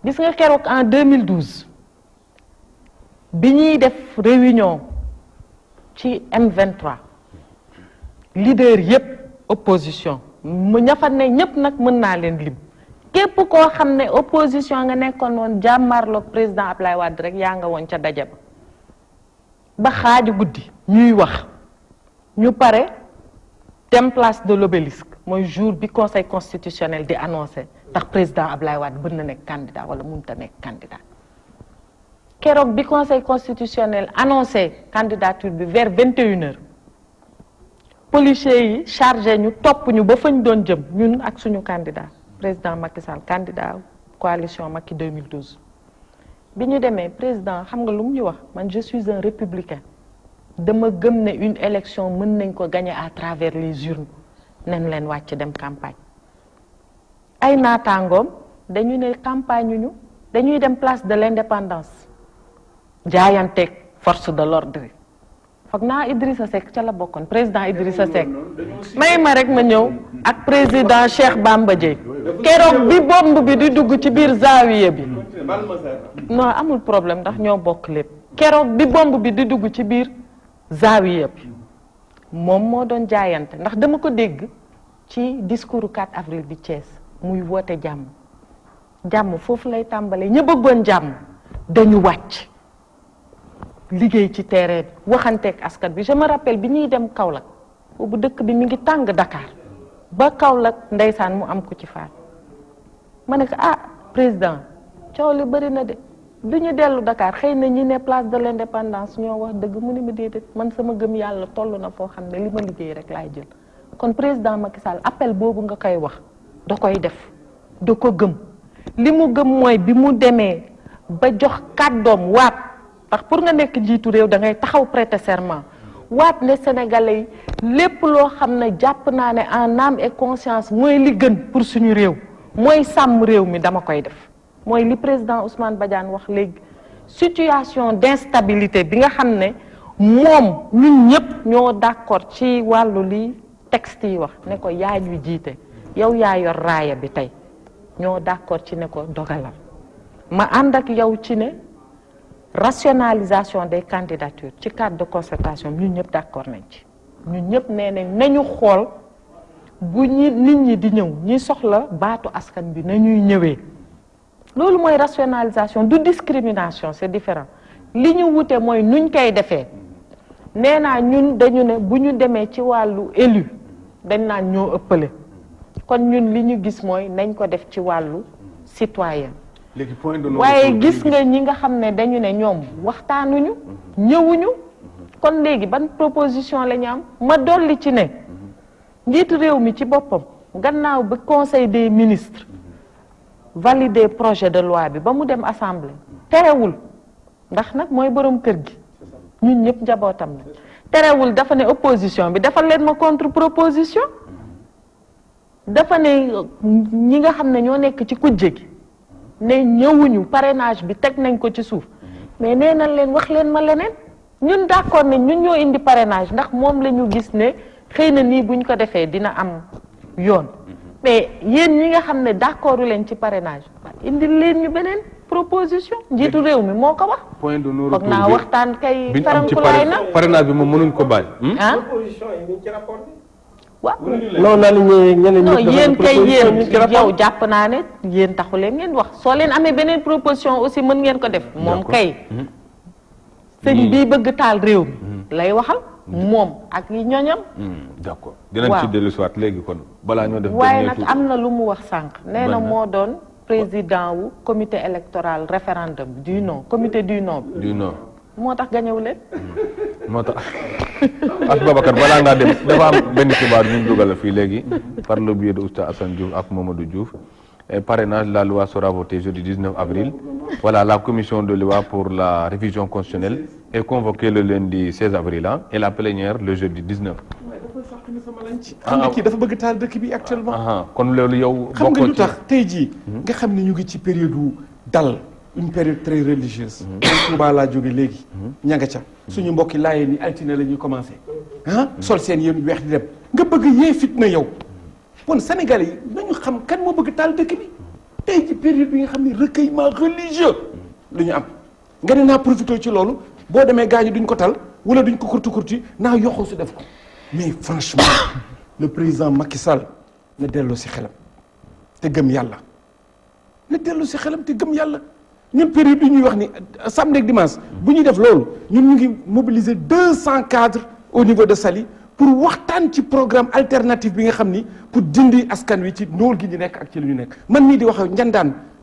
gis nga keroog en 2012 bi ñuy def réunion ci M23 leader yépp opposition mu ña fa ne ñépp nag mën naa leen lim képp koo xam ne opposition nga nekkoon woon jàmmarloog président Ablaye Wade rek yaa nga woon ca daje ba xaaju guddi ñuy wax ñu pare dem place de l'Obélisque mooy jour bi conseil constitutionnel di annoncé ndax président Ablaye Wade mën na nekk candidat wala mënut a nekk candidat keroog bi conseil constitutionnel annoncé candidature bi vers 21h policiers yi chargé ñu topp ñu ba fañ doon jëm ñun ak suñu candidat président Macky Sall candidat coalition Macky 2012 bi ñu demee président xam nga lu mu ñu wax man je suis un républicain dama gëm ne une élection mën nañ ko gagner à travers les urnes nañ leen wàcc dem campagne ay naataangoom dañu ne campagne ñu dañuy dem place de l'indépendance jaayanteeg force de l'ordre yi foog naa Idrissa Seck ca la bokkoon président Idrissa Seck may ma rek ma ñëw ak président Cheikh Bamba Dièye keroog bi bomb bi di dugg ci biir zaawiya bi non amul problème ndax ñoo bokk lépp keroog bi bomb bi di dugg ci biir zaawiya bi moom moo doon jaayante ndax dama ko dégg ci discours 4 avril bi Thiès muy woote jàmm jàmm foofu lay tàmbalee ña bëggoon jàmm dañu wàcc liggéey ci terrain bi waxanteeg askan bi je me rappelle bi ñuy dem Kaolack boobu dëkk bi mi ngi tàng Dakar ba Kaolack ndeysaan mu am ko ci faat ma ne ko président coow li bëri na de du ñu dellu Dakar xëy na ñi ne place de l'indépendance ñoo wax dëgg mu ne ma déedéet man sama gëm yàlla toll na foo xam ne li ma liggéey rek laay jël kon président Macky Sall appel boobu nga koy wax da koy def da ko gëm li mu gëm mooy bi mu demee ba jox kàddoom waat ndax pour nga nekk njiitu réew da ngay taxaw prêter serment waat ne sénégalais yi lépp loo xam ne jàpp naa ne en âme et conscience mooy li gën pour suñu réew mooy sàmm réew mi dama koy def mooy li président Ousmane Badiane wax léegi situation d'instabilité bi nga xam ne moom ñun ñëpp ñoo d'accord ci wàllu li texte yi wax ne ko yaa ñuy jiite yow yaa yor raaya bi tey ñoo d'accord ci ne ko dogalal ma ànd ak yow ci ne rationalisation des candidatures ci cadre de concertation ñun ñëpp d'accord nañ ci ñun ñëpp nee nañ nañu xool bu nit ñi di ñëw ñi soxla baatu askan bi nañuy ñëwee loolu mooy rationalisation du discrimination c'est différent li ñu wute mooy nuñ koy defee nee naa ñun dañu ne bu ñu demee ci wàllu élu dañ naan ñoo ëppale kon ñun li ñu gis mooy nañ ko def ci wàllu citoyen léegi point de waaye gis nga ñi nga xam ne dañu ne ñoom waxtaanuñu ñëwuñu kon léegi ban proposition la ñu am ma dolli ci ne njiitu réew mi ci boppam gannaaw ba conseil des ministres validé projet de loi bi ba mu dem assemblée terewul ndax nag mooy borom kër gi ñun ñëpp njabootam la terewul dafa ne opposition bi dafa leen ma contre proposition dafa ne ñi nga xam ne ñoo nekk ci kujje gi ne ñëwuñu parrainage bi teg nañ ko ci suuf mais nee nañ leen wax leen ma leneen ñun d'accord ne ñun ñoo indi parrainage ndax moom la ñu gis ne xëy na nii buñ ko defee dina am yoon mais yéen ñi nga xam ne d'accordu leen ci parrainage indi leen ñu beneen proposition njiitu réew mi moo ko wax. point de non foog naa waxtaan kay. bi ñu am ci parrainage bi moom mënuñ ko bàyyi. proposition yi ñu ci rapport bi. waaw non ñeneen non yéen kay yéen yow jàpp naa ne yéen taxu leen ngeen wax soo leen amee beneen proposition aussi mën ngeen ko def moom kay sëñ bii bëgg taal réew mi lay waxal moom ak yi ñoñam d'accord dinañ ci dellu si waat léegi kon balaa ñoo def waaye nag am na lu mu wax sànq nee na moo doon président wu comité électoral référendum du non comité du non. du non. moo tax gañewu leen. moo tax ak Babacar balaa ngaa dem dafa am benn xibaar ñu dugal fii léegi par le biais de Oustaz Assane Diouf ak Mamadou Diouf. Parrainage, la loi sera votée jeudi 19 avril. Voilà, la commission de loi pour la révision constitutionnelle est convoquée le lundi 16 avril et la plénière le jeudi 19. xam nga kii dafa bëgg taal dëkk bi actuellement. kon loolu yow. xam nga lu tax tey jii. nga xam ne ñu ngi ci période wu dal une période très religieuse. man Touba laa jóge léegi. ña nga ca suñu mbokki laayee ni altine la ñuy commencé. sol seen yéen weex di dem nga bëgg yee fitna yow. kon Sénégalais yi nañu xam kan moo bëgg taal dëkk bi tey ci période bi nga xam ne recueillement religieux lu ñu am nga ne naa profité ci loolu boo demee gaañu duñ ko tal wala duñ ko kurti naa yoxoo si def ko mais franchement le président Macky Sall na delloo si xelam te gëm yàlla na delloo si xelam te gëm yàlla ñun période bi ñuy wax ni samedi ak dimanche bu ñuy def loolu ñun ñu ngi mobiliser 200 cadres au niveau de Saly pour waxtaan ci programme alternatif bi nga xam ni pour dindi askan wi ci ndóol gi ñu nekk ak ci li ñu nekk man mii di wax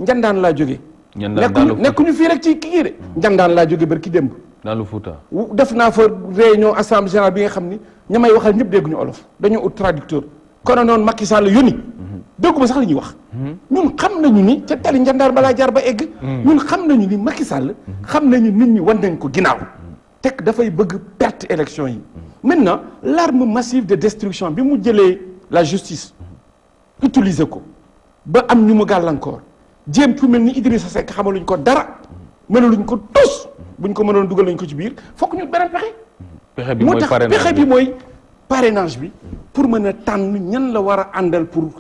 njandaan laa jógee. nekkuñu fii rek ci kii de. njandaan laa jógee barki démb. dans le Fouta. def naa fa réunion assemblée générale bi nga xam ni ña may waxal ñëpp dégguñu olof dañoo ut traducteur. kono noonu Macky Sall la yónni. dégguma sax li ñuy wax. ñun xam nañu ni ca tali njandaan balaa jaar ba egg. ñun xam nañu ni Macky Sall. xam nañu nit ñi wan nañ ko ginnaaw. teg dafay bëgg perte élection yi. maintenant l'arme massive de destruction bi mu jëlee la justice utiliser ko ba am ñu mu gàllankoor jéem fu mel ni Idrissa Seck xamaluñ ko dara mënaluñ ko tos buñ ko mënoon dugal nañ ko ci biir fokk ñu beneen pexe. pexe bi mooy parrainage pexe bi mooy parrainage bi pour mën a tànn ñan la war a àndal pour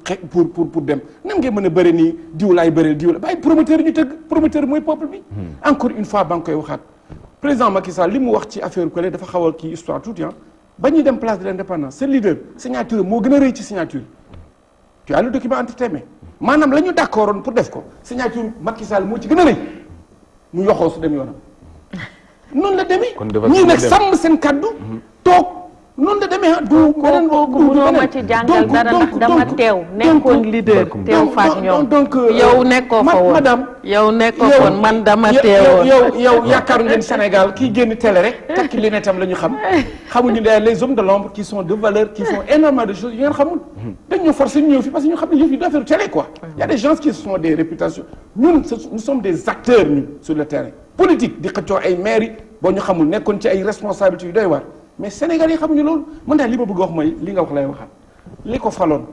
dem nan ngay mën a bëri nii diw laay bëreel diw la bàyyi promoteur ñu tëgg promoteur mooy peuple bi. encore une fois ba nga koy waxaat. président Macky Sall li mu wax ci affaire collègue dafa xaw a kii histoire tuuti ba ñuy dem place de l'indépendance seen leader signature moo gën a rëy ci signature tu as le document entre tes mains maanaam la ñu d'accordoon pour def ko signature Macky Sall moo ci gën a rëy mu yoxoo su dem yoonam noonu la demee ñii nag sàmm seen kaddu toog noonu la demee du beneen kooku mënoo ma ci jàngal dara ndax dama teew nekkoon leader teew faak ñoom donc yow nekkoo fa woon madame yow nekkoo woon man dama teewoon yow yaakaaru ngeen Sénégal kii génn télé rek takki li ne tam la ñu xam xamuñu ne les hommes de l'ombre qui sont de valeur qui font énormément de choses yu ngeen xamul dañ ñoo forcé ñu ñëw fi parce que ñu xam ne yëf yi doit faire télé quoi il y a des gens qui sont des réputations ñun nous sommes des acteurs ñun sur le terrain politique di xëccoo ay maires yi boo ñu xamul nekkoon ci ay responsabilités yu doy waar mais Sénégal yi xamuñu loolu man daal li ma bëgg wax mooy li nga wax lay waxaat li ko faloon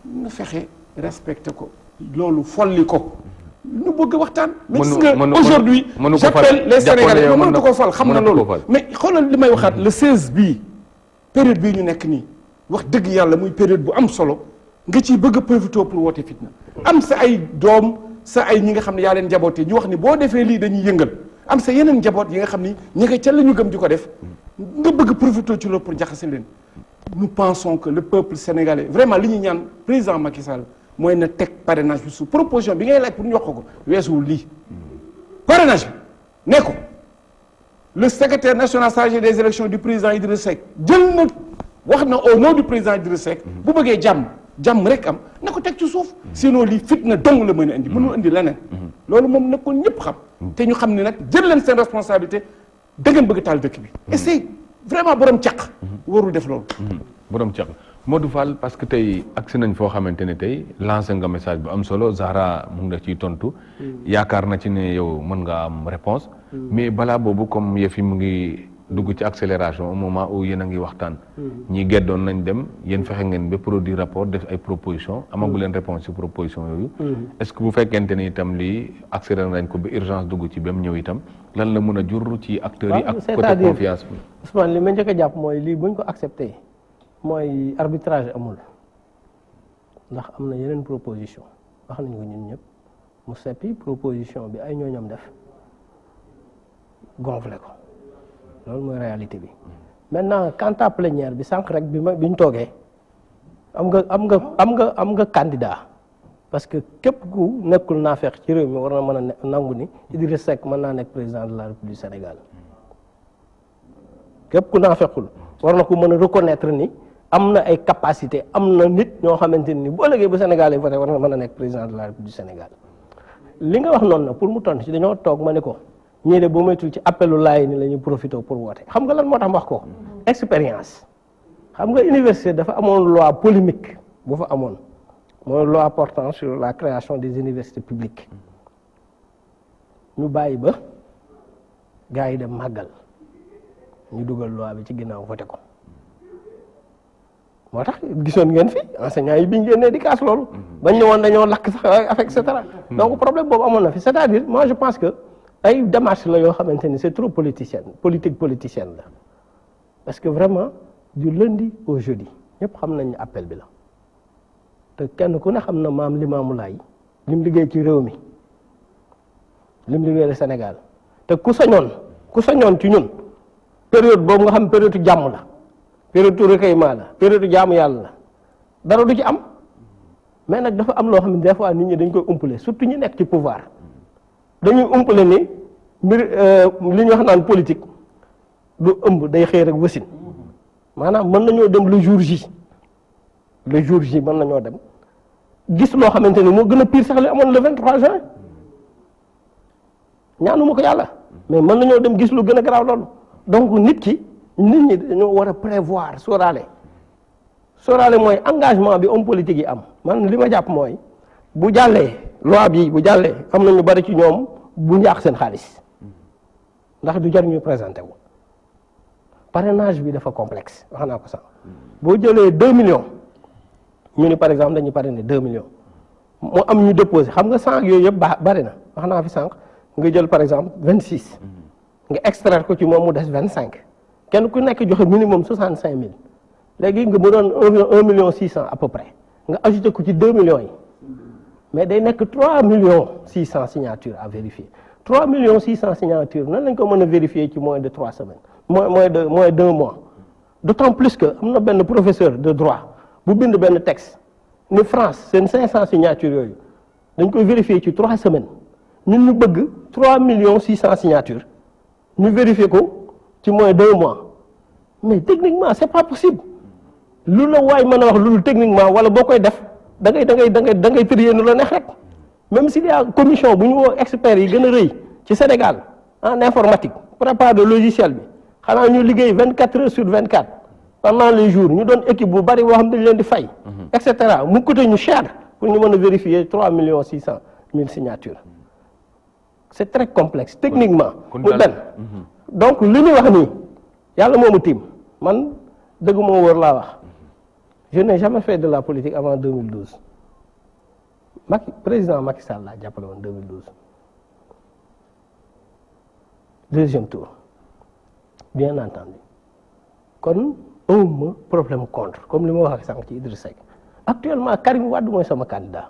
na fexe respecté ko loolu folli ko ñu bëgg waxtaan. mais gis nga aujourd'hui j'appelle les Sénégalais mën na ko fal xam na loolu mais xoolal li may waxaat le 16 bii période bii ñu nekk nii wax dëgg yàlla muy période bu am solo nga ciy bëgg a profité pour woote fitna am sa ay doom sa ay ñi nga xam ne yaa leen jabootee ñu wax ni boo defee lii dañuy yëngal am sa yeneen njaboot yi nga xam ni ñi nga ca la ñu gëm di ko def nga bëgg profité ci loolu pour jaxase leen nous pensons que le peuple sénégalais vraiment li ñu ñaan président Macky Sall mooy na teg parrainage bi sous proposition bi ngay laaj pour ñu yokk ko weesuwul lii parrainage bi ne ko le secrétaire national chargé des élections du président Idrissa Seck jël na wax na au nom du président Idrissa Seck bu bëggee jàmm rek am na ko teg ci suuf sinon lii fitna dong la mën a indi mënul indi leneen loolu moom nag kon ñëpp xam te ñu xam ne nag jël leen seen responsabilité da ngeen bëgg taal dëkk bi et c'est vraiment borom caq warul def loolu borom caq Modou Fall parce que tey agsi nañ foo xamante ne tey lancé nga message bu am solo Zahra mu ngi la ciy tontu yaakaar na ci ne yow mën nga am réponse mais balaa boobu comme yëf yi mu ngi dugg ci accélération au moment où yéen a ngi waxtaan ñi geddoon nañ dem yéen fexe ngeen ba produire rapport def ay proposition amagu leen réponse ci proposition yooyu est-ce que bu fekkente ni itam lii accéléré nañ ko ba urgence dugg ci ba mu ñëw itam lan la mën a jur ci acteurs yi ak côté confiance bi Ousmane li ma njëkk a jàpp mooy lii buñ ko accepté mooy arbitrage amul ndax am na yeneen proposition wax nañ ko ñun ñëpp mu seppi proposition bi ay ñooñam def gonflé ko loolu mooy réalité bi maintenant quant à plénière bi sànq rek bi ñu toogee am nga candidat parce que képp ku nekkul naa fekk ci réew mi war na mën a nangu ni Idrissa Seck mën naa nekk président de la République du Sénégal képp ku naa fekkul war na ko mën a reconnaître ni am na ay capacité am na nit ñoo xamante ni bu ëllëgee bu Sénégal yi voté war nga mën a nekk président de la République du Sénégal li nga wax noonu nag pour mu tontu ci dañoo toog ma ne ko ñii de boo moytul ci appelu laay ni la ñuy profité pour woote xam nga lan moo tax ma wax ko expérience xam nga université dafa amoon loi polémique bu fa amoon mooy loi portant sur la création des universités publiques ñu bàyyi ba gars yi dem màggal ñu dugal loi bi ci ginnaaw voté ko moo tax gisoon ngeen fi enseignants yi biñ génnee di kaas loolu bañ ne woon dañoo lakk sax avec et cetera donc problème boobu amoon na fi c'est-à-dire moi je pense que ay démarche la yoo xamante ni c'est trop politicienne politicienne la parce que vraiment du lundi au jeudi ñëpp xam nañ ne appel bi la te kenn ku ne xam na maam Limaamu Laay lim liggéey ci réew mi lim liggéey Sénégal te ku sañoon ci ñun période boobu nga xam période jàmm la période recueillement la période jaamu yàlla la dara du ci am mais nag dafa am loo xam ne des fois nit ñi dañ koy umpale surtout ñu nekk ci pouvoir dañuy umpale ni mbir li ñu wax naan politique du ëmb day xëy rek wasin maanaam mën nañoo dem le jour J mën nañoo dem gis loo xamante ni moo gën a pire sax li amoon le 23 juin ñaanuma ko yàlla mais mën nañoo dem gis lu gën a garaaw loolu donc nit ñi dañoo war a prévoir sóoraale mooy engagement bi homme politique yi am man li ma jàpp mooy bu jàllee loi bi bu jàllee am na ñu bari ci ñoom bu njaax seen xaalis ndax du jar ñu présenté wu parrainage bi dafa complexe wax naa ko sax boo jëlee 2 millions ñu ni par exemple dañuy parrainer 2 millions moo am ñu déposé xam nga 100 yooyu yëpp bari na wax naa fi sànq nga jël par exemple 26 nga extraire ko ci moom mu des 25 kenn ku nekk joxe minimum 65000 léegi nga mu doon 1 million 600 à peu près nga ajouté ko ci 2 millions yi mais day nekk 3 millions 600 signatures à vérifier 3 millions 600 signatures nan lañ ko mën a vérifier ci moins de 3 semaines moins d'1 mois d'autant plus que am na benn professeur de droit bu bind benn texte ni France seen 500 signatures yooyu dañ koy vérifier ci 3 semaines ñun ñu bëgg 3 millions 600 signatures ñu vérifier ko ci moins d'1 mois mais techniquement c'est pas possible lu la waay mën a wax loolu techniquement wala boo koy def da ngay trier nu la neex rek même s'il y a commission bu ñu woo experts yi gën a rëy ci Sénégal en informatique prépare de logiciel bi xanaa ñu liggéey 24 heures sur 24 pendant les jours ñu doon équipe bu bari boo xam dañ leen di fay et cetera mu coûté ñu cher pour ñu mën a vérifier 3 millions 600 000 signatures c'est très complexe techniquement muy benn donc li ñuy wax nii yàlla moomu tiim man dëgg moo wóor laa wax je n'ai jamais fait de la politique avant 2012 président Macky Sall laa jàppale woon 2012 deuxième tour bien entendu kon awma problème contre comme li ma wax ak sànq ci Idriss Seck actuellement Karim Wade mooy sama candidat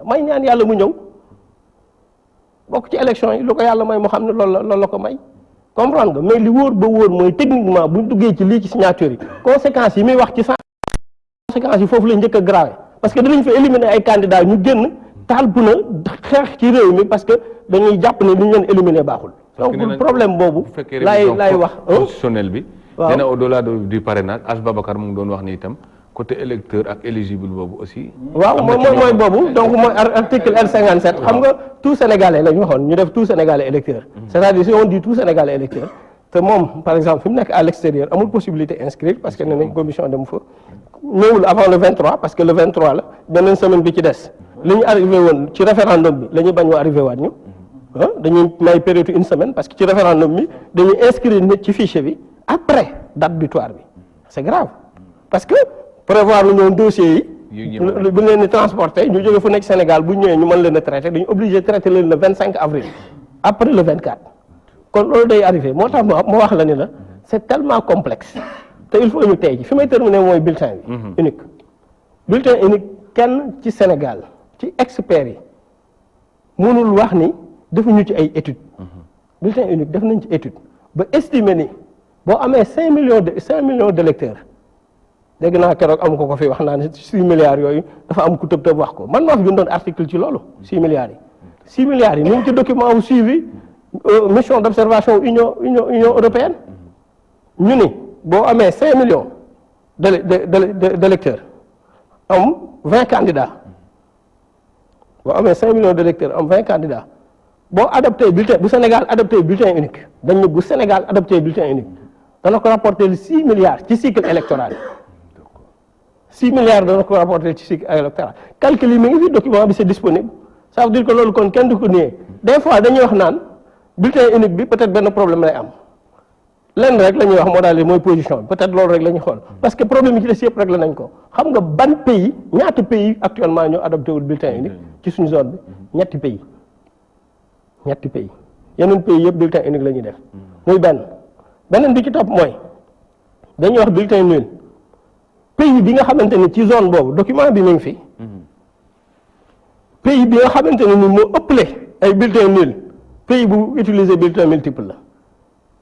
may ñaan yàlla mu ñëw bokk ci élection yi lu ko yàlla may mu xam ne loolu la ko may comprendre nga mais li wóor ba wóor mooy techniquement buñ duggee ci lii ci signature yi conséquences yi muy wax ci conséquences yi foofu la njëkk a grave parce que dinañ fa éliminer ay candidats ñu génn taal bu na xeex ci réew mi parce que dañuy jàpp ne li ñu leen éliminer baaxul donc problème boobu laay wax constitutionnel bi nee na au-delà du parrainage As Babacar mu ngi doon wax ni itam côté électeur ak éligible boobu aussi waaw mooy boobu donc mooy article L57 xam nga tout sénégalais la ñu waxoon ñu def tout sénégalais électeur c'est-à-dire si on dit tout sénégalais électeur te moom par exemple fi mu nekk à l'extérieur amul possibilité inscrire parce que nee nañ commission dem fa ñëwul avant le 23 parce que le 23 la beneen semaine bi ci des li ñu arrivé woon ci référendum bi la ñu bañ wa arrivé waat ñu dañuy may période une semaine parce que ci référendum bi dañuy inscrire nit ci fichier bi après date butoir bi c'est grave parce que prévoir lu ñoom dossiers yi bu leen di transporter ñu jóge fu nekk Sénégal bu ñëwee ñu mën leen a traiter dañu obligé traiter leen le 25 avril après le 24 kon loolu day arrivé moo tax ma wax la ni la c'est tellement complexe te il faut ñu tey ji fi may terminer mooy bulletin bi unique bulletin unique kenn ci Sénégal ci experts yi mënul wax ni defuñu ci ay études bulletin unique def nañ ci étude ba estimer ni boo amee 5 millions d'électeurs dégg naa keroog am ko fi wax naa ne 6 milliards yooyu dafa am ku tëb wax ko man maa fi bindoon article ci loolu 6 milliards yi ñu ngi ci document wu suivi mission d'observation union européenne ñu ni boo amee 5 millions d'électeurs am 20 candidats boo amee 5 millions d'électeurs am 20 candidats boo adopté bulletin bu Sénégal adopté bulletin unique dañ ne bu Sénégal adopté bulletin unique dana ko rapporter 6 milliards ci cycle électoral 6 milliards dana ko rapporter ci cycle électoral calcul yi mi ngi fi document bi c'est disponible ça veut dire que loolu kon kenn du ko nier des fois dañuy wax naan bulletin unique bi peut-être benn problème lay am lenn rek la ñuy wax moo daal mooy position bi peut-être loolu rek la ñuy xool parce que problème yi ci des yëpp rek la nañ ko xam nga ban pays ñaata pays actuellement ñoo adopté wul bulletin unique ci suñu zone bi ñetti pays yeneen pays yëpp bulletin unique la ñuy def muy beneen bi ci topp mooy dañuy wax bulletin nul pays bi nga xamante ni ci zone boobu document bi mu ngi fi pays bi nga xamante ne ni moo ëppale ay bulletin nul pays bu utiliser bulletin multiple la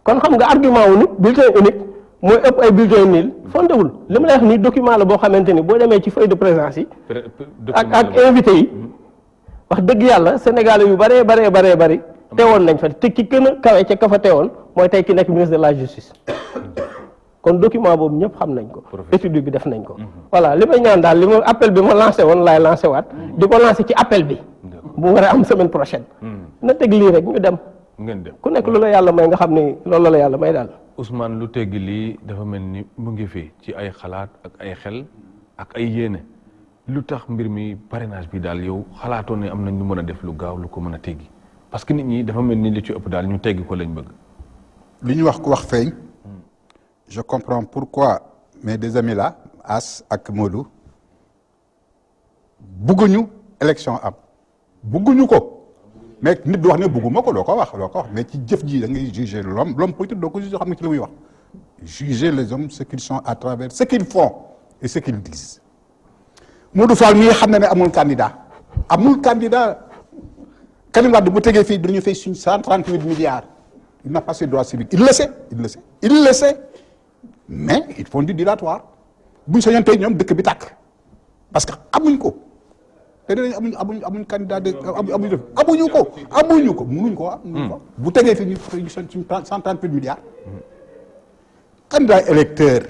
kon xam nga argument wu ni bulletin unique mooy ëpp ay bulletin nul fondewul li ma lay wax nii document la boo xamante ni boo demee ci feuille de présence yi ak invité yi wax dëgg yàlla sénégalais yu bari teewoon nañ fa te ki gën a kawe ca ka fa teewoon mooy tey ki nekk ministre de la justice kon document boobu ñëpp xam nañ ko étude bi def nañ ko voilà li may ñaan daal li ma appel bi ma lancé woon laay lancé waat di ko lancé ci appel bi bu war a am semaine prochaine na teg lii rek ñu dem ngeen dem ku nekk lu la yàlla may nga xam ni loolu la yàlla may daal Ousmane lu teggi lii dafa mel ni mu ngi fi ci ay xalaat ak ay xel ak ay yéene lu tax mbir mi parrainage bi daal yow xalaatoo ne am nañ lu mën a def lu gaaw lu ko mën a teggi parce que nit ñi dafa mel ni li ci ëpp daal ñu teggi ko lañ bëgg li ñu wax ku wax feeñ je comprends pourquoi mes deux amis là As ak Modou bugguñu élection am bugguñu ko mais nit du wax ne bugguma ko doo ko wax mais ci jëf ji da ngay juger l'homme politique doo ko juger xam nga ci li muy wax juger les hommes ce qu'ils sont à travers ce qu'ils font et ce qu'ils disent Modou Fall mi nga xam ne amul candidat Karim Wade bu tegee fii dañu fay suñ 138 milliards il n'a pas ses droits civiques il le sait mais ils font du dilatoire buñ sañoon tey ñoom dëkk bi tàkk parce que amuñ ko te dinañ amuñ candidat de amuñu ko mënuñ ko am bu tegee fii ñu suñ 138 milliards candidat électeur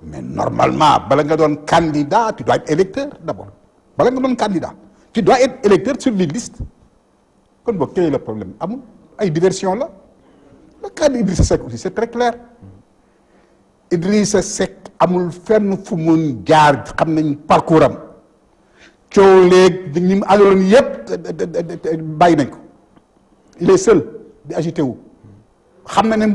mais normalement bala nga doon candidat tu dois être électeur d'abord bala nga doon candidat tu dois être électeur sur les listes kon boog tey le problème amul ay diversion la le cas d'Idrissa Seck aussi c'est très clair Idrissa Seck amul fenn fu mun jaar xam nañ parcours am coow léegi ñi mu àndaloon yëpp bàyyi nañ ko il est seul di agité wu xam na ne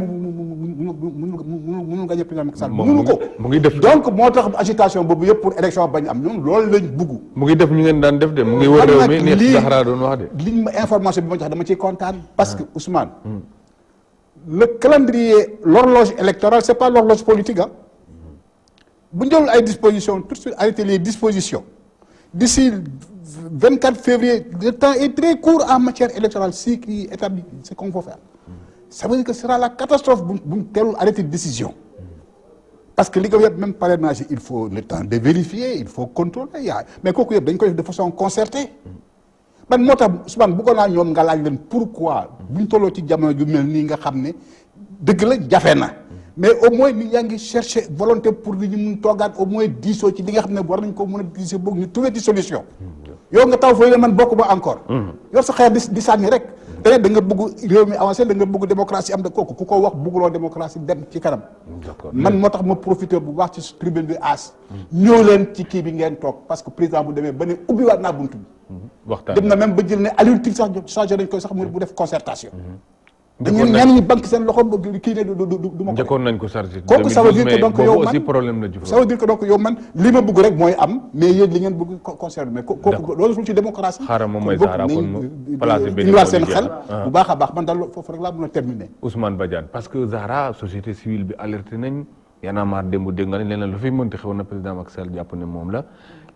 mënul gagner président Macky Sall mënu ko mu ngi def donc moo tax agitation boobu yëpp pour élection bañ am ñoom loolu lañ bugg mu ngi def ñu ngeen daan def de mu ngi wër réew mi neex Zahra doon wax de liñ ma information bi ma jox dama ciy kontaan parce que Ousmane le calendrier l'horloge électorale c'est pas l'horloge politique ah bu ñu jëlul ay dispositions tout de suite arrêter les dispositions d'ici 24 février le temps est très court en matière électorale si qui établit ce qu'on faut faire ça veut dire que ce sera la catastrophe bu teelul arrêter décision parce que li ko yëpp même parrainage il faut le temps de vérifier il faut contrôler mais kooku yëpp dañ koy def de façon concertée man moo tax Ousmane bëggoon naa ñoom nga laaj leen pourquoi buñ tolloo ci jamono ju mel nii nga xam ne dëgg la jafe na mais au moins nit yaa ngi chercher volonté pour li ñu mun toogaat au moins diisoo ci li nga xam ne war nañ ko mën a diisoo boog ñu trouver ci solution yow nga taw fooy ne man bokk ba encore yor sa xeer di sànni rek te da nga bëgg réew mi avancé da nga bëgg démocratie am da kooku ku ko wax bëgguloo démocratie dem ci kanam man moo tax ma profité bu baax ci tribune bi As ñëw leen ci kii bi ngeen toog parce que président bu demee ba ne ubbiwaat naa buntu bi waxtaan dem na même ba jël ne Aliou Tine sax changé nañ koy sax mu bu def concertation dañu ñaan ñi banque seen loxo kii ne du ma ko njëkkoon nañ ko chargé kooku ça veut dire que donc yow man aussi problème la ça veut dire que donc yow man li ma bëgg rek mooy am mais yéen li ngeen bëgg conserver mais kooku loolu sul ci démocratie xaaral moom mooy Zahra kon placé benn ñu seen xel bu baax a baax man daal foofu rek laa mën a terminer Ousmane Badiane parce que Zahra société civile bi alerté nañ Y'en a marre démb dégg nga ne leneen lu fi mënti xew na président Macky Sall jàpp ne moom la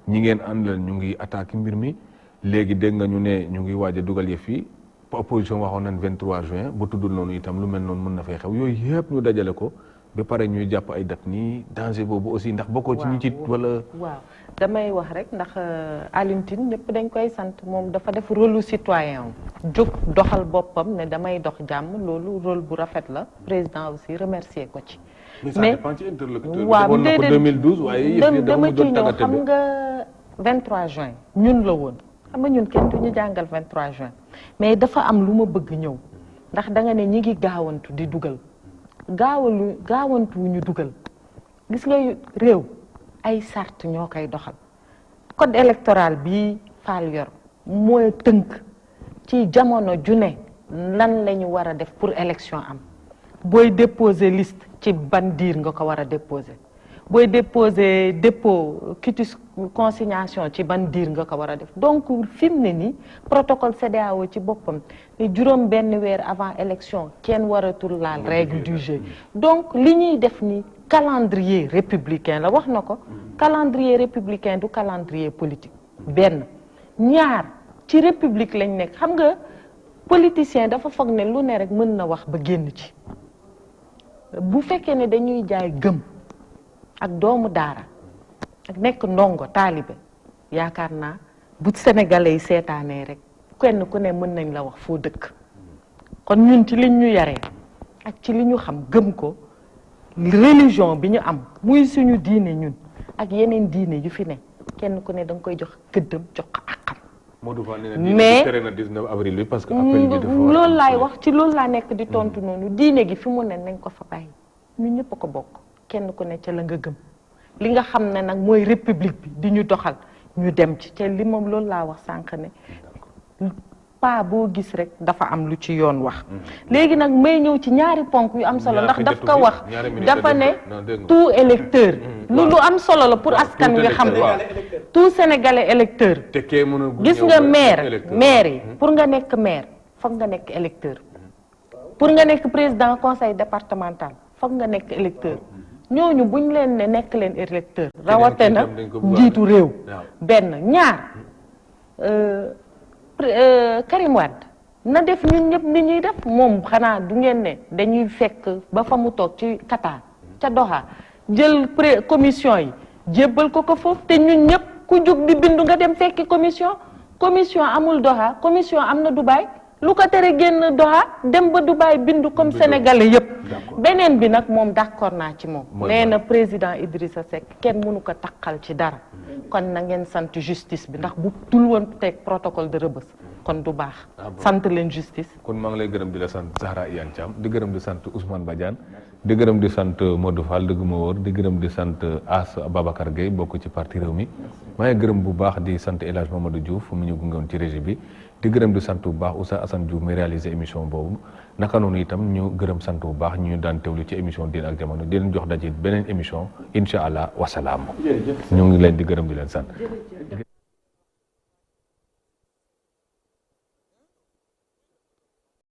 ñi ngeen àndal ñu ngi attaqué mbir mi léegi dégg nga ñu ne ñu ngi waaj a dugal yëf yi opposition waxoon nañ 23 juin bu tuddul noonu itam lu mel noonu mën na fay xew yooyu yëpp ñu dajale ko ba pare ñuy jàpp ay date nii danger boobu aussi ndax bokkoo ci ñu ci wala. waaw damay wax rek ndax Alioune Tine ñëpp dañ koy sant moom dafa def rôle lu citoyen jóg doxal boppam ne damay dox jàmm loolu rôle bu rafet la président aussi remercier ko ci. mais ça dépend ci interlocuteur waaw bi 2012 waaye yëf yi dama ci ñëw xam bi. nga 23 juin ñun la woon xam nga ñun kenn du ñu jàngal 23 juin mais dafa am lu ma bëgg ñëw ndax da nga ne ñi ngi gaawantu di dugal gaawantu ñu dugal gis nga réew ay sart ñoo koy doxal code électoral bi Fall yor mooy tënk ci jamono ju ne lan la ñu war a def pour élection am booy déposer liste ci ban diir nga ko war a déposer booy déposer dépôt quitus consignation ci ban diir nga ko war a def donc fi mu ne nii protocole CEDEAO ci boppam juróom benn weer avant élection kenn waratul laal règle du jeu donc li ñuy def ni calendrier républicain la wax na ko calendrier républicain du calendrier politique benn ñaar ci république lañ nekk xam nga politicien dafa foog ne lu ne rek mën na wax ba génn ci bu fekkee ne dañuy jaay gëm ak doomu daara ak nekk ndongo taalibe yaakaar naa bu sénégalais yi seetaanee rek kenn ku ne mën nañ la wax foo dëkk kon ñun ci liñ ñu yaree ak ci li ñu xam gëm ko religion bi ñu am muy suñu diine ñun ak yeneen diine yu fi ne kenn ku ne da nga koy jox gëddëm jox ko àqam mais tere na 19 avril bi parce que appel bi dafa loolu laay wax ci loolu laa nekk di tontu noonu diine gi fi mu ne nañ ko fa bàyyi ñun ñëpp a ko bokk kenn ku ne ca la nga gëm li nga xam ne nag mooy république bi di ñu doxal ñu dem ci te li moom loolu laa wax sànq ne pas boo gis rek dafa am lu ci yoon wax léegi nag may ñëw ci ñaari ponk yu am solo ndax daf ko wax dafa ne tout électeur lu am solo la pour askan wi xam tout sénégalais électeur gis nga maire yi pour nga nekk maire foog nga nekk électeur pour nga nekk président conseil départemental foog nga nekk électeur ñooñu buñ leen ne nekk leen électeur rawate na njiitu réew benn ñaar Karim Wade na def ñun ñëpp ni ñuy def moom xanaa du ngeen ne dañuy fekk ba fa mu toog ci Qatar ca Doha jël commission yi jébbal ko foofu te ñun ñëpp ku jug di bindu nga dem fekki commission amul Doha commission am na Dubaï lu ko tere génn Doha dem ba Dubaï bindu comme sénégalais yëpp beneen bi nag moom d'accord naa ci moom nee na président Idrissa Seck kenn mënu ko takkal ci dara kon na ngeen sant justice bi ndax bu dul woon teg protocole de Rebeuss kon du baax sant leen justice kon maa ngi lay gërëm di la sant Zahra Iyane Thiam di gërëm di sant Ousmane Badiane di gërëm di sant Modou Fall dëgg ma wóor di gërëm di sant As Babacar Gueye bokk ci parti Rewmi maa ngi gërëm bu baax di sant El Hadj Mamadou Diouf mu ñu gungoon ci régie bi di gërëm di sant bu baax Oustaz Assane Diouf mi réalisé émission boobu naka noonu itam ñu gërëm sant bu baax ñu daan teewlu ci émission Diine ak Jamono di leen jox daje beneen émission incha allah wasalaam ñu ngi leen di gërëm di leen sant